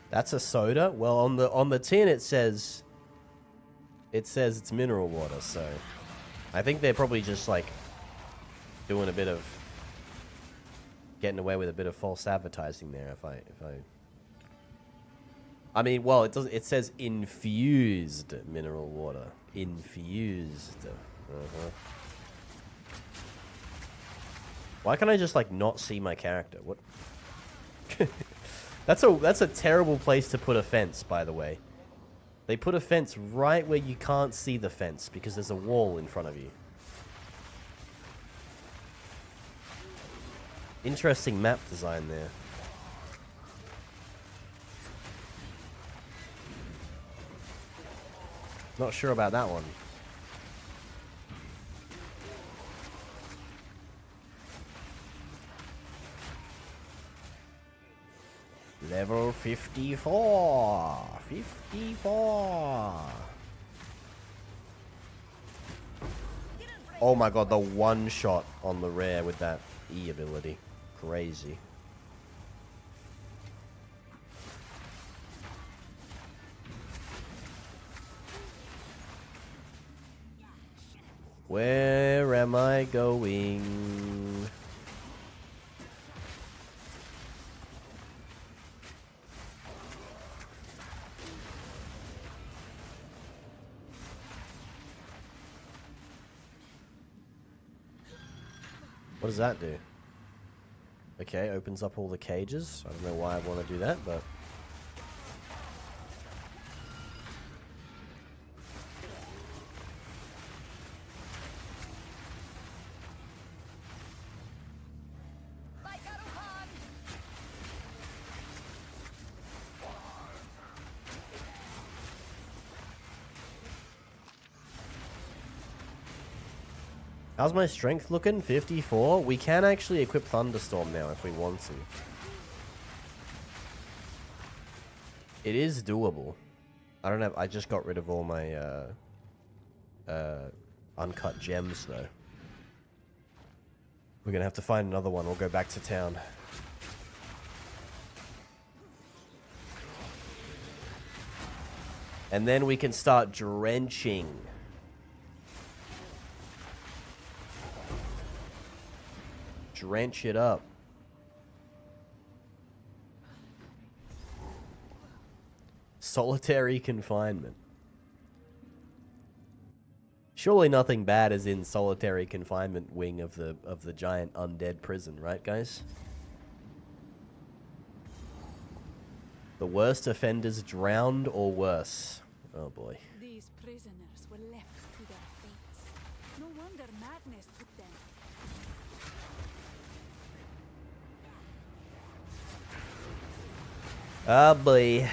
That's a soda? Well, on the tin it says it's mineral water, so I think they're probably just like doing a bit of getting away with a bit of false advertising there. I mean, well, it says infused mineral water. Infused. Why can't I just like not see my character? What? That's a terrible place to put a fence, by the way. They put a fence right where you can't see the fence because there's a wall in front of you. Interesting map design there. Not sure about that one. Level 54. 54. Oh my god, the one shot on the rare with that E ability. Crazy. Where am I going? What does that do? Okay, opens up all the cages. I don't know why I want to do that, but... How's my strength looking? 54? We can actually equip Thunderstorm now if we want to. It is doable. I don't have... I just got rid of all my uncut gems, though. We're gonna have to find another one or go back to town. And then we can start drenching. Drench it up. Solitary confinement. Surely nothing bad is in solitary confinement wing of the giant undead prison, right, guys? The worst offenders drowned or worse. Oh boy. These prisoners were left to their fates. No wonder madness took them. Oh boy.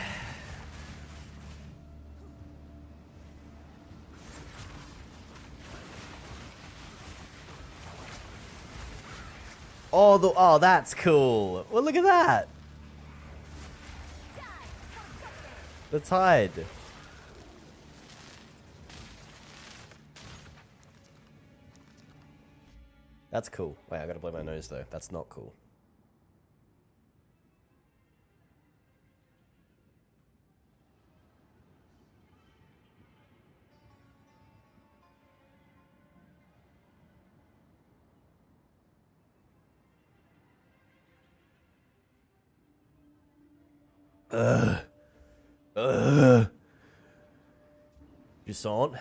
Oh, that's cool. Well, look at that. The tide. That's cool. Wait, I gotta blow my nose though. That's not cool. Ugh. Ugh. Jusant.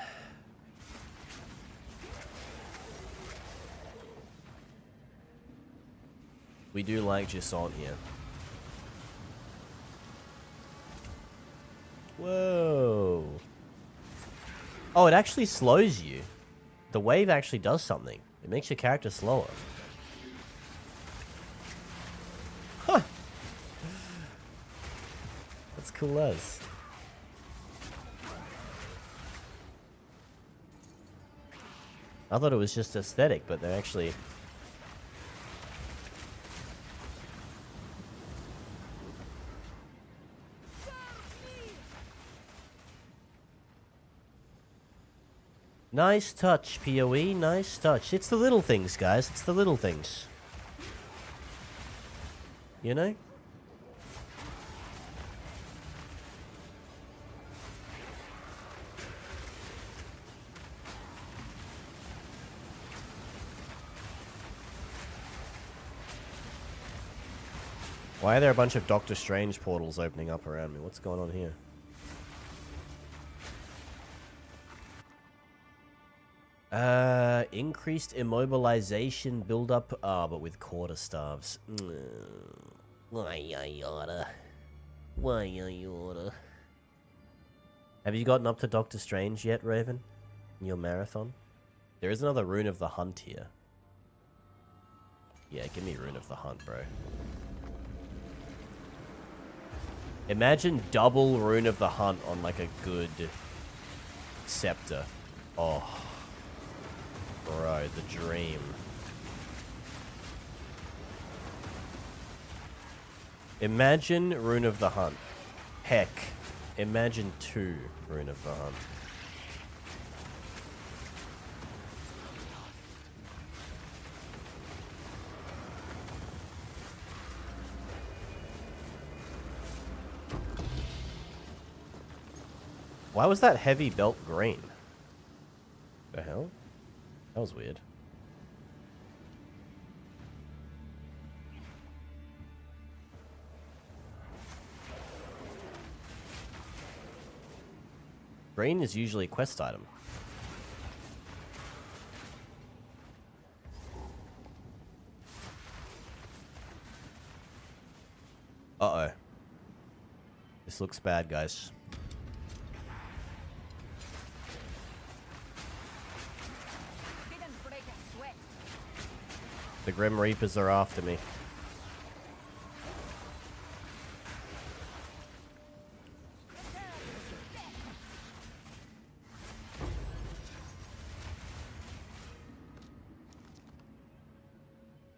We do like Jusant here. Whoa. Oh, it actually slows you. The wave actually does something. It makes your character slower. Huh. That's cool as. I thought it was just aesthetic, but they're actually... Nice touch, PoE. Nice touch. It's the little things, guys. It's the little things. You know? Why are there a bunch of Doctor Strange portals opening up around me? What's going on here? Increased immobilization build-up, but with quarterstaves. Why I oughta? Why I oughta? Have you gotten up to Doctor Strange yet, Raven? In your marathon? There is another Rune of the Hunt here. Yeah, give me Rune of the Hunt, bro. Imagine double Rune of the Hunt on like a good scepter. Oh. Bro, the dream. Imagine Rune of the Hunt. Heck, imagine 2 Rune of the Hunt. Why was that heavy belt green? The hell? That was weird. Green is usually a quest item. Uh-oh. This looks bad, guys. The Grim Reapers are after me.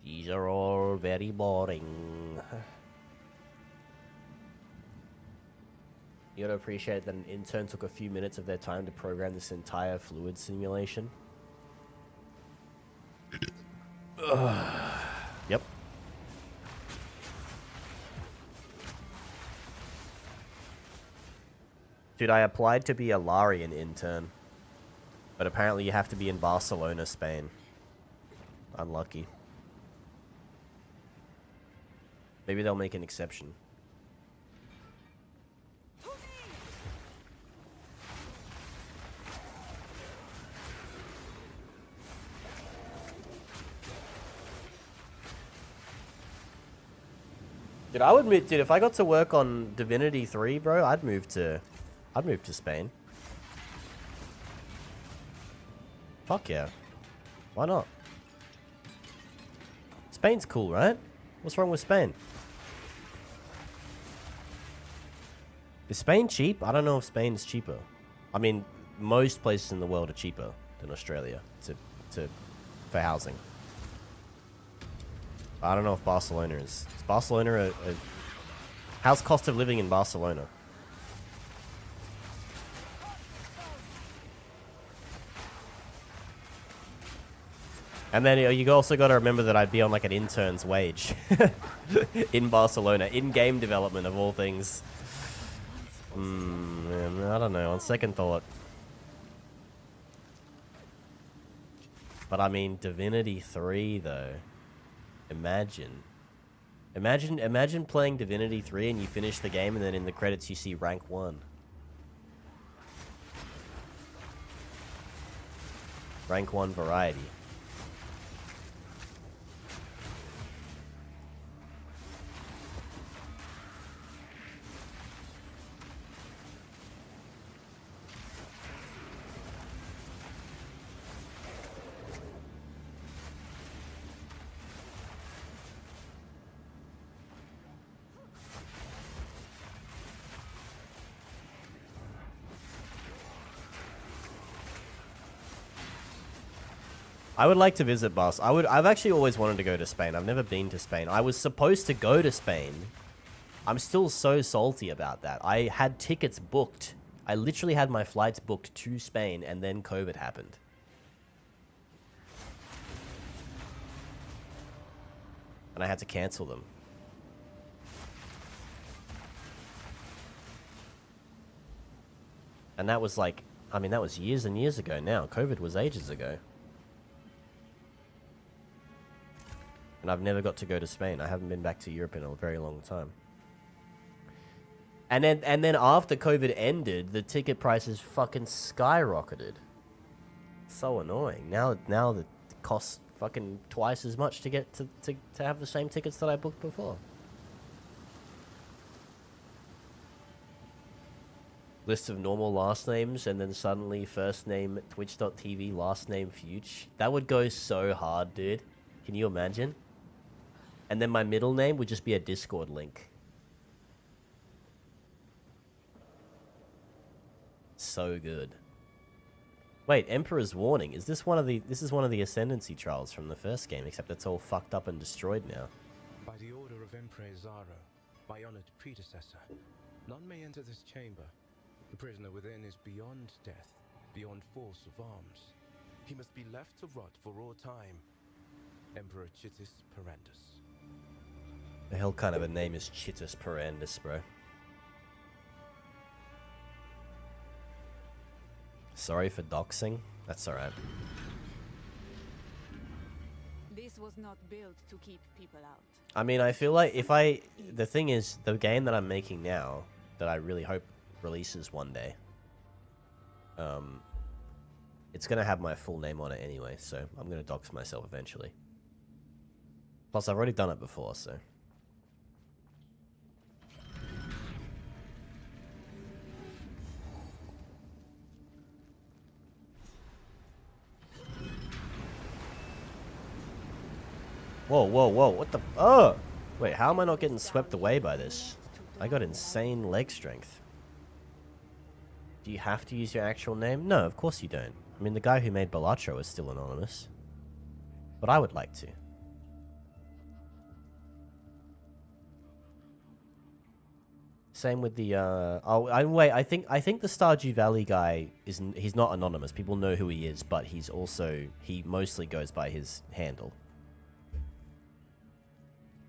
These are all very boring. You gotta appreciate that an intern took a few minutes of their time to program this entire fluid simulation. Yep. Dude, I applied to be a Larian intern. But apparently you have to be in Barcelona, Spain. Unlucky. Maybe they'll make an exception. Dude, I would move, dude, if I got to work on Divinity 3, bro, I'd move to Spain. Fuck yeah. Why not? Spain's cool, right? What's wrong with Spain? Is Spain cheap? I don't know if Spain's cheaper. I mean, most places in the world are cheaper than Australia for housing. I don't know if Barcelona is. Is Barcelona how's cost of living in Barcelona? And then you also got to remember that I'd be on like an intern's wage in Barcelona, in game development of all things. I don't know. On second thought, but I mean, Divinity 3 though. Imagine playing Divinity 3 and you finish the game, and then in the credits you see rank 1. Rank 1 variety. I would like to visit I've actually always wanted to go to Spain. I've never been to Spain. I was supposed to go to Spain. I'm still so salty about that. I had tickets booked. I literally had my flights booked to Spain, and then COVID happened. And I had to cancel them. And that was like, I mean, that was years and years ago now. COVID was ages ago. And I've never got to go to Spain. I haven't been back to Europe in a very long time. And then after COVID ended, the ticket prices fucking skyrocketed. So annoying. Now it costs fucking twice as much to get to have the same tickets that I booked before. List of normal last names, and then suddenly first name Twitch.tv, last name Fuge. That would go so hard, dude. Can you imagine? And then my middle name would just be a Discord link. So good. Wait, Emperor's Warning. Is this one of the... This is one of the Ascendancy trials from the first game, except it's all fucked up and destroyed now. By the order of Emperor Zara, my honored predecessor, none may enter this chamber. The prisoner within is beyond death, beyond force of arms. He must be left to rot for all time. Emperor Chitis Perandus. The hell kind of a name is Chitis Perandus, bro? Sorry for doxing. That's alright. This was not built to keep people out. I mean, I feel like the thing is, the game that I'm making now, that I really hope releases one day, it's gonna have my full name on it anyway, so I'm gonna dox myself eventually. Plus, I've already done it before, so. Whoa, whoa, whoa, what the... Oh! Wait, how am I not getting swept away by this? I got insane leg strength. Do you have to use your actual name? No, of course you don't. I mean, the guy who made Balatro is still anonymous. But I would like to. Same with the, wait, I think the Stardew Valley guy he's not anonymous. People know who he is, but he mostly goes by his handle.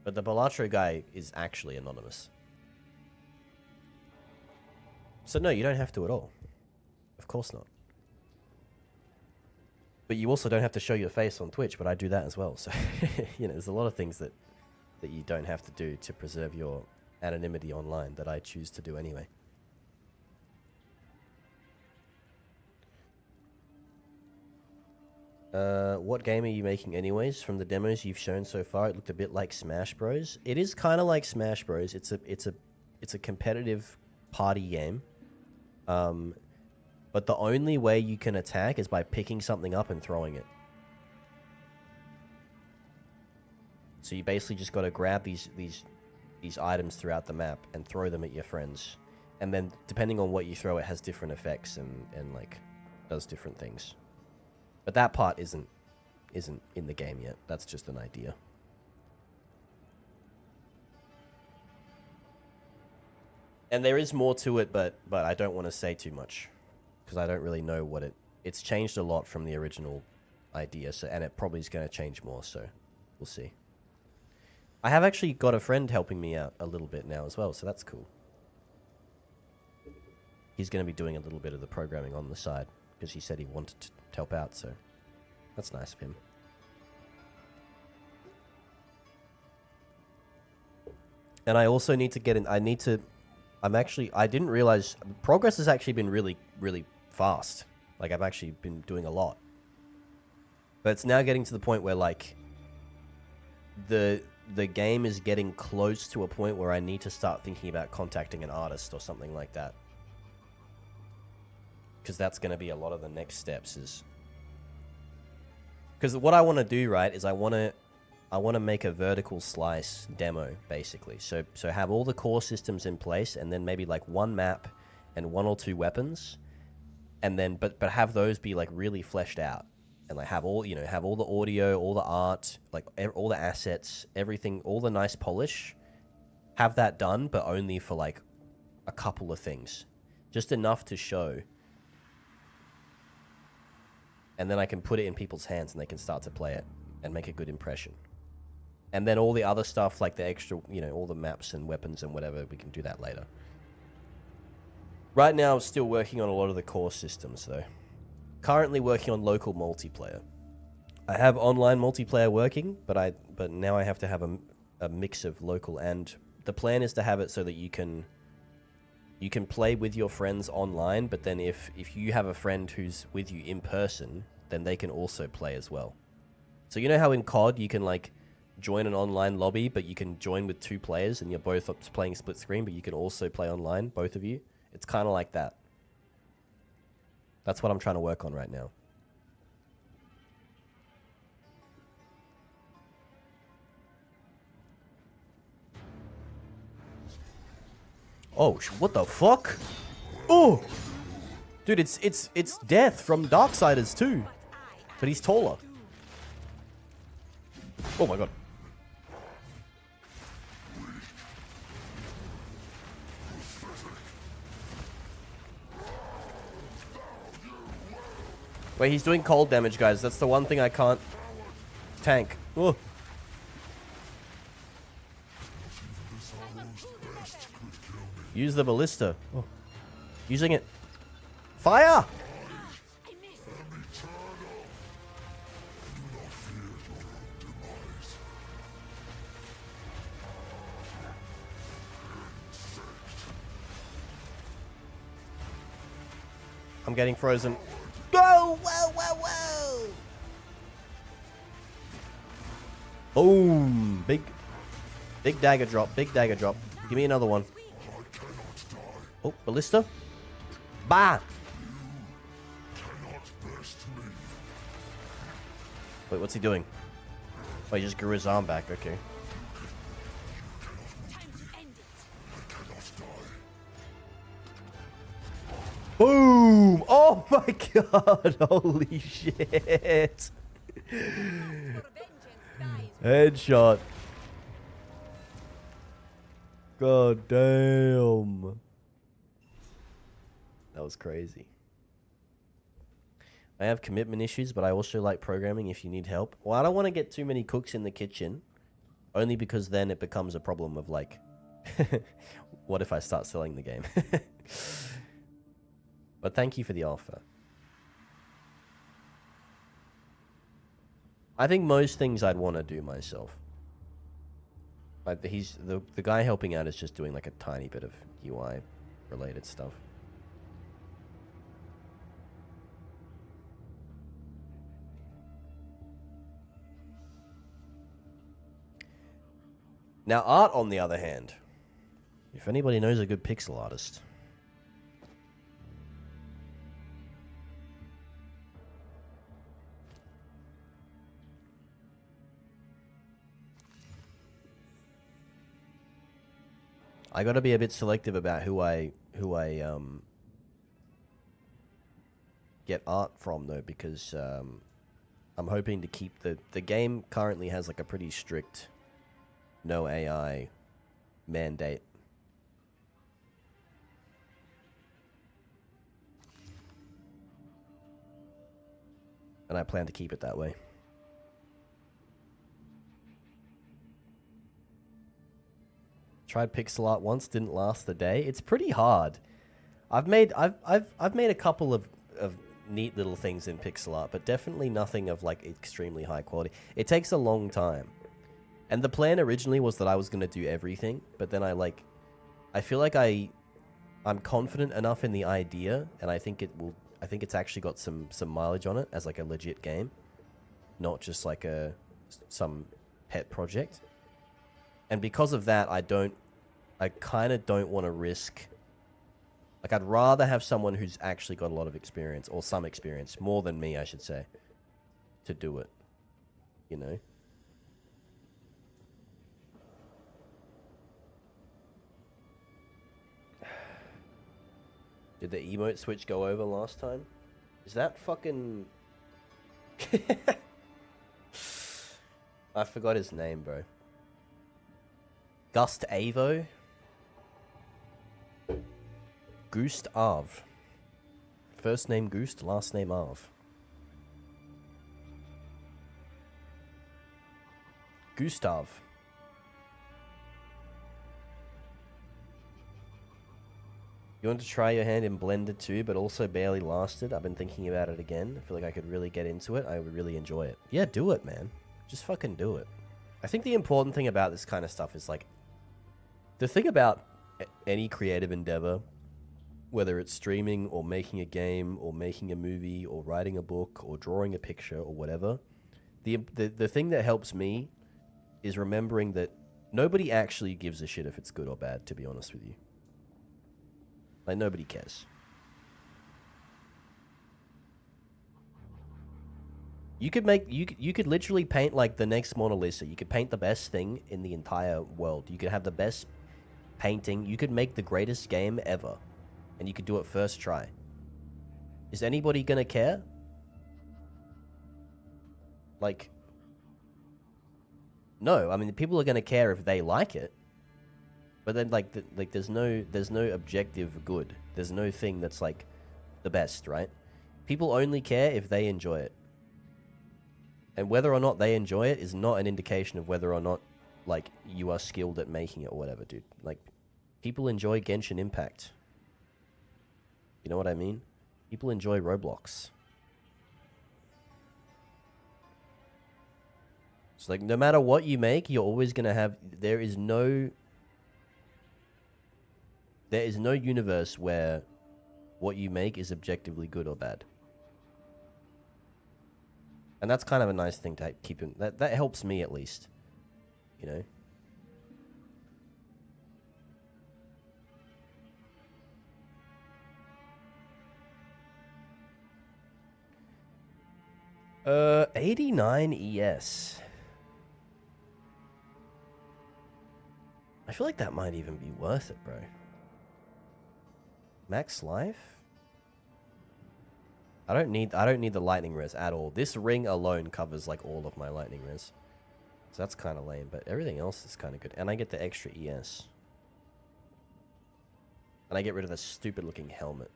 But the Balatro guy is actually anonymous. So no, you don't have to at all. Of course not. But you also don't have to show your face on Twitch, but I do that as well. So, you know, there's a lot of things that you don't have to do to preserve your anonymity online that I choose to do anyway. What game are you making anyways? From the demos you've shown so far, it looked a bit like Smash Bros. It is kind of like Smash Bros. It's a competitive party game. But the only way you can attack is by picking something up and throwing it. So you basically just got to grab these items throughout the map and throw them at your friends. And then depending on what you throw, it has different effects and like does different things. But that part isn't in the game yet. That's just an idea. And there is more to it, but I don't want to say too much because I don't really know what it's changed a lot from the original idea. So, and it probably is going to change more. So we'll see. I have actually got a friend helping me out a little bit now as well. So that's cool. He's going to be doing a little bit of the programming on the side because he said he wanted to help out. So that's nice of him. And I also need to get in. I didn't realize progress has actually been really, really fast. Like I've actually been doing a lot. But it's now getting to the point where like the game is getting close to a point where I need to start thinking about contacting an artist or something like that. Because that's going to be a lot of the next steps is... Because what I want to do, right, is I want to make a vertical slice demo, basically. So have all the core systems in place, and then maybe like one map and one or two weapons, and then but have those be like really fleshed out, and like have all the audio, all the art, like all the assets, everything, all the nice polish. Have that done, but only for like a couple of things, just enough to show. And then I can put it in people's hands and they can start to play it and make a good impression. And then all the other stuff, like the extra, all the maps and weapons and whatever, we can do that later. Right now, I'm still working on a lot of the core systems, though. Currently working on local multiplayer. I have online multiplayer working, but now I have to have a mix of local and... The plan is to have it so that you can play with your friends online, but then if you have a friend who's with you in person, then they can also play as well. So you know how in COD you can like join an online lobby, but you can join with two players and you're both playing split screen, but you can also play online, both of you? It's kind of like that. That's what I'm trying to work on right now. Oh, what the fuck? Oh! Dude, it's Death from Darksiders too. But he's taller. Oh my god. Wait, he's doing cold damage, guys. That's the one thing I can't tank. Oh. Use the ballista. Oh. Using it. Fire! I'm getting frozen. Whoa, whoa, whoa, whoa! Boom! Big dagger drop, big dagger drop. Give me another one. Oh, ballista. Bah! Wait, what's he doing? Oh, he just grew his arm back, okay. Boom! Oh my god! Holy shit! Headshot. God damn. That was crazy. I have commitment issues, but I also like programming if you need help. Well, I don't want to get too many cooks in the kitchen. Only because then it becomes a problem of like, what if I start selling the game? But thank you for the offer. I think most things I'd want to do myself. Like the guy helping out is just doing like a tiny bit of UI related stuff. Now art, on the other hand, if anybody knows a good pixel artist, I got to be a bit selective about who I get art from though, because I'm hoping to keep the game currently has like a pretty strict no AI mandate. And I plan to keep it that way. Tried pixel art once, didn't last the day. It's pretty hard. I've made a couple of neat little things in pixel art, but definitely nothing of like extremely high quality. It takes a long time. And the plan originally was that I was going to do everything, but then I feel like I'm confident enough in the idea, and I think it's actually got some mileage on it as like a legit game, not just like some pet project. And because of that, I kind of don't want to risk. Like, I'd rather have someone who's actually got a lot of experience, or some experience, more than me, I should say, to do it. You know? Did the emote switch go over last time? Is that fucking... I forgot his name, bro. Gust Avo? Gust Arv. First name Gust, last name Arv. Gustav. You want to try your hand in Blender too, but also barely lasted? I've been thinking about it again. I feel like I could really get into it. I would really enjoy it. Yeah, do it, man. Just fucking do it. I think the important thing about this kind of stuff is like, the thing about any creative endeavor, whether it's streaming or making a game or making a movie or writing a book or drawing a picture or whatever, the thing that helps me is remembering that nobody actually gives a shit if it's good or bad, to be honest with you. Like, nobody cares. You could literally paint like the next Mona Lisa. You could paint the best thing in the entire world. You could have the best painting. You could make the greatest game ever. And you could do it first try. Is anybody gonna care? Like, no. I mean, people are gonna care if they like it. But then, like, there's no objective good. There's no thing that's like the best, right? People only care if they enjoy it. And whether or not they enjoy it is not an indication of whether or not, like, you are skilled at making it or whatever, dude. Like, people enjoy Genshin Impact. You know what I mean? People enjoy Roblox. It's like, no matter what you make, you're always going to have... There is no universe where what you make is objectively good or bad. And that's kind of a nice thing to keep in... That helps me, at least. You know? Uh, 89 ES. I feel like that might even be worth it, bro. Max life? I don't need the lightning res at all. This ring alone covers like all of my lightning res. So that's kind of lame, but everything else is kind of good. And I get the extra ES. And I get rid of the stupid looking helmet.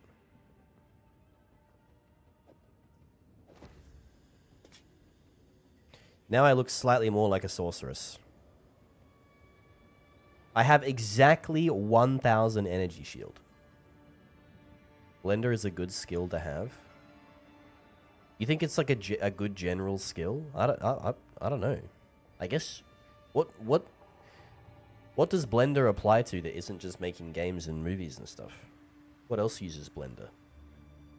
Now I look slightly more like a sorceress. I have exactly 1,000 energy shield. Blender is a good skill to have. You think it's like a good general skill? I don't know. I guess what does Blender apply to that isn't just making games and movies and stuff? What else uses Blender?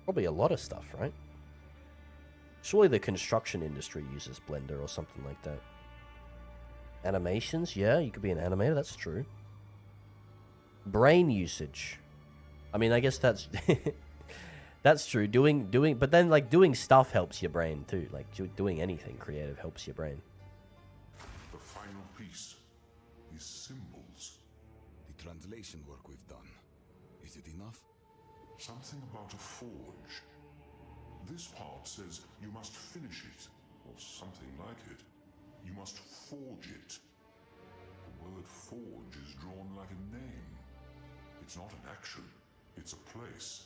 Probably a lot of stuff, right? Surely the construction industry uses Blender or something like that. Animations, yeah, you could be an animator, that's true. Brain usage. I mean, I guess that's that's true. But then like doing stuff helps your brain too. Like doing anything creative helps your brain. The final piece is symbols. The translation work we've done. Is it enough? Something about a forge. This part says you must finish it, or something like it. You must forge it. The word forge is drawn like a name. It's not an action, it's a place.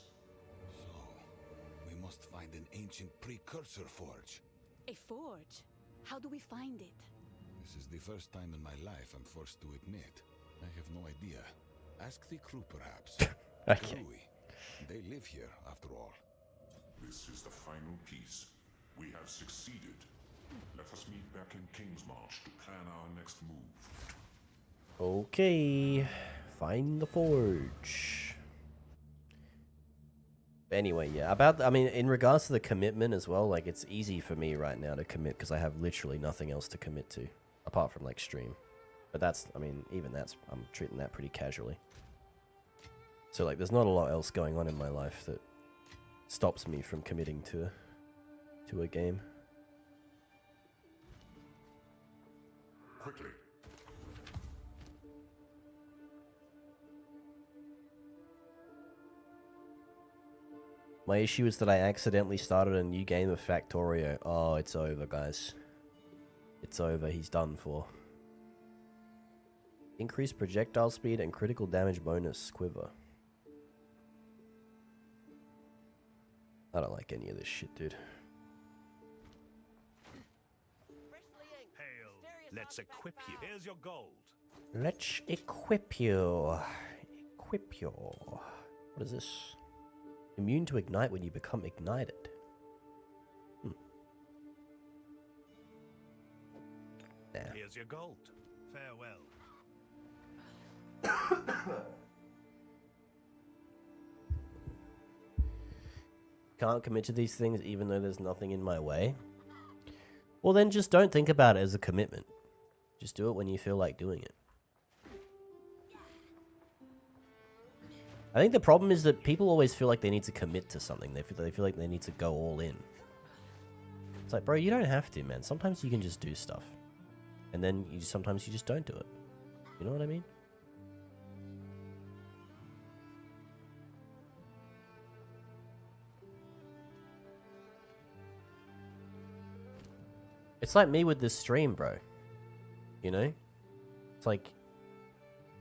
So, we must find an ancient precursor forge. A forge? How do we find it? This is the first time in my life I'm forced to admit. I have no idea. Ask the crew, perhaps. Okay. Louis. They live here, after all. This is the final piece. We have succeeded. Let us meet back in Kingsmarch to plan our next move. Okay. Find the forge. Anyway, yeah, I mean, in regards to the commitment as well, like, it's easy for me right now to commit because I have literally nothing else to commit to, apart from, like, stream. But that's, I mean, even that's, I'm treating that pretty casually. So, like, there's not a lot else going on in my life that stops me from committing to a game. Quickly. My issue is that I accidentally started a new game of Factorio. Oh, it's over, guys. It's over. He's done for. Increased projectile speed and critical damage bonus quiver. I don't like any of this shit, dude. Hail. Let's equip you. Here's your gold. Let's equip you. Equip you. What is this? Immune to ignite when you become ignited. Nah. Here's your gold. Farewell. Can't commit to these things even though there's nothing in my way. Well, then just don't think about it as a commitment. Just do it when you feel like doing it. I think the problem is that people always feel like they need to commit to something. They feel like they need to go all in. It's like, bro, you don't have to, man. Sometimes you can just do stuff. And then sometimes you just don't do it. You know what I mean? It's like me with this stream, bro. You know? It's like,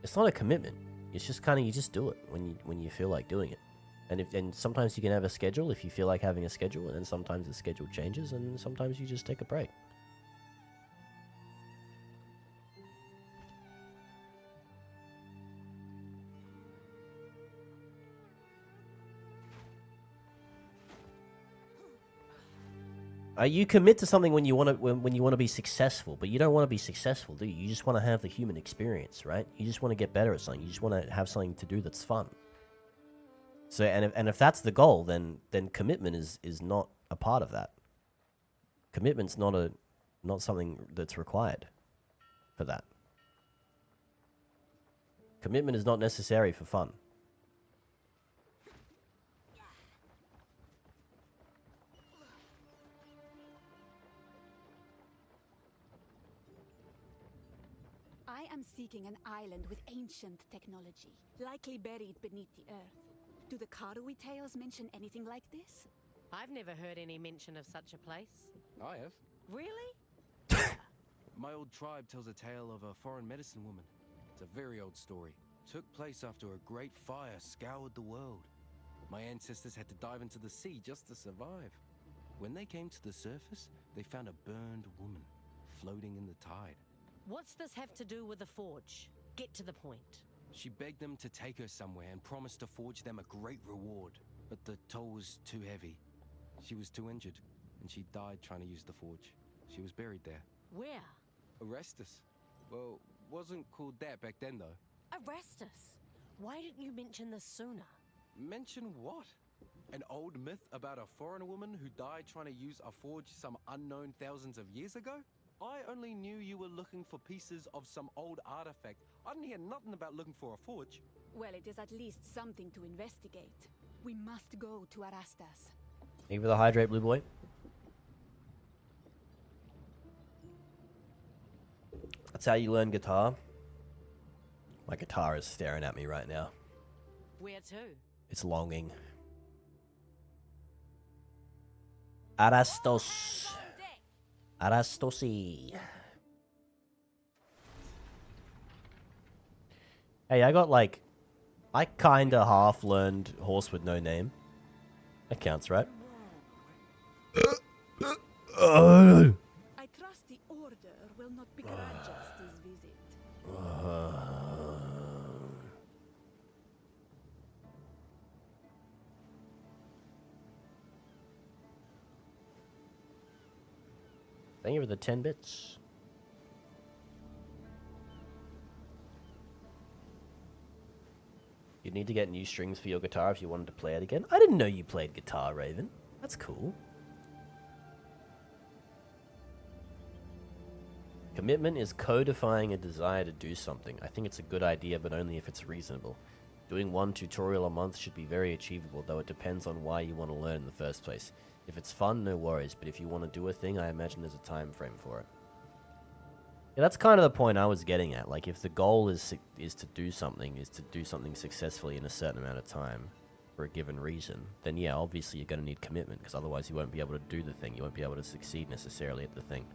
it's not a commitment. It's just kind of, you just do it when you feel like doing it. And sometimes you can have a schedule if you feel like having a schedule, and then sometimes the schedule changes, and sometimes you just take a break. You commit to something when you want to when you want to be successful, but you don't want to be successful, do you? You just want to have the human experience, right? You just want to get better at something. You just want to have something to do that's fun. So, and if that's the goal, then commitment is not a part of that. Commitment's not something that's required for that. Commitment is not necessary for fun. I am seeking an island with ancient technology, likely buried beneath the earth. Do the Karui tales mention anything like this? I've never heard any mention of such a place. I have. Really? My old tribe tells a tale of a foreign medicine woman. It's a very old story. Took place after a great fire scoured the world. My ancestors had to dive into the sea just to survive. When they came to the surface, they found a burned woman floating in the tide. What's this have to do with the forge? Get to the point. She begged them to take her somewhere and promised to forge them a great reward. But the toll was too heavy. She was too injured, and she died trying to use the forge. She was buried there. Where? Arrestus. Well, wasn't called that back then, though. Arrestus. Why didn't you mention this sooner? Mention what? An old myth about a foreigner woman who died trying to use a forge some unknown thousands of years ago? I only knew you were looking for pieces of some old artifact. I didn't hear nothing about looking for a forge. Well, it is at least something to investigate. We must go to Arastas. Thank you for the hydrate, blue boy. That's how you learn guitar. My guitar is staring at me right now. Where to? It's longing. Arastos. Arastosi. Hey, I got like... I kinda half learned Horse with No Name. That counts, right? I trust the Order will not begrudge us this visit. Thank you for the 10 bits. You'd need to get new strings for your guitar if you wanted to play it again. I didn't know you played guitar, Raven. That's cool. Commitment is codifying a desire to do something. I think it's a good idea, but only if it's reasonable. Doing one tutorial a month should be very achievable, though it depends on why you want to learn in the first place. If it's fun, no worries, but if you want to do a thing, I imagine there's a time frame for it. Yeah, that's kind of the point I was getting at. Like, if the goal is to do something successfully in a certain amount of time for a given reason, then yeah, obviously you're going to need commitment, because otherwise you won't be able to do the thing. You won't be able to succeed necessarily at the thing.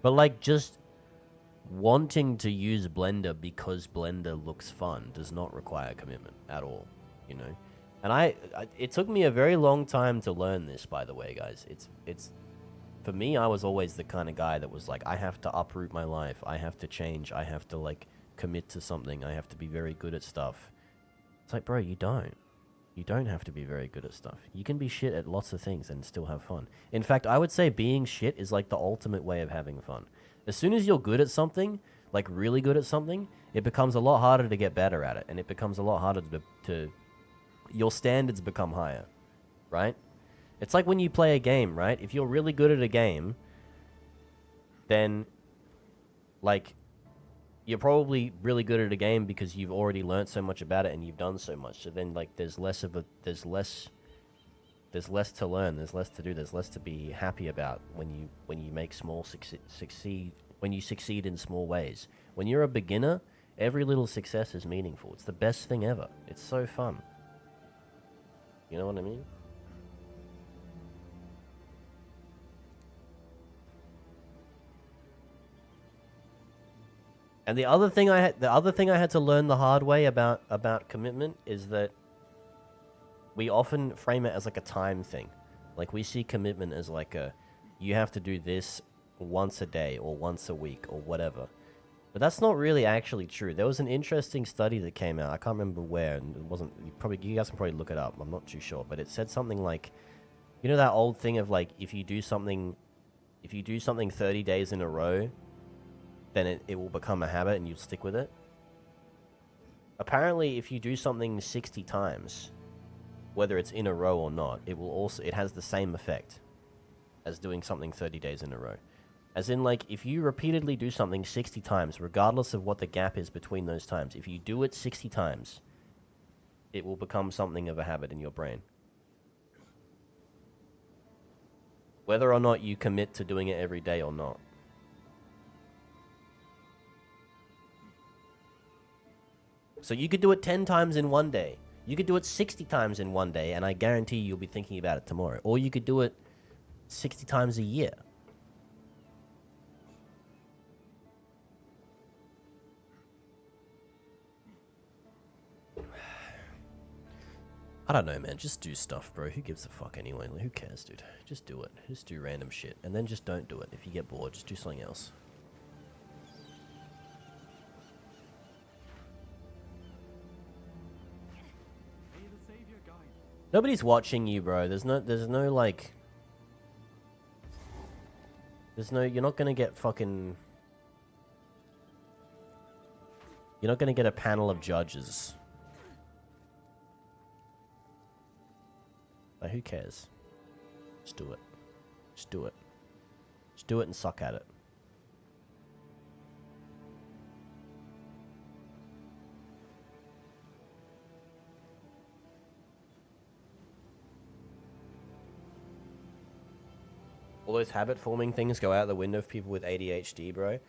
But like, just wanting to use Blender because Blender looks fun does not require commitment at all, you know? And it took me a very long time to learn this, by the way, guys. It's for me, I was always the kind of guy that was like, I have to uproot my life. I have to change. I have to, like, commit to something. I have to be very good at stuff. It's like, bro, you don't. You don't have to be very good at stuff. You can be shit at lots of things and still have fun. In fact, I would say being shit is like the ultimate way of having fun. As soon as you're good at something, like really good at something, it becomes a lot harder to get better at it. And it becomes a lot harder to your standards become higher, right? It's like when you play a game, right? If you're really good at a game, then, like, you're probably really good at a game because you've already learned so much about it and you've done so much. So then, like, there's less to learn, there's less to do, there's less to be happy about when you make small when you succeed in small ways. When you're a beginner, every little success is meaningful. It's the best thing ever. It's so fun. You know what I mean? And the other thing I had to learn the hard way about commitment is that we often frame it as like a time thing. Like, we see commitment as like you have to do this once a day or once a week or whatever. But that's not really actually true. There was an interesting study that came out. I can't remember where, and it wasn't. You guys can probably look it up. I'm not too sure, but it said something like, you know, that old thing of like, if you do something 30 days in a row, then it will become a habit and you'll stick with it. Apparently, if you do something 60 times, whether it's in a row or not, it has the same effect as doing something 30 days in a row. As in, like, if you repeatedly do something 60 times, regardless of what the gap is between those times, if you do it 60 times, it will become something of a habit in your brain. Whether or not you commit to doing it every day or not. So you could do it 10 times in one day. You could do it 60 times in one day, and I guarantee you'll be thinking about it tomorrow. Or you could do it 60 times a year. I don't know, man. Just do stuff, bro. Who gives a fuck anyway? Like, who cares, dude? Just do it. Just do random shit. And then just don't do it. If you get bored, just do something else. Nobody's watching you, bro. There's no like... You're not gonna get fucking... You're not gonna get a panel of judges. Like, who cares? Just do it. Just do it. Just do it and suck at it. All those habit-forming things go out the window for people with ADHD, bro.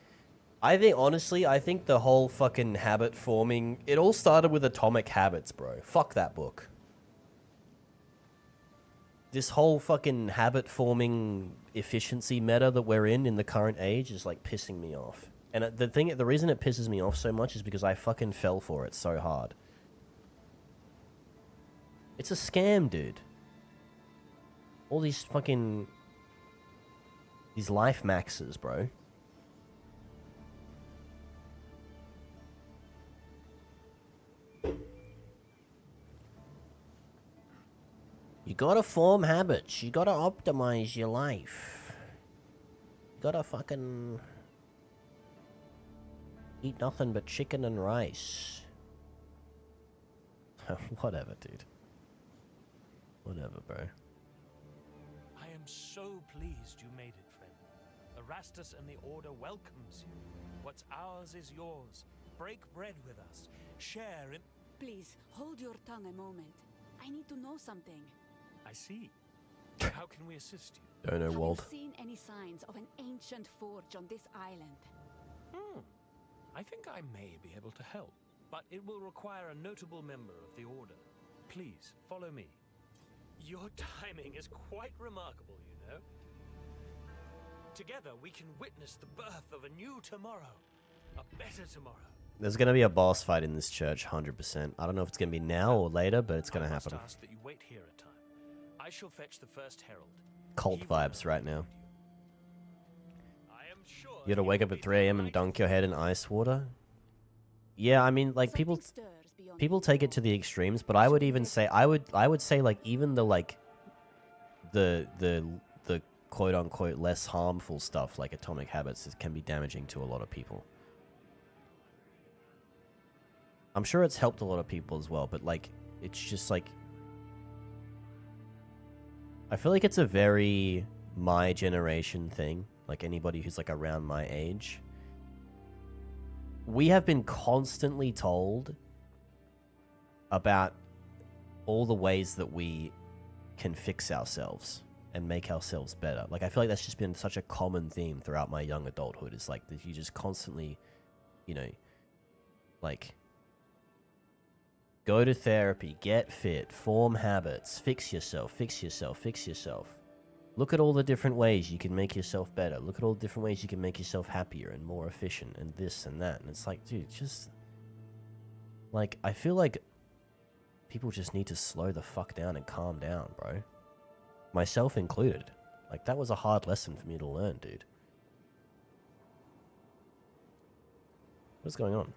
I think, honestly, I think the whole fucking habit-forming... It all started with Atomic Habits, bro. Fuck that book. This whole fucking habit-forming efficiency meta that we're in the current age is, like, pissing me off. And the reason it pisses me off so much is because I fucking fell for it so hard. It's a scam, dude. All these fucking... These life maxes, bro. You gotta form habits. You gotta optimize your life. You gotta fucking... eat nothing but chicken and rice. Whatever, dude. Whatever, bro. I am so pleased you made it, friend. Erastus and the Order welcomes you. What's ours is yours. Break bread with us. Share in... Please, hold your tongue a moment. I need to know something. I see. How can we assist you? Don't know, Walt. Have you seen any signs of an ancient forge on this island? I think I may be able to help, but it will require a notable member of the Order. Please, follow me. Your timing is quite remarkable, you know. Together, we can witness the birth of a new tomorrow. A better tomorrow. There's gonna be a boss fight in this church, 100%. I don't know if it's gonna be now or later, but it's gonna happen. Ask that you wait here a time. I shall fetch the first herald. Cult vibes right now. I am sure You gotta wake up at 3 AM and dunk your head in ice water? Yeah, I mean, like, people take it to the extremes, but I would even say, I would say, like, even the, like, the quote-unquote less harmful stuff, like Atomic Habits, can be damaging to a lot of people. I'm sure it's helped a lot of people as well, but, like, it's just, like... I feel like it's a very my generation thing, like anybody who's, like, around my age. We have been constantly told about all the ways that we can fix ourselves and make ourselves better. Like, I feel like that's just been such a common theme throughout my young adulthood. It's like that you just constantly, you know, like, go to therapy, get fit, form habits, fix yourself, fix yourself, fix yourself. Look at all the different ways you can make yourself better. Look at all the different ways you can make yourself happier and more efficient and this and that. And it's like, dude, just... Like, I feel like people just need to slow the fuck down and calm down, bro. Myself included. Like, that was a hard lesson for me to learn, dude. What's going on?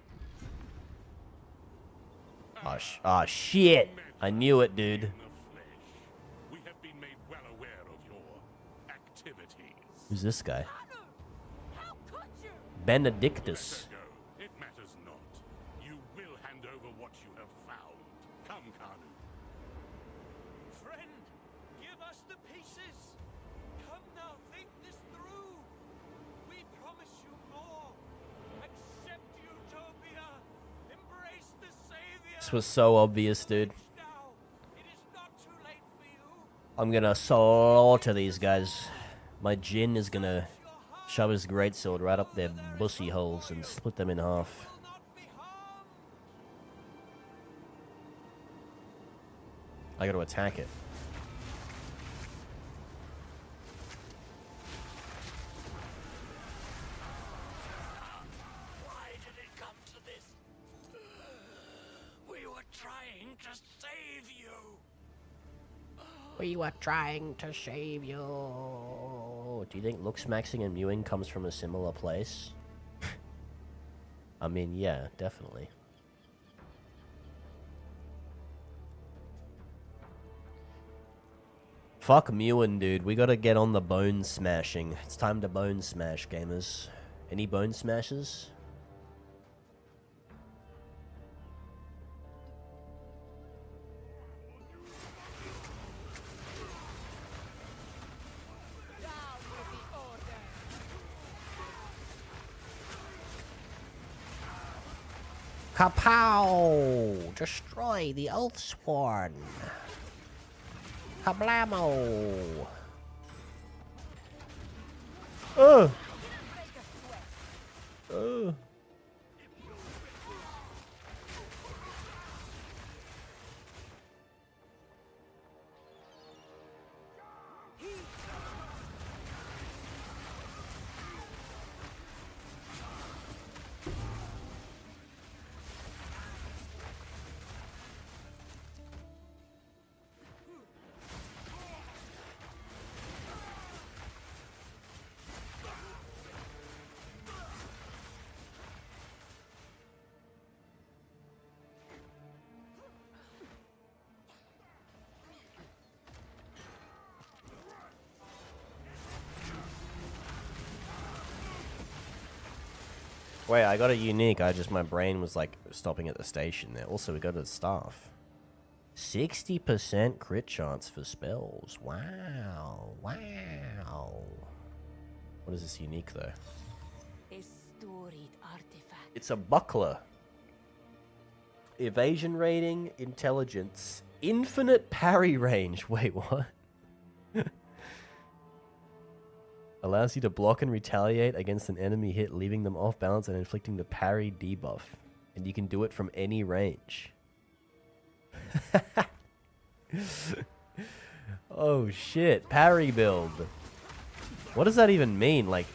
Ah, shit! I knew it, dude. We have been made well aware of your activities. Who's this guy? Benedictus. It matters not. You will hand over what you have found. Come, Kanu. Friend, give us the pieces. Come now, think this through. We promise you more. Accept utopia. Embrace the savior. This was so obvious, dude. I'm gonna slaughter these guys. My Jin is gonna shove his greatsword right up their bussy holes and split them in half. I gotta attack it. Why did it come to this? We were trying to save you. We were trying to save you. Do you think looks maxing and mewing comes from a similar place? I mean, yeah, definitely. Fuck Mewin, dude. We gotta get on the bone smashing. It's time to bone smash, gamers. Any bone smashes? Kapow! Destroy the Oathsworn! Kablamo! Ugh! Ugh! Wait, I got a unique. My brain was like stopping at the station there. Also, we got a staff. 60% crit chance for spells. Wow. Wow. What is this unique though? A storied artifact. It's a buckler. Evasion rating, intelligence, infinite parry range. Wait, what? Allows you to block and retaliate against an enemy hit, leaving them off balance and inflicting the parry debuff. And you can do it from any range. Oh shit, parry build. What does that even mean? Like,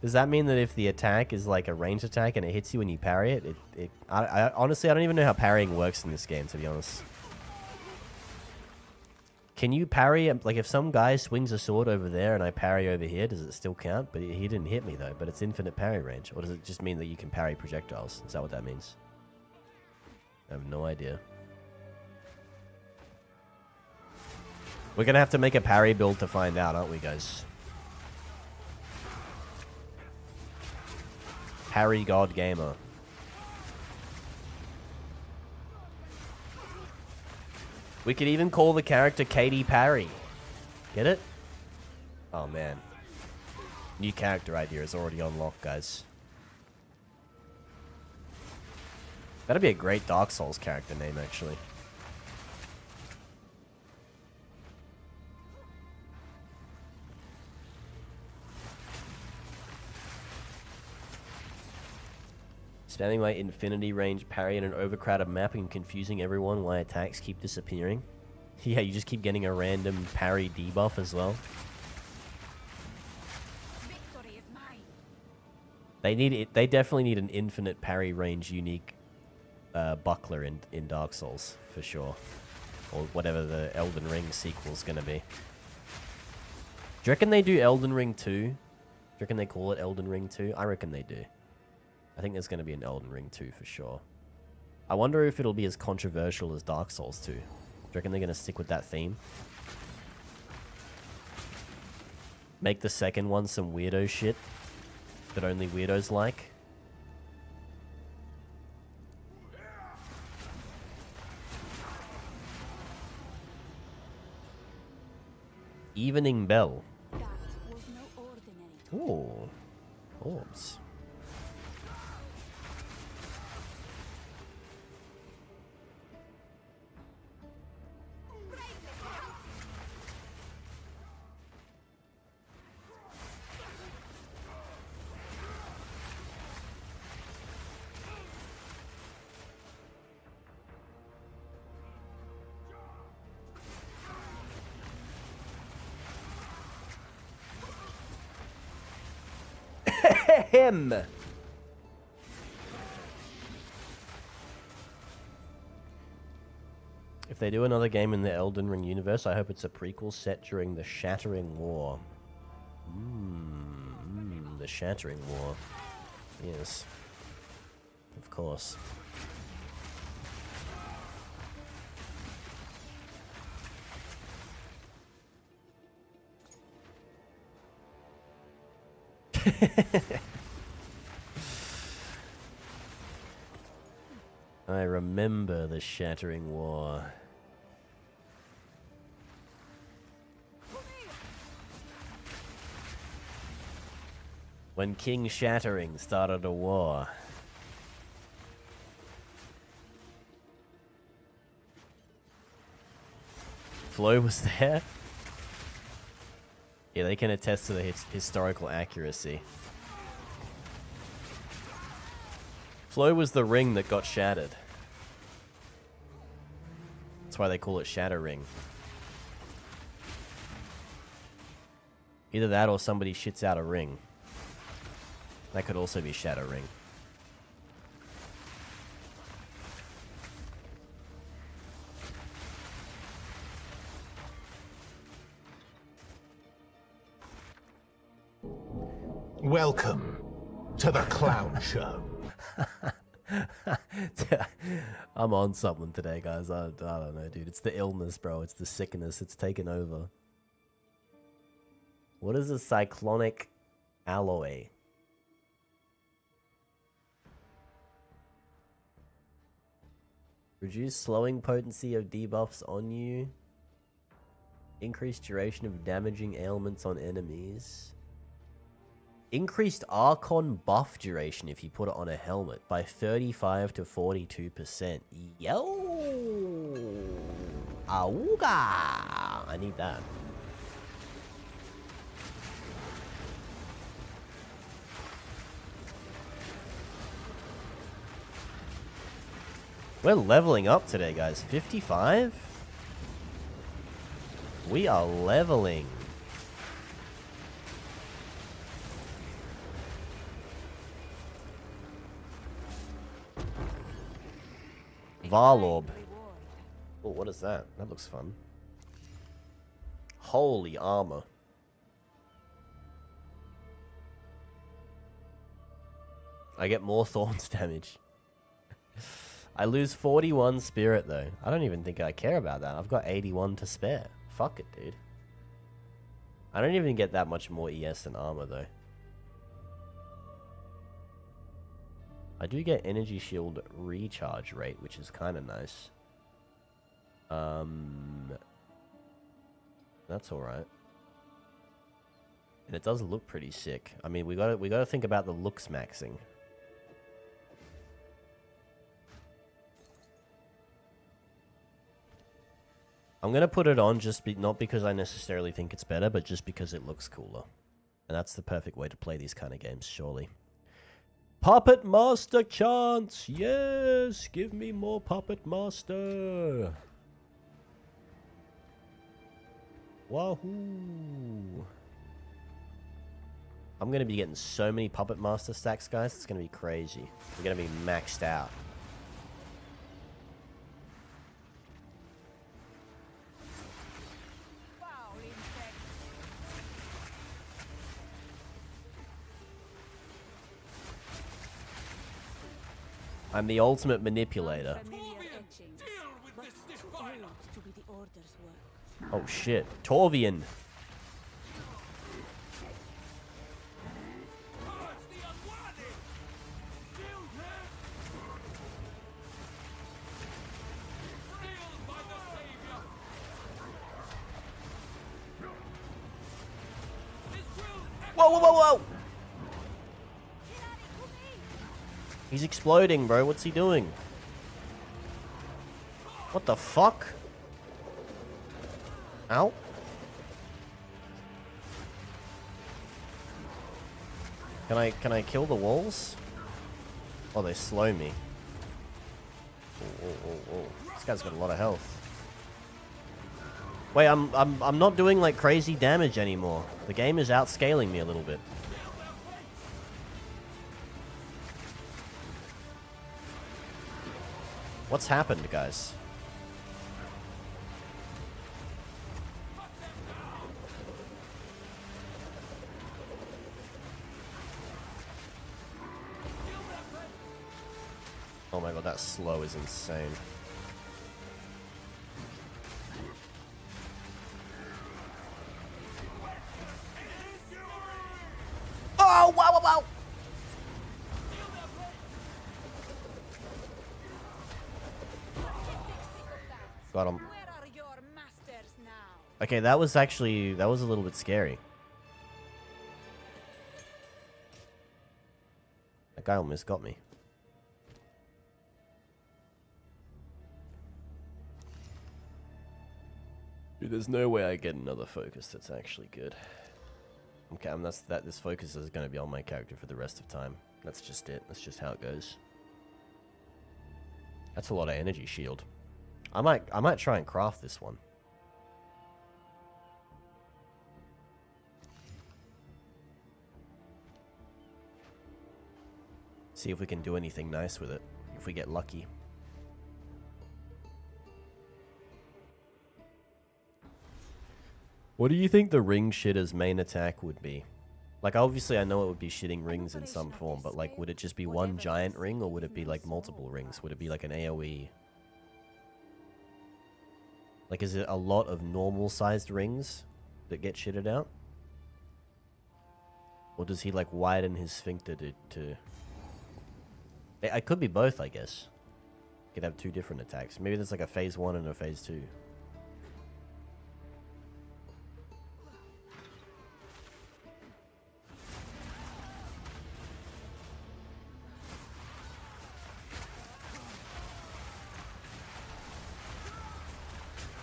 does that mean that if the attack is like a ranged attack and it hits you when you parry it, I honestly, I don't even know how parrying works in this game, to be honest. Can you parry, like if some guy swings a sword over there and I parry over here, does it still count? But he didn't hit me though, but it's infinite parry range. Or does it just mean that you can parry projectiles? Is that what that means? I have no idea. We're gonna have to make a parry build to find out, aren't we, guys? Parry God Gamer. We could even call the character Katy Parry. Get it? Oh, man. New character idea is already unlocked, guys. That'd be a great Dark Souls character name, actually. Spamming my infinity range parry in an overcrowded map and confusing everyone why attacks keep disappearing. Yeah, you just keep getting a random parry debuff as well. Victory is mine. They need it. They definitely need an infinite parry range unique buckler in Dark Souls for sure, or whatever the Elden Ring sequel's gonna be. Do you reckon they do Elden Ring 2? Do you reckon they call it Elden Ring 2? I reckon they do. I think there's going to be an Elden Ring 2 for sure. I wonder if it'll be as controversial as Dark Souls 2. Do you reckon they're going to stick with that theme? Make the second one some weirdo shit that only weirdos like? Evening Bell. That was no ordinary. Ooh. Orbs. Him. If they do another game in the Elden Ring universe, I hope it's a prequel set during the Shattering War. The Shattering War. Yes. Of course. I remember the Shattering War. When King Shattering started a war. Flo was there? Yeah, they can attest to the historical accuracy. Flo was the ring that got shattered. That's why they call it Shatter Ring. Either that or somebody shits out a ring. That could also be Shatter Ring. Welcome to the clown show. I'm on something today, guys. I don't know, dude. It's the illness, bro. It's the sickness. It's taken over. What is a cyclonic alloy? Reduce slowing potency of debuffs on you. Increased duration of damaging ailments on enemies. Increased Archon buff duration if you put it on a helmet by 35 to 42%. Yo! Auga! I need that. We're leveling up today, guys. 55? We are leveling. Varlorb. Oh, what is that? That looks fun. Holy armor. I get more thorns damage. I lose 41 spirit though. I don't even think I care about that. I've got 81 to spare. Fuck it, dude. I don't even get that much more ES than armor though. I do get energy shield recharge rate, which is kind of nice. That's all right. And it does look pretty sick. I mean, we gotta think about the looks maxing. I'm gonna put it on not because I necessarily think it's better, but just because it looks cooler. And that's the perfect way to play these kind of games, surely. Puppet Master chance! Yes! Give me more Puppet Master! Wahoo! I'm gonna be getting so many Puppet Master stacks, guys. It's gonna be crazy. We're gonna be maxed out. I'm the ultimate manipulator. Oh shit. Torvian. Whoa, whoa, whoa, whoa! He's exploding, bro. What's he doing? What the fuck? Ow. Can I kill the walls? Oh, they slow me. Oh. This guy's got a lot of health. Wait, I'm not doing like crazy damage anymore. The game is outscaling me a little bit. What's happened, guys? Oh my god, that slow is insane. Oh, Got him. Where are your masters now? Okay, that was a little bit scary. That guy almost got me. Dude, there's no way I get another focus that's actually good. Okay, this focus is going to be on my character for the rest of time. That's just it. That's just how it goes. That's a lot of energy shield. I might try and craft this one. See if we can do anything nice with it. If we get lucky. What do you think the ring shitter's main attack would be? Like, obviously I know it would be shitting rings in some form, but like, would it just be one giant ring, or would it be like multiple rings? Would it be like an AoE? Like, is it a lot of normal-sized rings that get shitted out? Or does he, like, widen his sphincter to... I could be both, I guess. Could have two different attacks. Maybe there's like a phase 1 and a phase 2.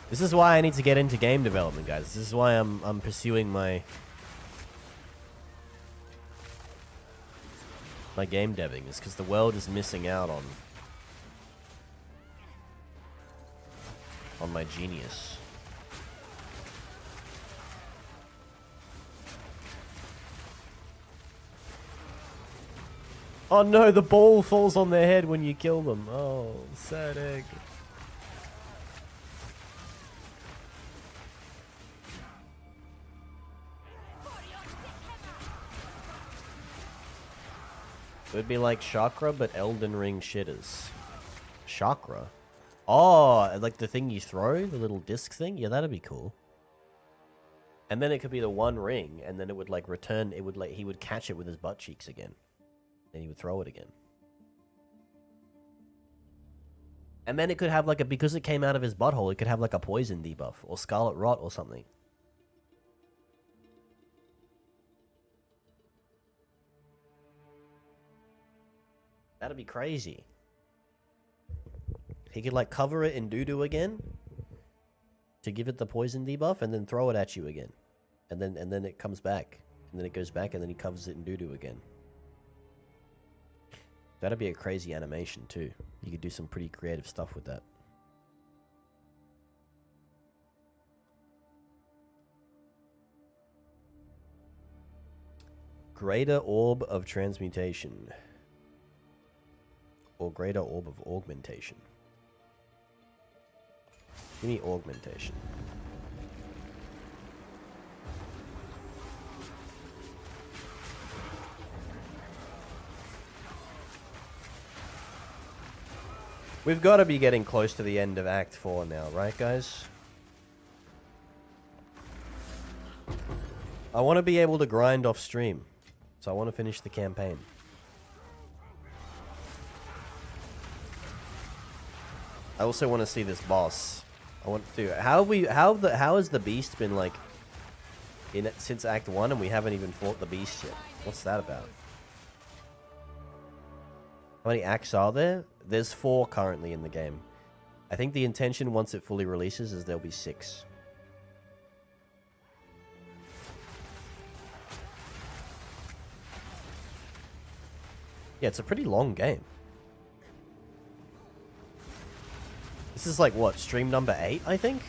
This is why I need to get into game development, guys. This is why I'm pursuing my game deving, is because the world is missing out on my genius. Oh no, the ball falls on their head when you kill them. Oh, sad egg. It would be like Chakra, but Elden Ring shitters. Chakra? Oh, like the thing you throw? The little disc thing? Yeah, that'd be cool. And then it could be the one ring, and then it would like return, it would like, he would catch it with his butt cheeks again. Then he would throw it again. And then it could have like a, because it came out of his butthole, it could have like a poison debuff, or scarlet rot or something. That'd be crazy. He could like cover it in doo-doo again to give it the poison debuff, and then throw it at you again. And then it comes back. And then it goes back, and then he covers it in doo-doo again. That'd be a crazy animation too. You could do some pretty creative stuff with that. Greater Orb of Transmutation. Or Greater Orb of Augmentation. Give me Augmentation. We've got to be getting close to the end of Act 4 now, right guys? I want to be able to grind off stream. So I want to finish the campaign. I also want to see this boss. I want to. How has the beast been like in it since Act 1, and we haven't even fought the beast yet? What's that about? How many acts are there? There's 4 currently in the game. I think the intention once it fully releases is there'll be 6. Yeah, it's a pretty long game. This is like, what, stream number 8, I think?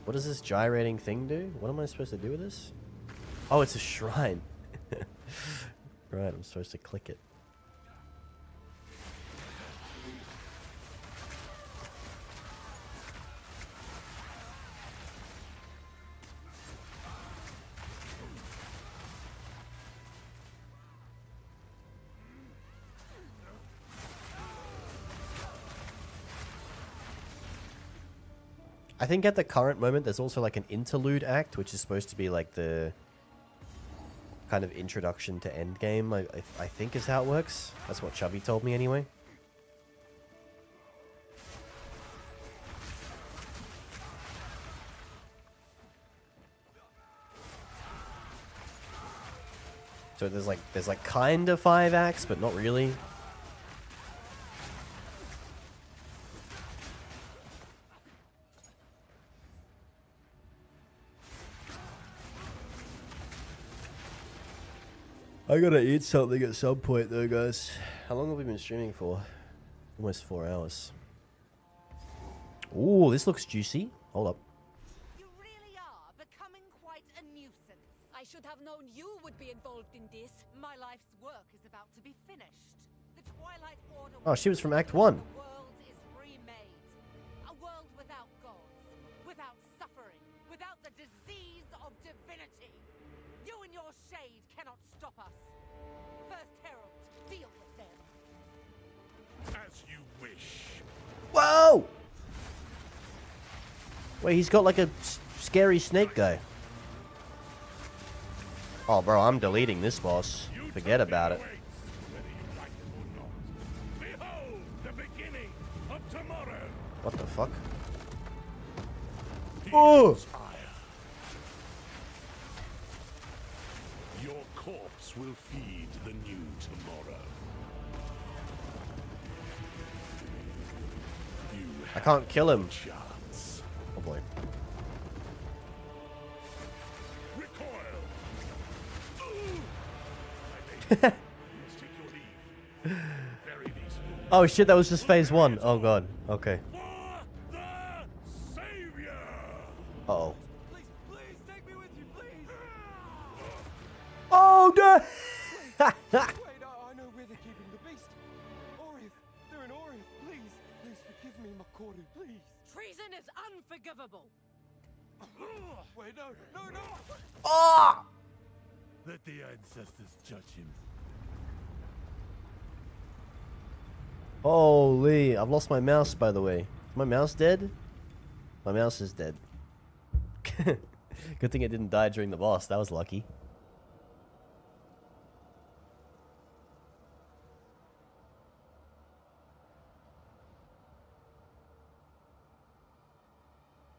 What does this gyrating thing do? What am I supposed to do with this? Oh, it's a shrine. Right, I'm supposed to click it. I think at the current moment, there's also like an interlude act, which is supposed to be like the kind of introduction to endgame, I think is how it works. That's what Chubby told me anyway. So there's like kind of 5 acts, but not really. I gotta eat something at some point though, guys. How long have we been streaming for? Almost 4 hours. Ooh, this looks juicy. Hold up. You really are becoming quite a nuisance. I should have known you would be involved in this. My life's work is about to be finished. The Twilight Order. Oh, she was from Act 1. The world is remade. A world without gods, without suffering, without the disease of divinity. You and your shade cannot stop us. First Herald, deal with them. As you wish. Whoa! Wait, he's got like a scary snake guy. Oh, bro, I'm deleting this boss. Forget about it. Behold the beginning of tomorrow. What the fuck? Oh! Your corpse will feed the new tomorrow. I can't kill him. Chance. Oh boy. Oh shit, that was just phase 1. Oh god. Okay. Uh-oh. Oh no! Wait, I know where they're keeping the beast. Orith, they're in Orith. Please forgive me, Makoru, please. Treason is unforgivable. Wait, no. Oh! Let the ancestors judge him. Holy, I've lost my mouse, by the way. Is my mouse dead? My mouse is dead. Good thing it didn't die during the boss. That was lucky.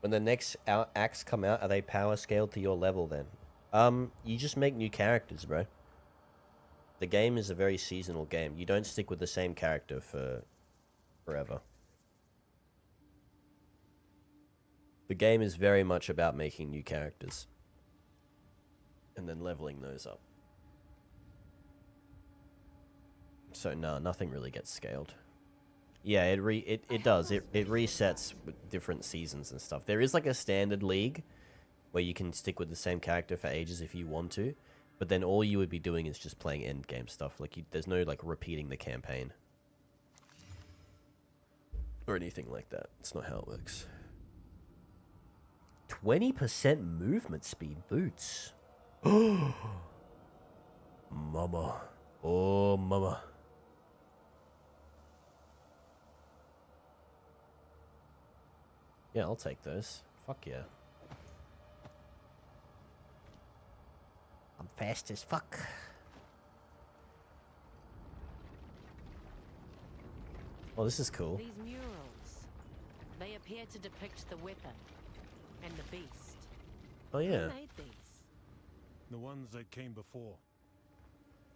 When the next acts come out, are they power scaled to your level then? You just make new characters, bro. The game is a very seasonal game. You don't stick with the same character for forever. The game is very much about making new characters. And then leveling those up. So no, nothing really gets scaled. Yeah, it does. It resets with different seasons and stuff. There is like a standard league where you can stick with the same character for ages if you want to, but then all you would be doing is just playing end game stuff. Like there's no like repeating the campaign or anything like that. It's not how it works. 20% movement speed boots. Oh, mama. Oh, mama. Yeah, I'll take those. Fuck yeah. I'm fast as fuck. Oh, this is cool. These murals, they appear to depict the weapon and the beast. Oh yeah. Who made these? The ones that came before.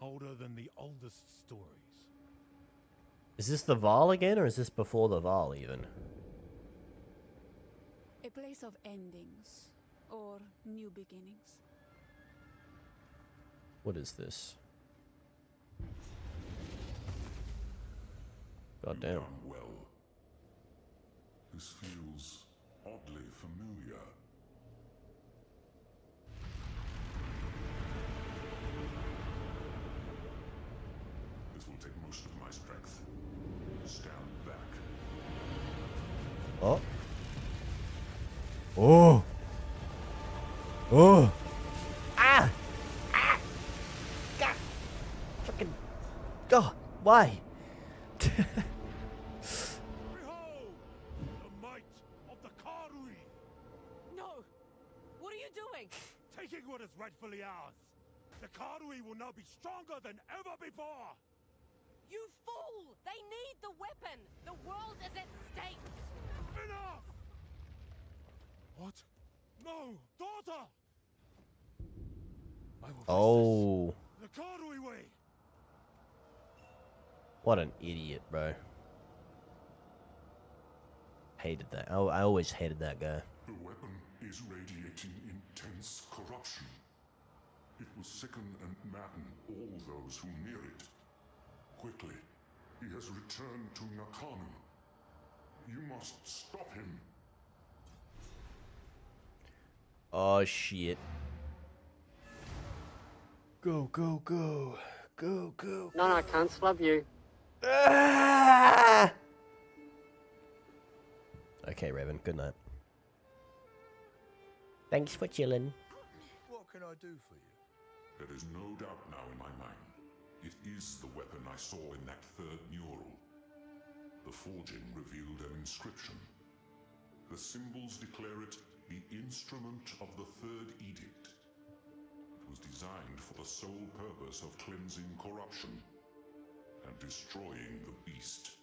Older than the oldest stories. Is this the Val again, or is this before the Val even? A place of endings, or new beginnings. What is this? God damn. Done well. This feels oddly familiar. This will take most of my strength. Stand back. Oh. Oh. Oh. Ah. Ah. God. Fucking. God. Why? Behold! The might of the Karui! No! What are you doing? Taking what is rightfully ours! The Karui will now be stronger than ever before! You fool! They need the weapon! The world is at stake! Enough! What? No! Daughter! I will Oh. The Kardui way! What an idiot, bro. Hated that. I always hated that guy. The weapon is radiating intense corruption. It will sicken and madden all those who near it. Quickly, he has returned to Nakanu. You must stop him. Oh, shit. Go, go, go. Go, go. No, I can't love you. Ah! Okay, Raven, good night. Thanks for chilling. What can I do for you? There is no doubt now in my mind. It is the weapon I saw in that third mural. The forging revealed an inscription. The symbols declare it the instrument of the third edict. It was designed for the sole purpose of cleansing corruption and destroying the beast.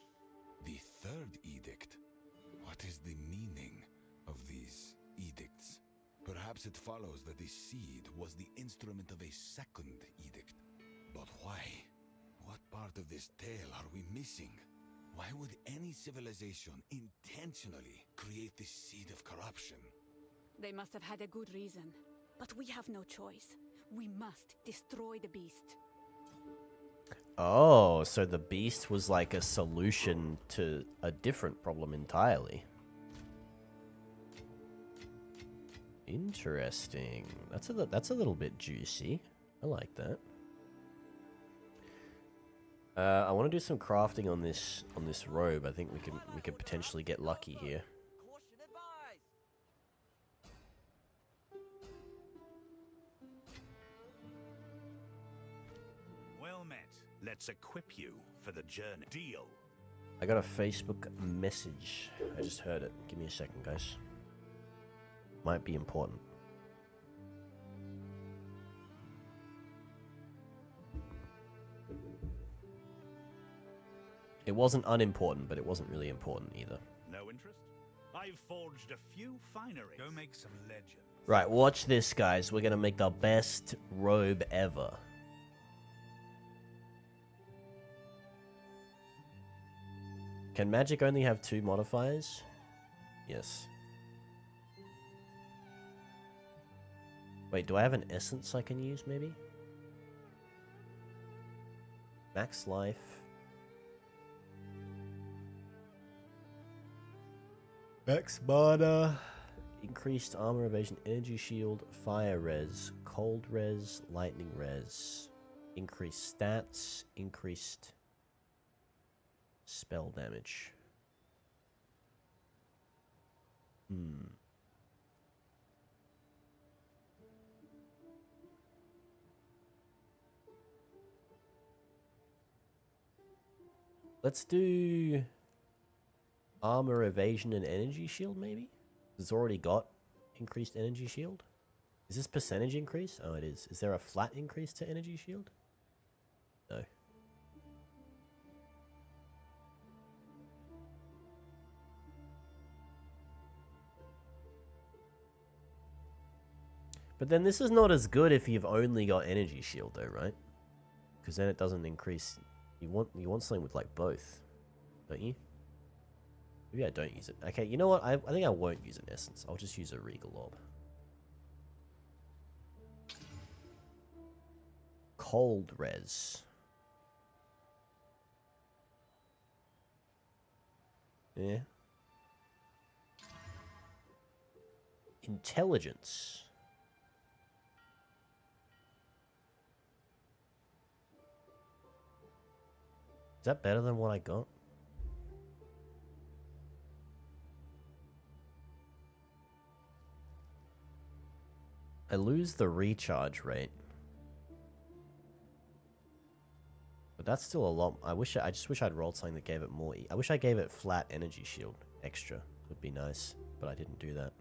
The third edict? What is the meaning of these edicts? Perhaps it follows that the seed was the instrument of a second edict. But why? What part of this tale are we missing? Why would any civilization intentionally create the seed of corruption? They must have had a good reason. But we have no choice. We must destroy the beast. Oh, so the beast was like a solution to a different problem entirely. Interesting. That's a little bit juicy. I like that. I want to do some crafting on this robe. I think we can potentially get lucky here. Well met. Let's equip you for the journey. Deal. I got a Facebook message. I just heard it. Give me a second, guys. Might be important. It wasn't unimportant, but it wasn't really important either. No interest? I've forged a few fineries. Go make some legend. Right, watch this, guys. We're gonna make the best robe ever. Can magic only have 2 modifiers? Yes. Wait, do I have an essence I can use, maybe? Max life. Max mana. Increased armor evasion, energy shield, fire res, cold res, lightning res. Increased stats, increased spell damage. Let's do armor evasion and energy shield, maybe? It's already got increased energy shield. Is this percentage increase? Oh, it is. Is there a flat increase to energy shield? No. But then this is not as good if you've only got energy shield though, right? Because then it doesn't increase. You want something with like both, don't you? Maybe I don't use it. Okay, you know what? I think I won't use an essence. I'll just use a regal orb. Cold res. Yeah. Intelligence. Is that better than what I got? I lose the recharge rate. But that's still a lot. I just wish I'd rolled something that gave it more. I wish I gave it flat energy shield extra. Would be nice, but I didn't do that.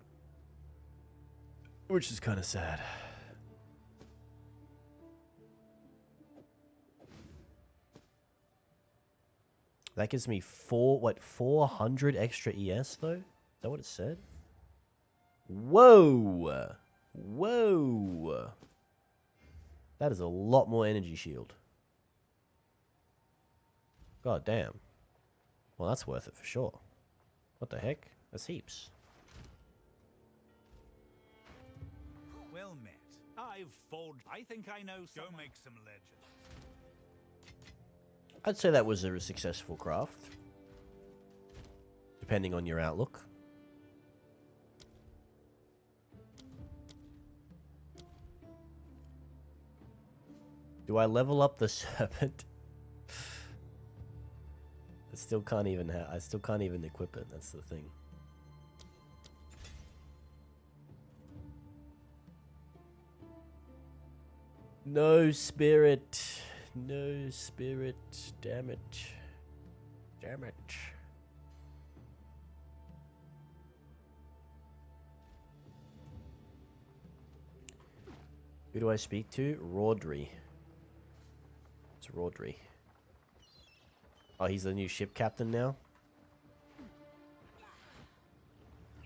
Which is kind of sad. That gives me 400 extra ES though? Is that what it said? Whoa! Whoa! That is a lot more energy shield. God damn. Well, that's worth it for sure. What the heck? That's heaps. Well met. I've forged. I think I know. Go make some legends. I'd say that was a successful craft. Depending on your outlook. Do I level up the serpent? I still can't even equip it. That's the thing. No spirit. No spirit. Damn it. Damn it. Who do I speak to? Rodri. It's Rodri. Oh, he's the new ship captain now?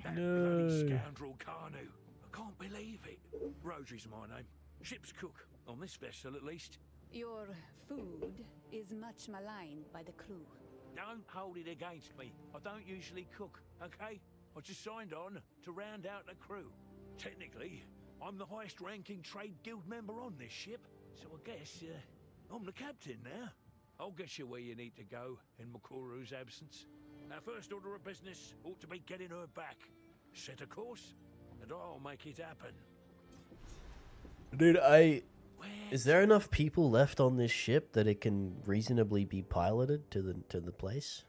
That bloody scoundrel Kanu. I can't believe it. Rodri's my name. Ship's cook. On this vessel, at least. Your food is much maligned by the crew. Don't hold it against me. I don't usually cook, okay? I just signed on to round out the crew. Technically, I'm the highest-ranking trade guild member on this ship, so I guess I'm the captain now. I'll get you where you need to go in Makuru's absence. Our first order of business ought to be getting her back. Set a course, and I'll make it happen. Dude, is there enough people left on this ship that it can reasonably be piloted to the place?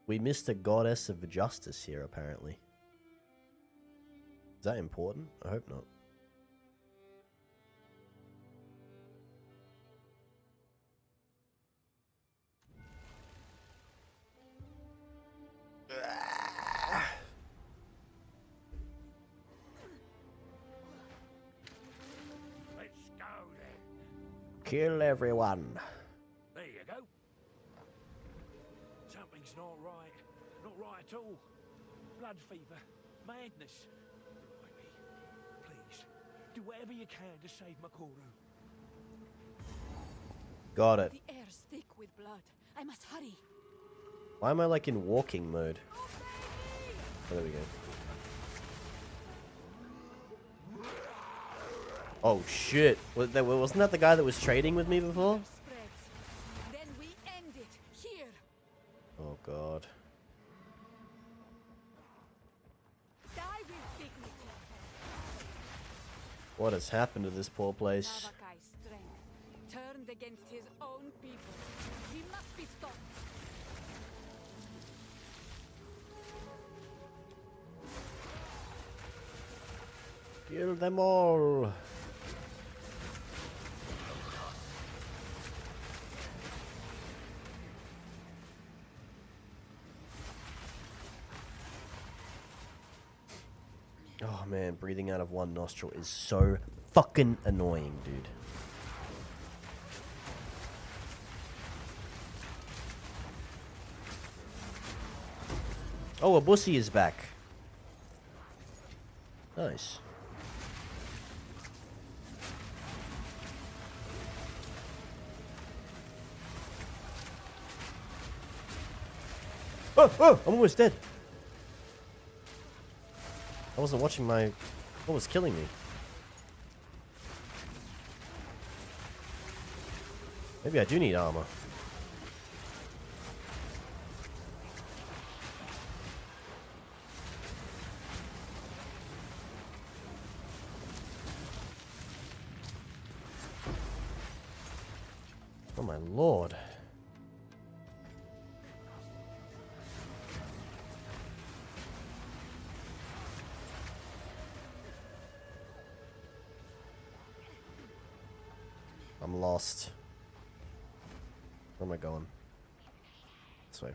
We missed a goddess of justice here, apparently. Is that important? I hope not. Let's go then. Kill everyone. There you go. Something's not right. Not right at all. Blood fever. Madness. Blimey. Please, do whatever you can to save Makuru. Got it. The air's thick with blood. I must hurry. Why am I like in walking mode? Oh, there we go. Oh shit! Wasn't that the guy that was trading with me before? Then we end it here. Oh god. Die with dignity. What has happened to this poor place? Tavakai's strength turned against his own people. He must be stopped. Kill them all. Oh man, breathing out of one nostril is so fucking annoying, dude. Oh, a bussy is back. Nice. Oh, oh, I'm almost dead. I wasn't watching my... What was killing me? Maybe I do need armor. Oh my lord. I'm lost. Where am I going? This way.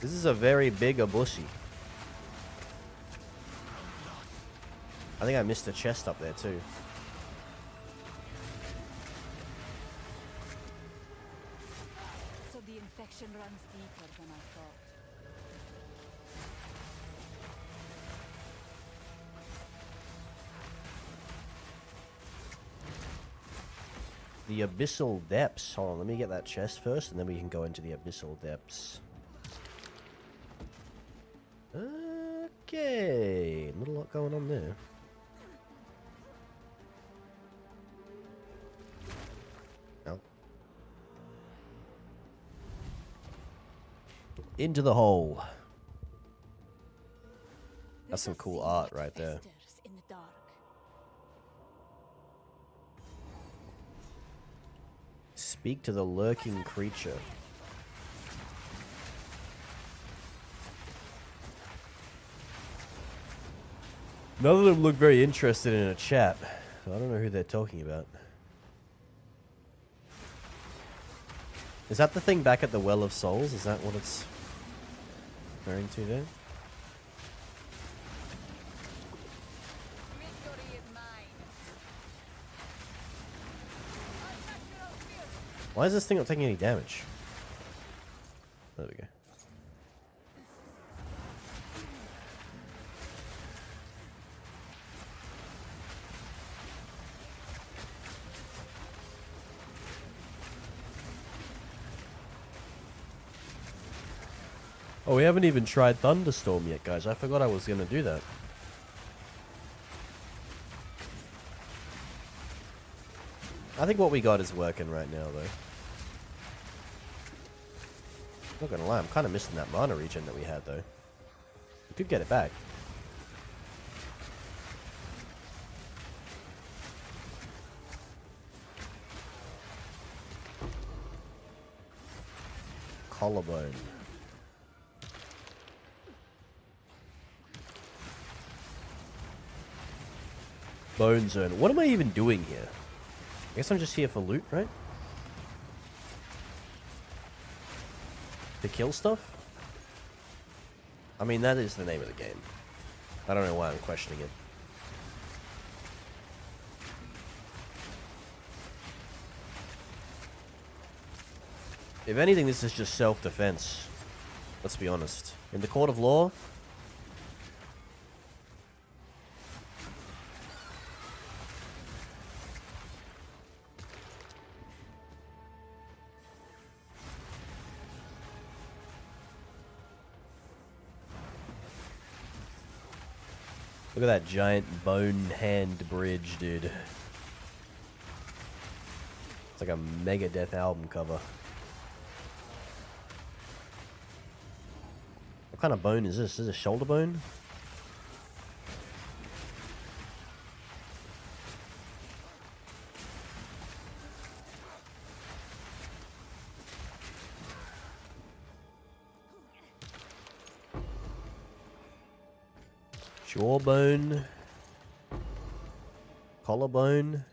This is a very big Abushi. I think I missed a chest up there too. The Abyssal Depths. Hold on, let me get that chest first, and then we can go into the Abyssal Depths. Okay, not a lot going on there. No. Into the hole. That's some cool art right there. In the dark. Speak to the lurking creature. None of them look very interested in a chat. So I don't know who they're talking about. Is that the thing back at the Well of Souls? Is that what it's referring to there? Why is this thing not taking any damage? There we go. Oh, we haven't even tried Thunderstorm yet, guys. I forgot I was going to do that. I think what we got is working right now, though. Not gonna lie, I'm kind of missing that mana regen that we had, though. We could get it back. Collarbone. Bone Zone. What am I even doing here? I guess I'm just here for loot, right? To kill stuff? I mean, that is the name of the game. I don't know why I'm questioning it. If anything, this is just self-defense. Let's be honest. In the court of law, look at that giant bone hand bridge, dude. It's like a Megadeth album cover. What kind of bone is this? Is this a shoulder bone? Jawbone. Collarbone.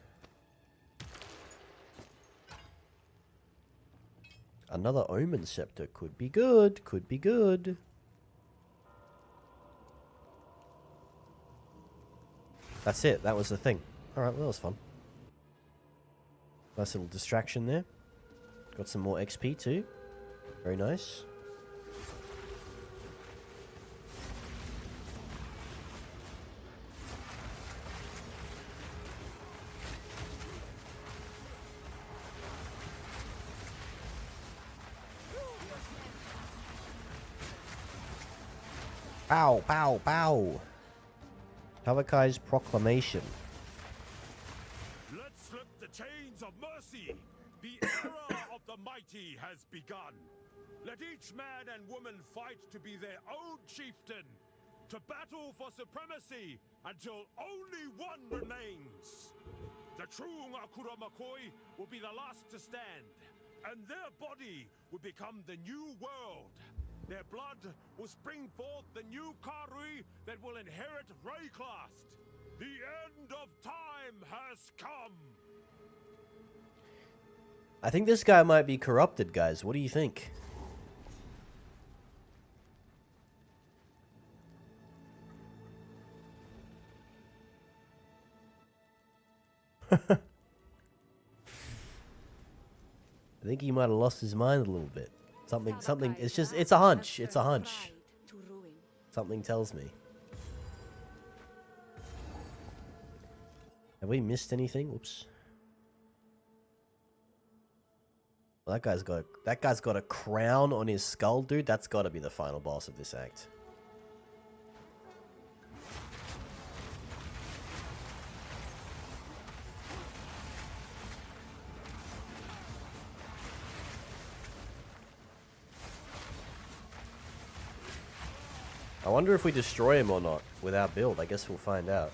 Another Omen Scepter. Could be good. Could be good. That's it. That was the thing. Alright, well, that was fun. Nice little distraction there. Got some more XP too. Very nice. Pow, pow, pow. Tavakai's proclamation. Let's slip the chains of mercy. The era of the mighty has begun. Let each man and woman fight to be their own chieftain, to battle for supremacy until only one remains. The true Ngakura Makoi will be the last to stand, and their body will become the new world. Their blood will spring forth the new Karui that will inherit Rayclast. The end of time has come. I think this guy might be corrupted, guys. What do you think? I think he might have lost his mind a little bit. Something, it's just, it's a hunch. It's a hunch. Something tells me. Have we missed anything? Oops. Well, that guy's got a crown on his skull, dude. That's got to be the final boss of this act. I wonder if we destroy him or not with our build. I guess we'll find out.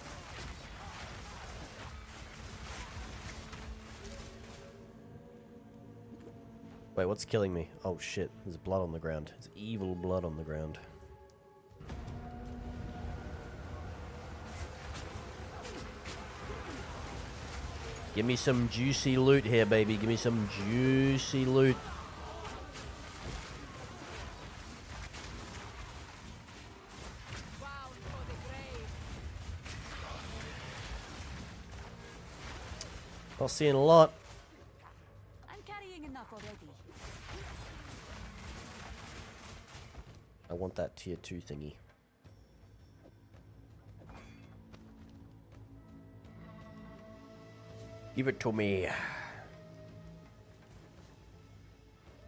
Wait, what's killing me? Oh shit, there's blood on the ground. There's evil blood on the ground. Give me some juicy loot here, baby. Give me some juicy loot. Not seeing a lot. I'm carrying enough already. I want that tier 2 thingy. Give it to me.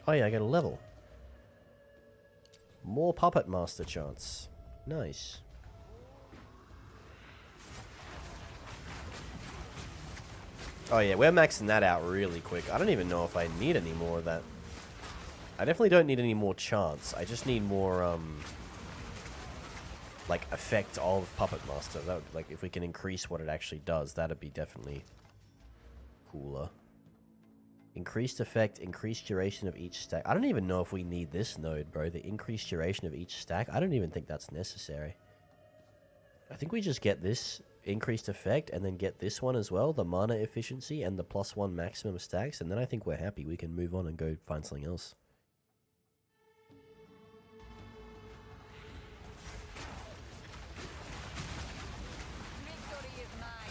Oh yeah, I get a level. More Puppet Master chance. Nice. Oh yeah, we're maxing that out really quick. I don't even know if I need any more of that. I definitely don't need any more chance. I just need more, like, effect of Puppet Master. That would, like, if we can increase what it actually does, that'd be definitely cooler. Increased effect, increased duration of each stack. I don't even know if we need this node, bro. The increased duration of each stack. I don't even think that's necessary. I think we just get this increased effect and then get this one as well, the mana efficiency and the +1 maximum stacks, and then I think we're happy. We can move on and go find something else.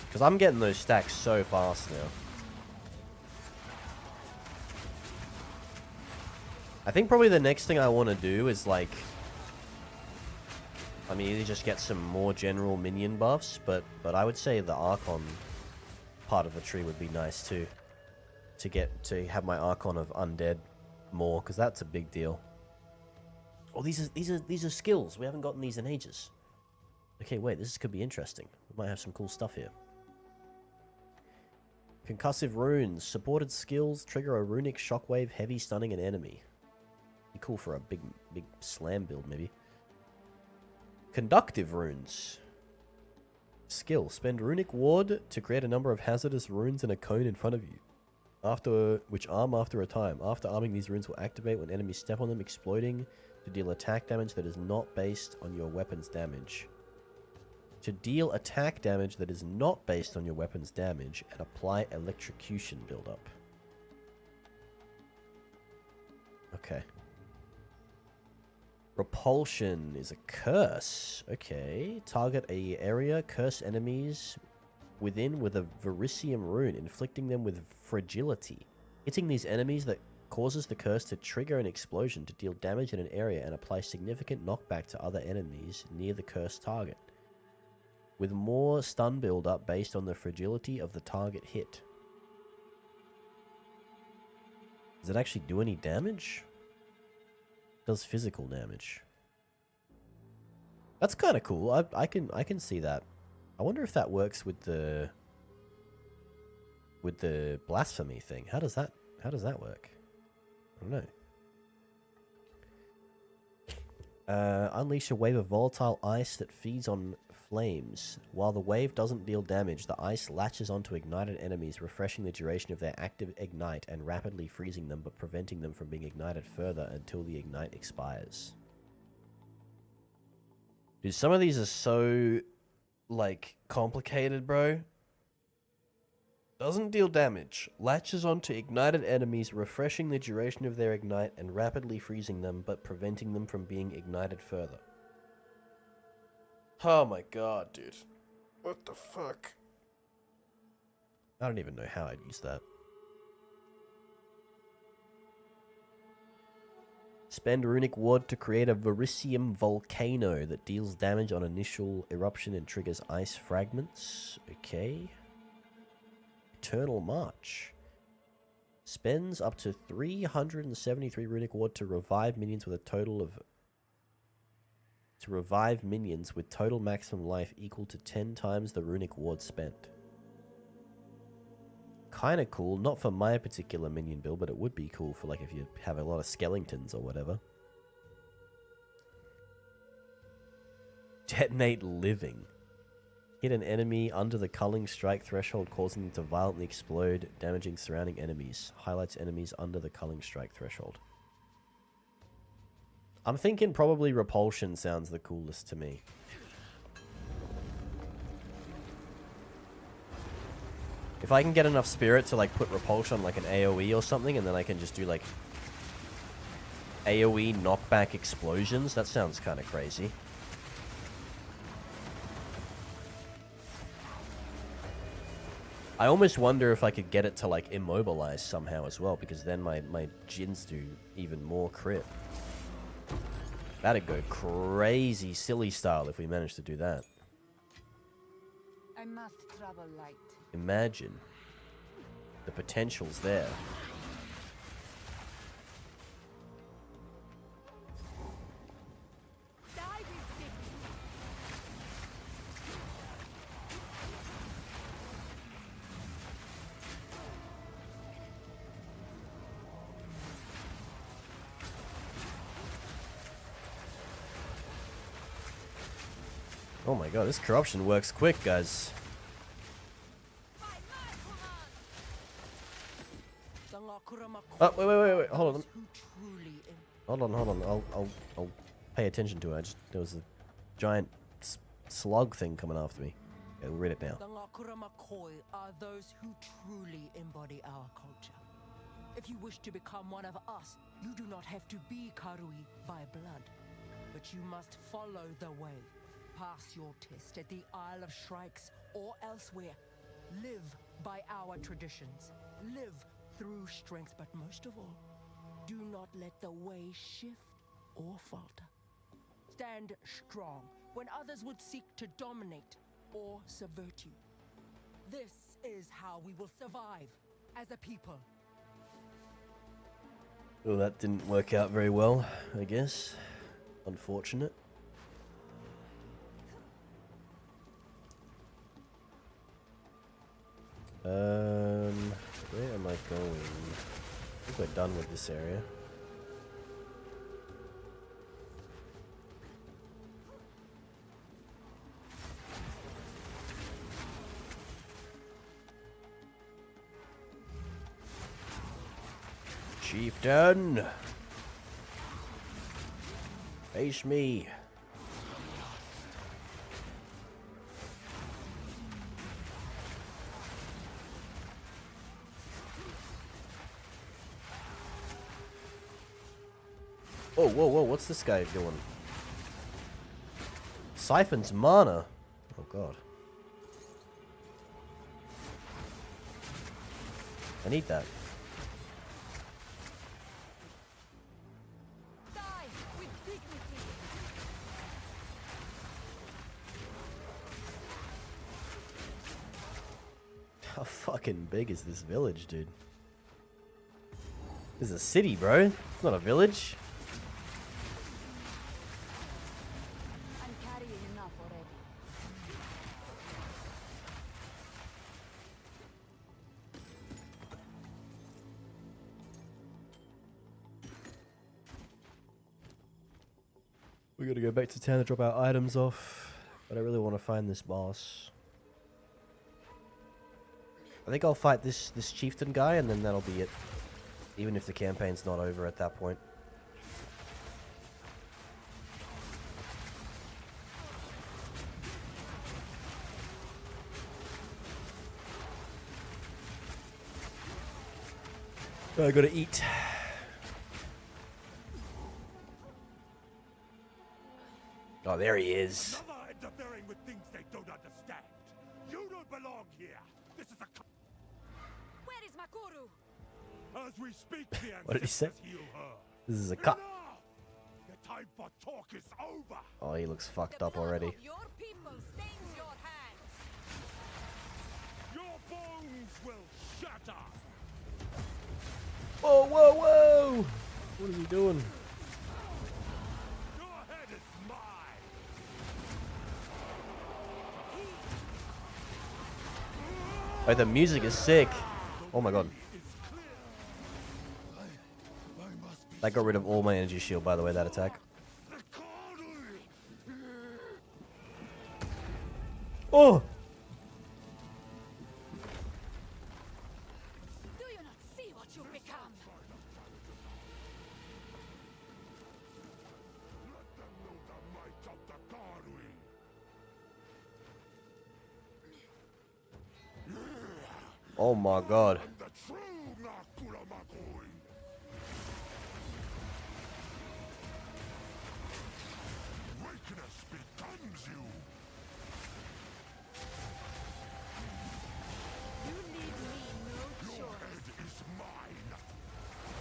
Because I'm getting those stacks so fast now. I think probably the next thing I want to do is like, I mean, either just get some more general minion buffs, but I would say the Archon part of the tree would be nice too. To have my Archon of Undead more, because that's a big deal. Oh, these are skills. We haven't gotten these in ages. Okay, wait, this could be interesting. We might have some cool stuff here. Concussive runes. Supported skills trigger a runic shockwave, heavy stunning an enemy. Be cool for a big slam build, maybe. Conductive runes. Skill. Spend runic ward to create a number of hazardous runes in a cone in front of you. Which arm after a time. After arming, these runes will activate when enemies step on them, exploding to deal attack damage that is not based on your weapon's damage. To deal attack damage that is not based on your weapon's damage and apply electrocution buildup. Okay. Repulsion is a curse. Okay. Target a area, curse enemies within with a Verisium rune, inflicting them with fragility. Hitting these enemies that causes the curse to trigger an explosion to deal damage in an area and apply significant knockback to other enemies near the cursed target. With more stun build-up based on the fragility of the target hit. Does it actually do any damage? Does physical damage. That's kind of cool. I can see that. I wonder if that works with the blasphemy thing. How does that work? I don't know. Unleash a wave of volatile ice that feeds on flames. While the wave doesn't deal damage, the ice latches onto ignited enemies, refreshing the duration of their active ignite and rapidly freezing them, but preventing them from being ignited further until the ignite expires. Dude, some of these are so, like, complicated, bro. Doesn't deal damage. Latches onto ignited enemies, refreshing the duration of their ignite and rapidly freezing them, but preventing them from being ignited further. Oh my god, dude. What the fuck? I don't even know how I'd use that. Spend runic ward to create a Verisium volcano that deals damage on initial eruption and triggers ice fragments. Okay. Eternal March. Spends up to 373 runic ward to revive minions with a total of... To revive minions with total maximum life equal to 10 times the runic ward spent. Kinda cool, not for my particular minion build, but it would be cool for like if you have a lot of skeletons or whatever. Detonate living. Hit an enemy under the culling strike threshold, causing them to violently explode, damaging surrounding enemies. Highlights enemies under the culling strike threshold. I'm thinking probably repulsion sounds the coolest to me. If I can get enough spirit to like put repulsion on like an AoE or something, and then I can just do like AoE knockback explosions, that sounds kind of crazy. I almost wonder if I could get it to like immobilize somehow as well, because then my Jins do even more crit. That'd go crazy silly style if we managed to do that. I must travel light. Imagine. The potential's there. Oh my god, this corruption works quick, guys. Oh, wait, hold on. Hold on. I'll pay attention to it. There was a giant slug thing coming after me. Okay, we'll read it now. The Ngakuramakoi are those who truly embody our culture. If you wish to become one of us, you do not have to be Karui by blood, but you must follow the way. Pass your test at the Isle of Shrikes or elsewhere. Live by our traditions. Live through strength, but most of all, do not let the way shift or falter. Stand strong when others would seek to dominate or subvert you. This is how we will survive as a people. Well, that didn't work out very well, I guess. Unfortunate. Where am I going? I think we're done with this area. Chieftain! Face me! Whoa, what's this guy doing? Siphons mana. Oh god. I need that. Die with dignity. How fucking big is this village, dude? This is a city, bro. It's not a village. We gotta go back to town to drop our items off. But I really want to find this boss. I think I'll fight this chieftain guy and then that'll be it. Even if the campaign's not over at that point. I gotta eat. Oh, there he is. Never interfering with things they don't understand. You don't belong here. This is a. Where is Makuru? As we speak, the What did he say? heal her. This is a cut. The time for talk is over. Oh, he looks fucked up already. Your people stains your hands. Your bones will shatter. Whoa, whoa, whoa! What is he doing? Oh, the music is sick. Oh my god. That got rid of all my energy shield, by the way, that attack. Oh! Do you not see what you've become? Oh my god.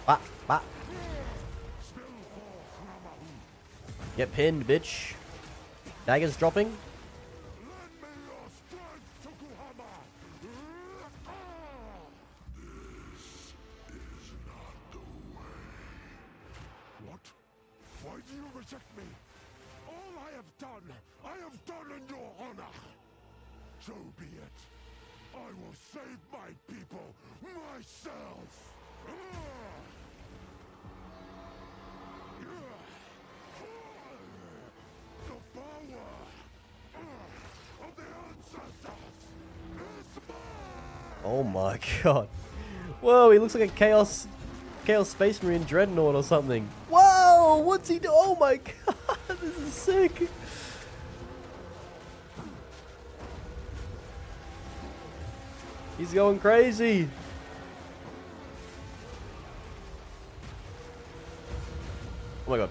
Bah, bah. Get pinned, bitch. Daggers dropping. What? Why do you reject me? All I have done in your honor. So be it. I will save my people myself. The power of the ancestors is mine. Oh my god. Whoa, he looks like a Chaos Space Marine Dreadnought or something. Whoa, what's he do? Oh my god, this is sick. He's going crazy. Oh my god.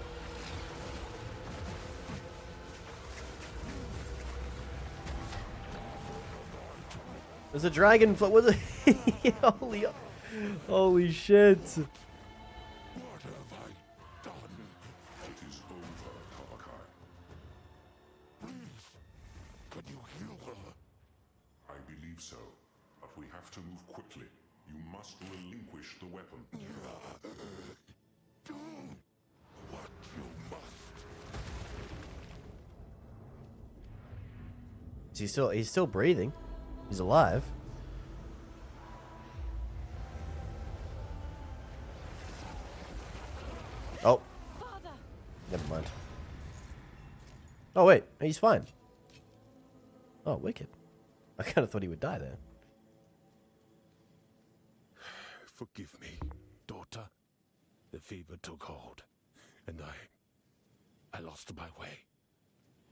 There's a dragon. What was it? Holy shit. What have I done? It is over, Tavakai. Please, can you heal her? I believe so, but we have to move quickly. You must relinquish the weapon. Do what you must. He's still breathing. He's alive. Oh. Never mind. Oh wait, he's fine. Oh, wicked. I kind of thought he would die there. Forgive me, daughter. The fever took hold, and I lost my way.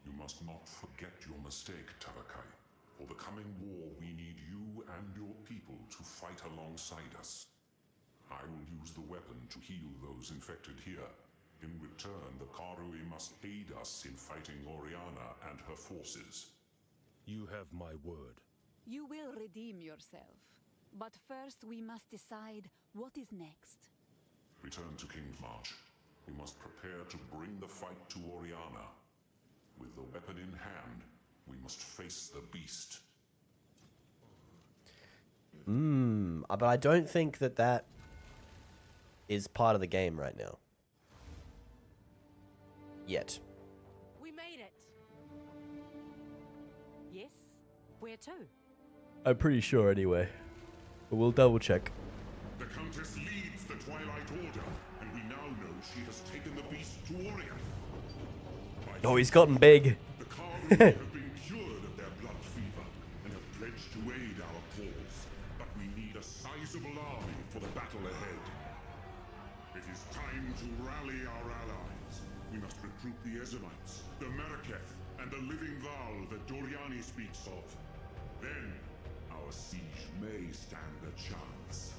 You must not forget your mistake, Tavakai. For the coming war, we need you and your people to fight alongside us. I will use the weapon to heal those infected here. In return, the Karui must aid us in fighting Oriana and her forces. You have my word. You will redeem yourself. But first we must decide what is next. Return to King's March. We must prepare to bring the fight to Oriana. With the weapon in hand, we must face the beast. But I don't think that is part of the game right now. Yet. We made it. Yes? Where to? I'm pretty sure anyway. But we'll double check. The Countess leads the Twilight Order, and we now know she has taken the beast to Orient. Oh, he's gotten big. The Karui have been cured of their blood fever and have pledged to aid our cause. But we need a sizable army for the battle ahead. It is time to rally our allies. We must recruit the Ezemites, the Meraketh, and the living Val that Doriani speaks of. Then, our siege may stand a chance.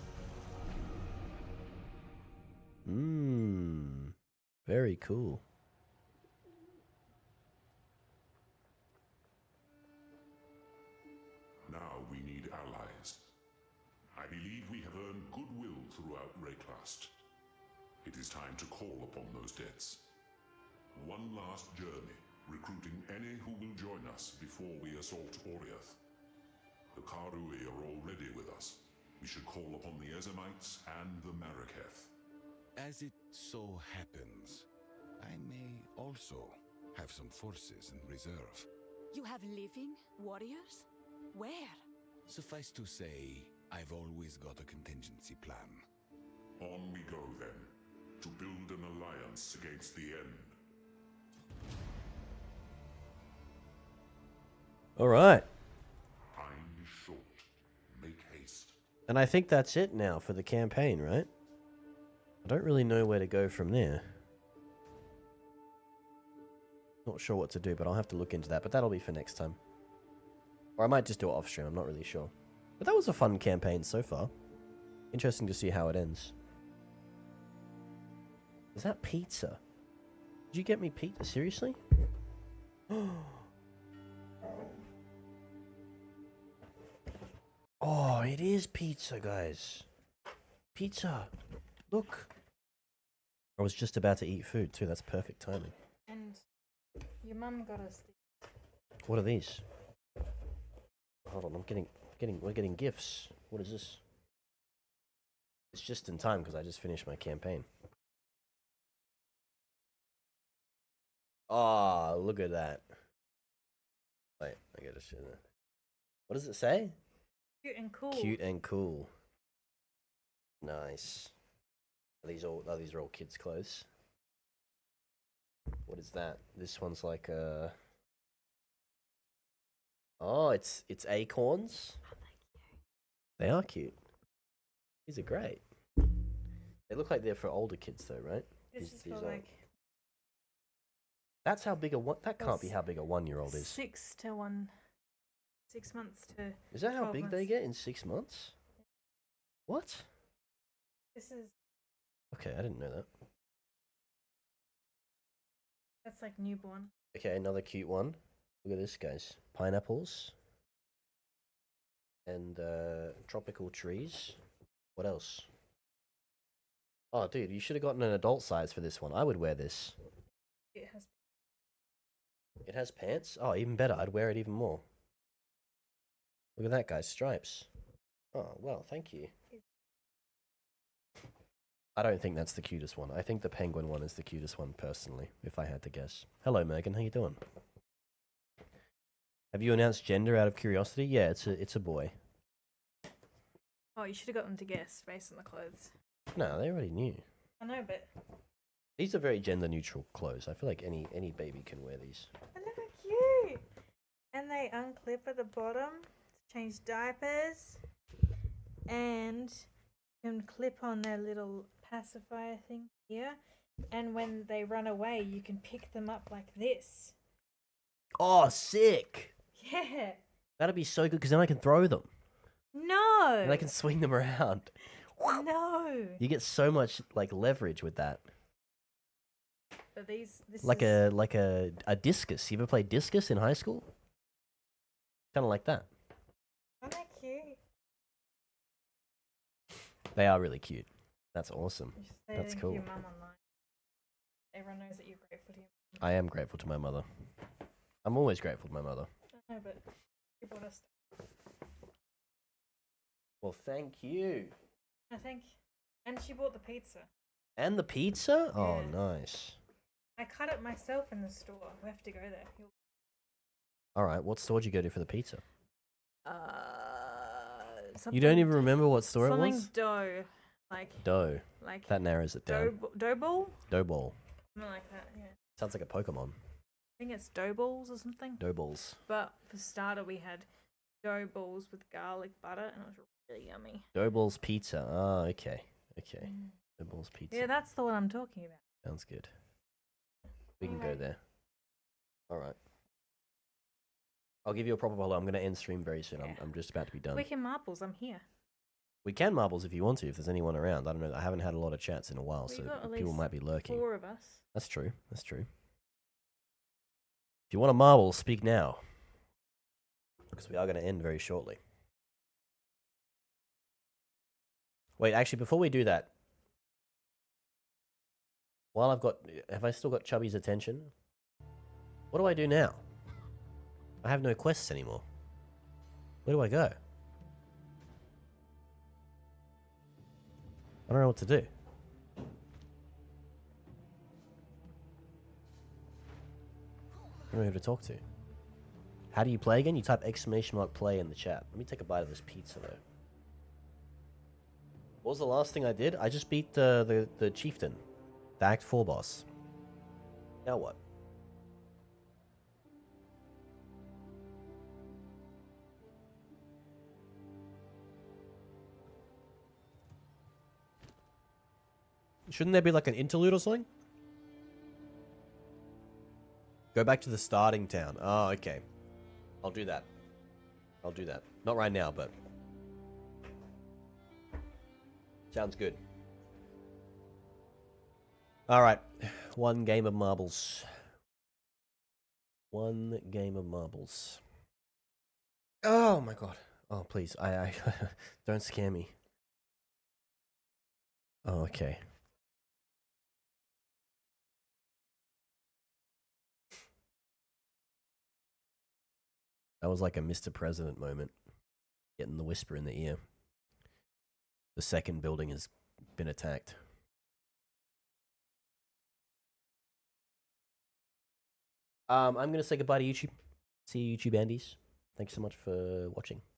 Very cool. Now we need allies. I believe we have earned goodwill throughout Rayclast. It is time to call upon those debts. One last journey, recruiting any who will join us before we assault Oriath. The Karui are already with us. we should call upon the Ezamites and the Maraketh. As it so happens, I may also have some forces in reserve. You have living warriors? Where? Suffice to say, I've always got a contingency plan. On we go then, to build an alliance against the end. All right. Time is short. Make haste. And I think that's it now for the campaign, right? I don't really know where to go from there. Not sure what to do, but I'll have to look into that. But that'll be for next time. Or I might just do it off stream. I'm not really sure. But that was a fun campaign so far. Interesting to see how it ends. Is that pizza? Did you get me pizza? Seriously? Oh, it is pizza, guys. Pizza. Look. I was just about to eat food too. That's perfect timing. And your mum got us. What are these? Hold on, we're getting gifts. What is this? It's just in time because I just finished my campaign. Oh, look at that. Wait, I gotta show that. What does it say? Cute and cool. Cute and cool. Nice. Are these are all kids' clothes? What is that? This one's like a. Oh, it's acorns. They are cute. These are great. They look like they're for older kids, though, right? This is for are- like That's how big a one. That can't be how big a 1-year-old is. 6 months to. Is that how 12 big they months. get in 6 months? What? This is Okay, I didn't know that. that's like newborn. Okay, another cute one. Look at this, guys. Pineapples. And tropical trees. What else? Oh, dude, you should have gotten an adult size for this one. I would wear this. It has. It has pants? Oh, even better. I'd wear it even more. Look at that, guys. Stripes. Oh, well, thank you. I don't think that's the cutest one. I think the penguin one is the cutest one, personally, if I had to guess. Hello, Megan. How you doing? Have you announced gender out of curiosity? Yeah, it's a boy. Oh, you should have got them to guess based on the clothes. No, they already knew. I know, but These are very gender-neutral clothes. I feel like any baby can wear these. and look how cute. And they unclip at the bottom to change diapers, and you can clip on their little pacifier thing here. And when they run away, you can pick them up like this. Oh, sick! Yeah. That'd be so good because then I can throw them No. and I can swing them around. No. You get so much like leverage with that. But this Like is, a discus. You ever played discus in high school? Kind of like that. Aren't they cute? They are really cute. That's awesome. You should say That's thank cool. you, Mum, online. Everyone knows that you're grateful to your I am grateful to my mother. I'm always grateful to my mother. I know, but you brought us. Well, thank you. I think, and she bought the pizza. And the pizza? Oh, Yeah. nice. I cut it myself in the store. We have to go there. All right, what store did you go to for the pizza? Something, You don't even remember what store it something was? dough, like Dough. like That narrows it down. dough ball, Dough ball. something like that. Yeah, Sounds like a Pokemon. I think it's dough balls or something. Dough balls. But for starter, we had dough balls with garlic butter, and it was really yummy. Dough balls pizza. Ah, okay. Okay. Dough balls pizza. Yeah, that's the one I'm talking about. Sounds good. We can go Alright. there. All right. I'll give you a proper follow. I'm going to end stream very soon. I'm just about to be done. Quick and marbles, I'm here. We can marbles if you want to, if there's anyone around. I don't know. I haven't had a lot of chats in a while, We've so got at people least might be lurking. 4 of us. That's true. That's true. If you want a marble, speak now. Because we are going to end very shortly. Wait, actually, before we do that, have I still got Chubby's attention? What do I do now? I have no quests anymore. Where do I go? I don't know what to do. I don't know who to talk to. How do you play again? You type !play in the chat. Let me take a bite of this pizza though. What was the last thing I did? I just beat the chieftain, the Act 4 boss. Now what? Shouldn't there be like an interlude or something? Go back to the starting town. Oh, okay. I'll do that. I'll do that. Not right now, but... sounds good. Alright. One game of marbles. One game of marbles. Oh my god. Oh, please. I don't scare me. Oh, okay. That was like a Mr. President moment. Getting the whisper in the ear. The second building has been attacked. I'm going to say goodbye to YouTube. See you, YouTube Andies. Thanks so much for watching.